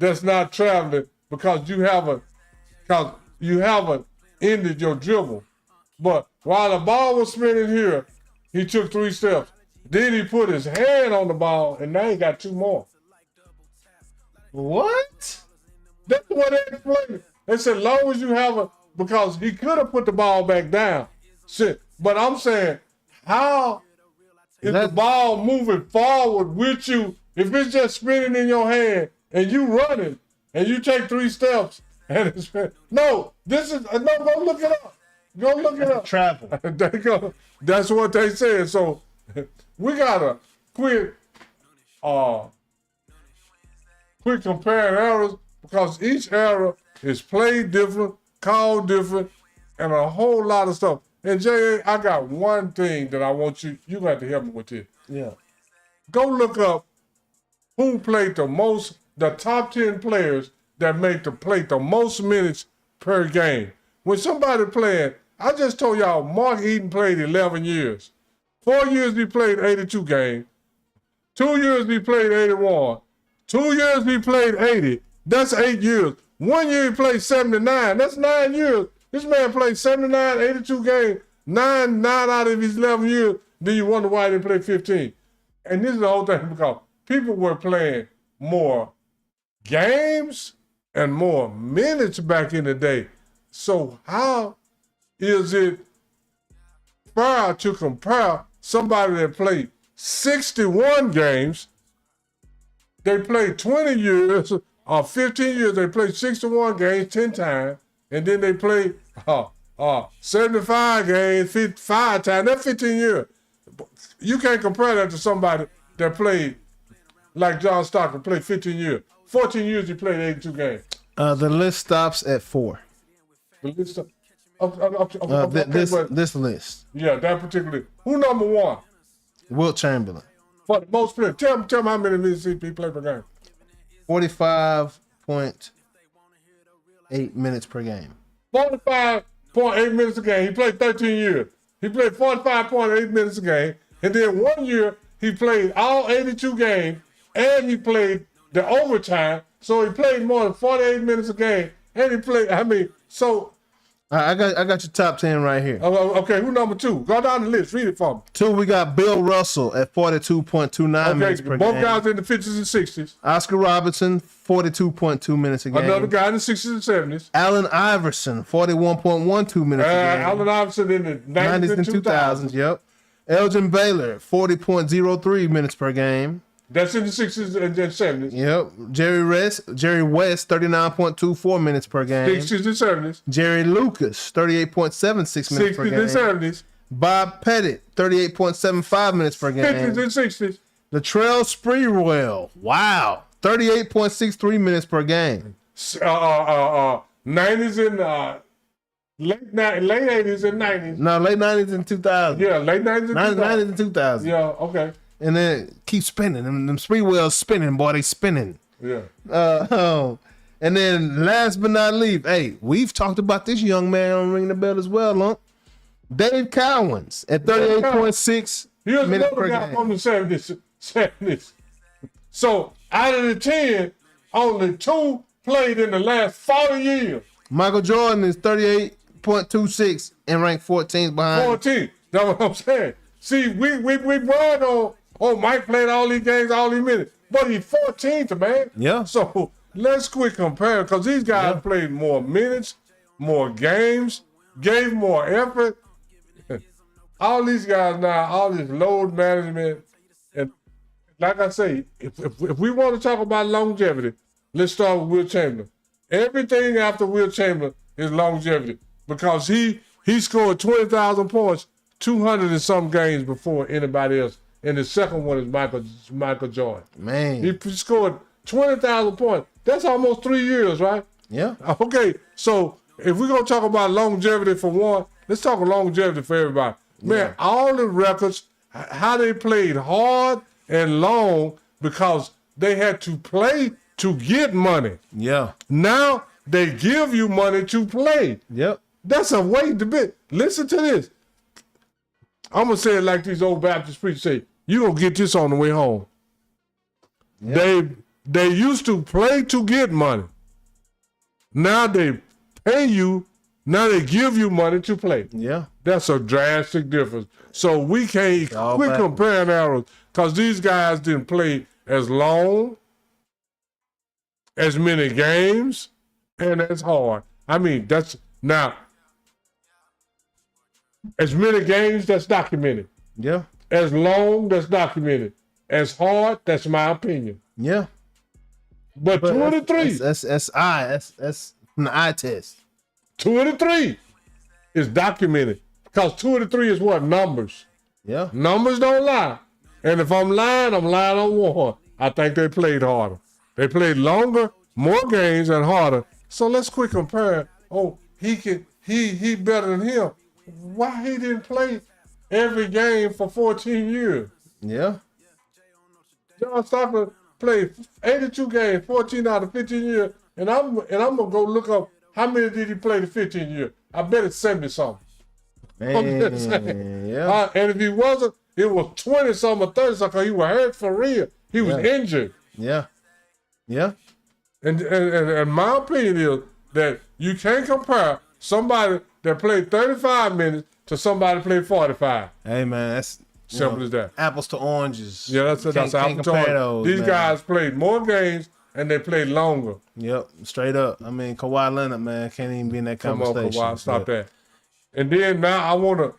that's not traveling because you haven't ended your dribble. But while the ball was spinning here, he took 3 steps. Then he put his hand on the ball, and now he got 2 more. What? That's what they explained. They said, as long as you haven't, because he could have put the ball back down. Shit. But I'm saying, how If the ball moving forward with you, if it's just spinning in your hand and you running and you take 3 steps and it's no, this is no. Go look it up. Go look it up. Travel. That's what they said. So we gotta quit comparing errors because each error is played different, called different, and a whole lot of stuff. And Jay, I got one thing that I want you got to help me with this. Yeah. Go look up who played the top 10 players that played the most minutes per game. When somebody playing, I just told y'all Mark Eaton played 11 years. 4 years he played 82 games. 2 years he played 81. 2 years he played 80. That's 8 years. 1 year he played 79. That's 9 years. This man played 79, 82 games, 9 out of his 11 years. Then you wonder why they played 15. And this is the whole thing because people were playing more games and more minutes back in the day. So how is it fair to compare somebody that played 61 games, they played 20 years or 15 years, they played 61 games 10 times, and then they played 75 games 5 times. That's 15 years. You can't compare that to somebody that played like John Stockton, played 15 years. 14 years he played 82 games. The list stops at 4. The list This list. Yeah, that particular. Who number 1? Wilt Chamberlain. For the most players. Tell me how many minutes he played per game. 45.8 minutes per game. 45.8 minutes a game. He played 13 years. He played 45.8 minutes a game. And then 1 year, he played all 82 games, and he played the overtime. So he played more than 48 minutes a game. And he played, I got your top 10 right here. Okay, who number 2? Go down the list. Read it for me. 2, we got Bill Russell at 42.29 minutes per both game. guys in the 50s and 60s. Oscar Robertson, 42.2 minutes a game. Another guy in the 60s and 70s. Allen Iverson, 41.12 minutes a game. Allen Iverson in the 90s and 2000s. Yep. Elgin Baylor, 40.03 minutes per game. That's in the 60s and 70s. Yep. Jerry West, 39.24 minutes per game. 60s and 70s. Jerry Lucas, 38.76 minutes per game. 60s and 70s. Bob Pettit, 38.75 minutes per game. 50s and 60s. Latrell Sprewell, wow, 38.63 minutes per game. 90s and late 80s and 90s. No, late 90s and 2000s. Yeah, late 90s and 90s and 2000s. Yeah, okay. And then keep spinning. Them Sprewells spinning, boy, they spinning. Yeah. And then last but not least, hey, we've talked about this young man on Ring the Bell as well, huh? Dave Cowens at 38.6 Here's minutes another per guy game. from the 70s. So out of the 10, only 2 played in the last 40 years. Michael Jordan is 38.26 and ranked 14th behind. 14. That's what I'm saying. See, we brag on Mike played all these games, all these minutes. But he's 14th, man. Yeah. So let's quit comparing because these guys played more minutes, more games, gave more effort. All these guys now, all this load management. And like I say, if we want to talk about longevity, let's start with Wilt Chamberlain. Everything after Wilt Chamberlain is longevity because he scored 20,000 points 200 and some games before anybody else. And the second one is Michael Jordan. Man. He scored 20,000 points. That's almost 3 years, right? Yeah. Okay, so if we're going to talk about longevity for one, let's talk longevity for everybody. Man, all the records, how they played hard and long because they had to play to get money. Yeah. Now they give you money to play. Yep. That's a way to be. Listen to this. I'm going to say it like these old Baptist preachers say, you're going to get this on the way home. Yep. They used to play to get money. Now they pay you. Now they give you money to play. Yeah. That's a drastic difference. So we can't quit comparing arrows because these guys didn't play as long, as many games, and as hard. I mean, that's now as many games that's documented. Yeah. As long, that's documented. As hard, that's my opinion. Yeah. But 2 of the 3. That's from the eye test. 2 of the 3 is documented. Because 2 of the 3 is what? Numbers. Yeah. Numbers don't lie. And if I'm lying on one. I think they played harder. They played longer, more games, and harder. So let's quick compare. Oh, he better than him. Why he didn't play every game for 14 years? Yeah. John Stockton played 82 games, 14 out of 15 years, and I'm gonna go look up how many did he play the 15 years. I bet it's 70-something. Man, yeah. And if he wasn't, it was 20-something or 30-something because he was hurt for real. He was injured. Yeah. Yeah. And my opinion is that you can't compare somebody that played 35 minutes to somebody that played 45. Hey, man, that's simple as that. Apples to oranges. Yeah, that's apples to oranges. These guys played more games and they played longer. Yep, straight up. I mean, Kawhi Leonard, man, can't even be in that conversation. Come on, Kawhi, stop that. And then now I wanna.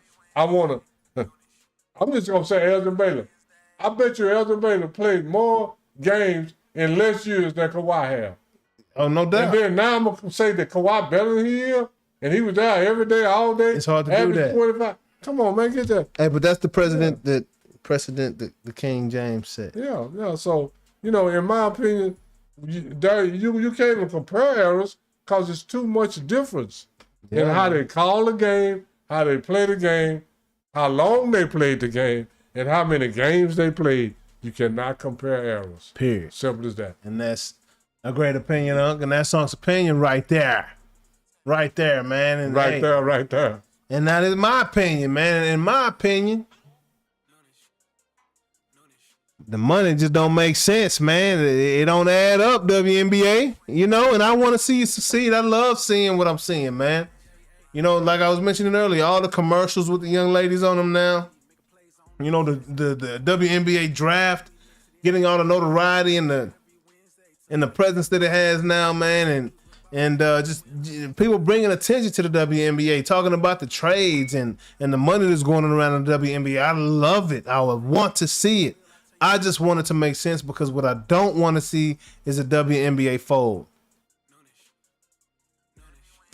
I'm just gonna say Elgin Baylor. I bet you Elgin Baylor played more games in less years than Kawhi have. Oh, no doubt. And then now I'm gonna say that Kawhi better than he is, and he was there every day, all day. It's hard to do that. 25. Come on, man, get that. Hey, but that's the precedent that the King James set. Yeah. So in my opinion, you can't even compare errors because it's too much difference in how they call the game, how they play the game, how long they played the game, and how many games they played. You cannot compare errors. Period. Simple as that. And that's a great opinion, Unc. And that's Unc's opinion right there. Right there, man. And right there. And that is my opinion, man. And in my opinion, the money just don't make sense, man. It don't add up, WNBA. And I want to see you succeed. I love seeing what I'm seeing, man. Like I was mentioning earlier, all the commercials with the young ladies on them now. The WNBA draft, getting all the notoriety and the presence that it has now, man, and just people bringing attention to the WNBA, talking about the trades and the money that's going on around the WNBA. I love it. I would want to see it. I just want it to make sense because what I don't want to see is a WNBA fold.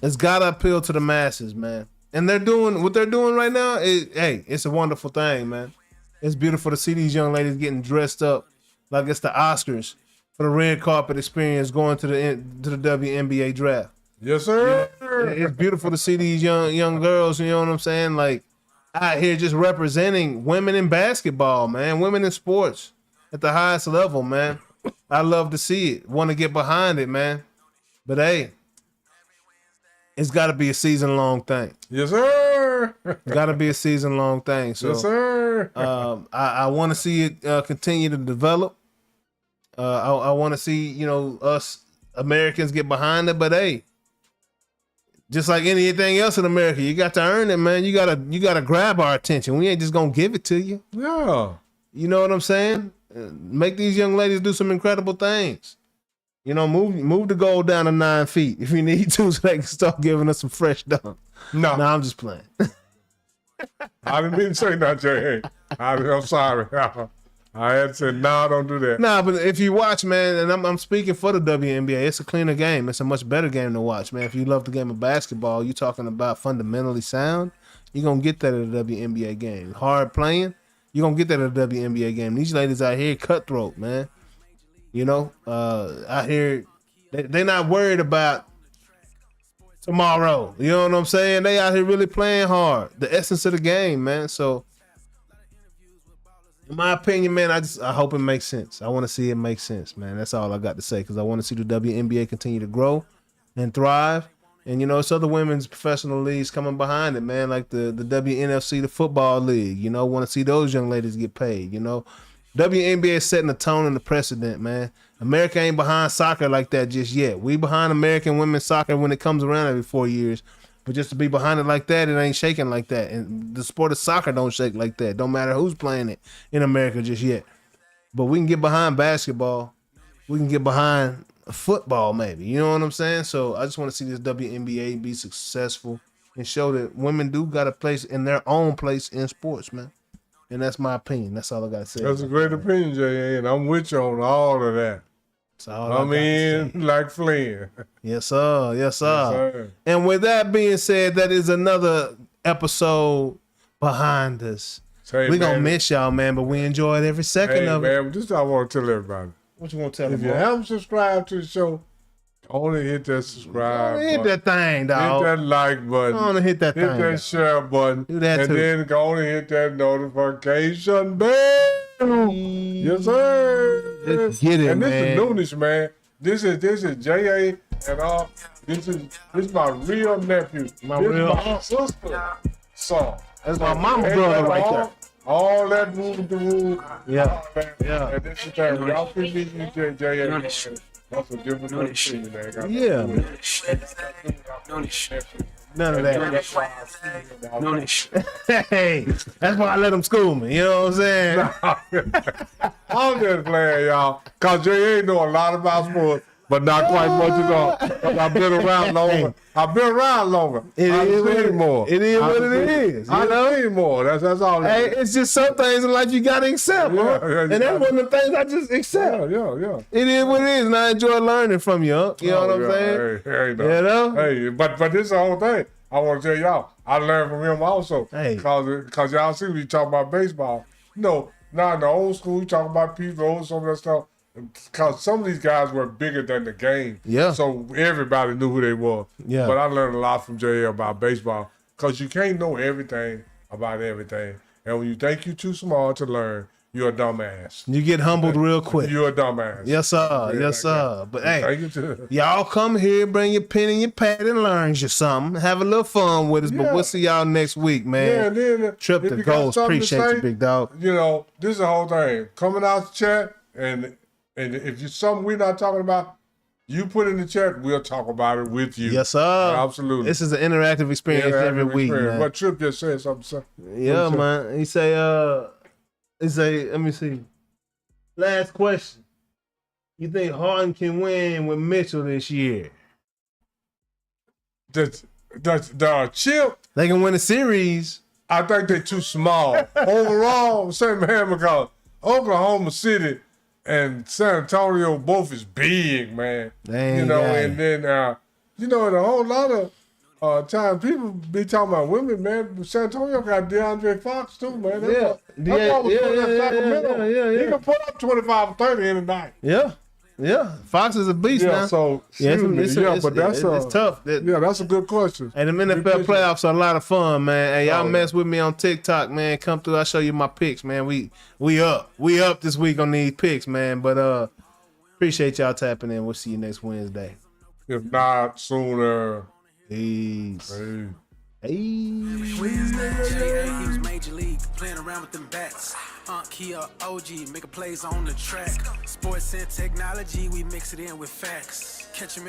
It's got to appeal to the masses, man. And what they're doing right now. It's a wonderful thing, man. It's beautiful to see these young ladies getting dressed up like it's the Oscars for the red carpet experience going to the WNBA draft. Yes, sir. It's beautiful to see these young girls, you know what I'm saying? Like out here just representing women in basketball, man, women in sports at the highest level, man. I love to see it. Want to get behind it, man. But hey, it's got to be a season-long thing. Yes, sir. Got to be a season-long thing. So, yes, sir. I want to see it continue to develop. I want to see, us Americans get behind it. But hey, just like anything else in America, you got to earn it, man. You gotta grab our attention. We ain't just gonna give it to you. Yeah. You know what I'm saying? Make these young ladies do some incredible things. Move the goal down to 9 feet if you need to, so they can start giving us some fresh dunks. No, I'm just playing. I didn't mean to say that, Jay. I'm sorry. I had to say, no, don't do that. Nah, but if you watch, man, and I'm speaking for the WNBA, it's a cleaner game. It's a much better game to watch, man. If you love the game of basketball, you're talking about fundamentally sound, you're going to get that at a WNBA game. Hard playing, you're going to get that at a WNBA game. These ladies out here cutthroat, man. Out here, they're not worried about tomorrow. You know what I'm saying? They out here really playing hard. The essence of the game, man. So, in my opinion, man, I hope it makes sense. I want to see it make sense, man. That's all I got to say because I want to see the WNBA continue to grow and thrive. And, it's other women's professional leagues coming behind it, man, like the WNFC, the football league. Want to see those young ladies get paid, WNBA is setting the tone and the precedent, man. America ain't behind soccer like that just yet. We behind American women's soccer when it comes around every 4 years. But just to be behind it like that, it ain't shaking like that. And the sport of soccer don't shake like that. Don't matter who's playing it in America just yet. But we can get behind basketball. We can get behind football maybe. You know what I'm saying? So I just want to see this WNBA be successful and show that women do got a place in their own place in sports, man. And that's my opinion. That's all I got to say. That's a great opinion, J.A., and I'm with you on all of that. That's all I'm in like Flynn. Yes, sir. Yes, sir. Yes, sir. And with that being said, that is another episode behind us. Hey, We're going to man, miss y'all, man, but we enjoyed every second of it. man, this is what I want to tell everybody. What you want to tell If them? you haven't subscribed to the show, only hit that subscribe Hit button. that thing, dog. Hit that like button. I want to hit that Hit thing. that dog. share button. Do that and too. then go on and hit that notification bell. Yes, sir. Let's get it, and this man. is Noonish, man. This is J.A. and all. This is my real nephew. My this real- is my sister son. That's my mama Ain't brother that right all? there. All that rule to rule. Yeah. all that. Yeah. And this is that. Y'all can meet you, J.A. That's a different thing, man. Yeah. Noonish. None of that. Noonish. Hey, that's why I let them school me. You know what I'm saying? I'm just playing, y'all. Because J.A. know a lot about sports, but not quite much at all. 'Cause I've been around longer. I've been around longer. It I've is what seen it- more. it is I've what it seen- is, you I've know? seen more. That's all. Hey, it's just some things in life you gotta accept, Yeah, huh? yeah, And that's one of the things I just accept. yeah. It is what it is, and I enjoy learning from you, huh? You know what I'm saying? Hey, You know? Hey, but this is the whole thing. I want to tell y'all, I learned from him also. Hey. Because y'all see we talk about baseball. No, now in the old school, we talk about people, some of that stuff. Because some of these guys were bigger than the game. Yeah. So everybody knew who they were. Yeah. But I learned a lot from J.A. about baseball. Because you can't know everything about everything. And when you think you're too small to learn, you're a dumbass. You get humbled real quick. You're a dumbass. Yes, sir. Yeah, Yes, sir. But hey, Thank you too. y'all come here, bring your pen and your pad and learn you something. Have a little fun with us, but Yeah. we'll see y'all next week, Yeah, man. and then Trip if to you got goals. something to Appreciate you, say, big dog. You know, this is the whole thing. Coming out the chat, and if it's something we're not talking about, you put in the chat, we'll talk about it with you. Yes, sir. Absolutely. This is an interactive experience every week, man. But Trip just said something. Yeah, man. He say, let me see. Last question. You think Harden can win with Mitchell this year? The Chip, They can win a series. I think they're too small. Overall, same man, because Oklahoma City and San Antonio both is big, man. They You ain't know, got it. and then in a whole lot of times people be talking about women, man. San Antonio got DeAndre Fox too, man. That's why we put in Sacramento. yeah. He can put up 25 or 30 in a night. Yeah. Fox is a beast Yeah, now. so Yeah, excuse me. it's, But that's it's tough. yeah, that's a good question. And the NFL playoffs are a lot of fun, man. Hey, y'all Oh, yeah. mess with me on TikTok, man. Come through, I'll show you my picks, man. We up this week on these picks, man. But appreciate y'all tapping in. We'll see you next Wednesday. If not sooner. Peace. Hey. J.A. he was major league, playing around with them bats. Kia OG, making plays on the track. Sports and technology, we mix it in with facts. Catch him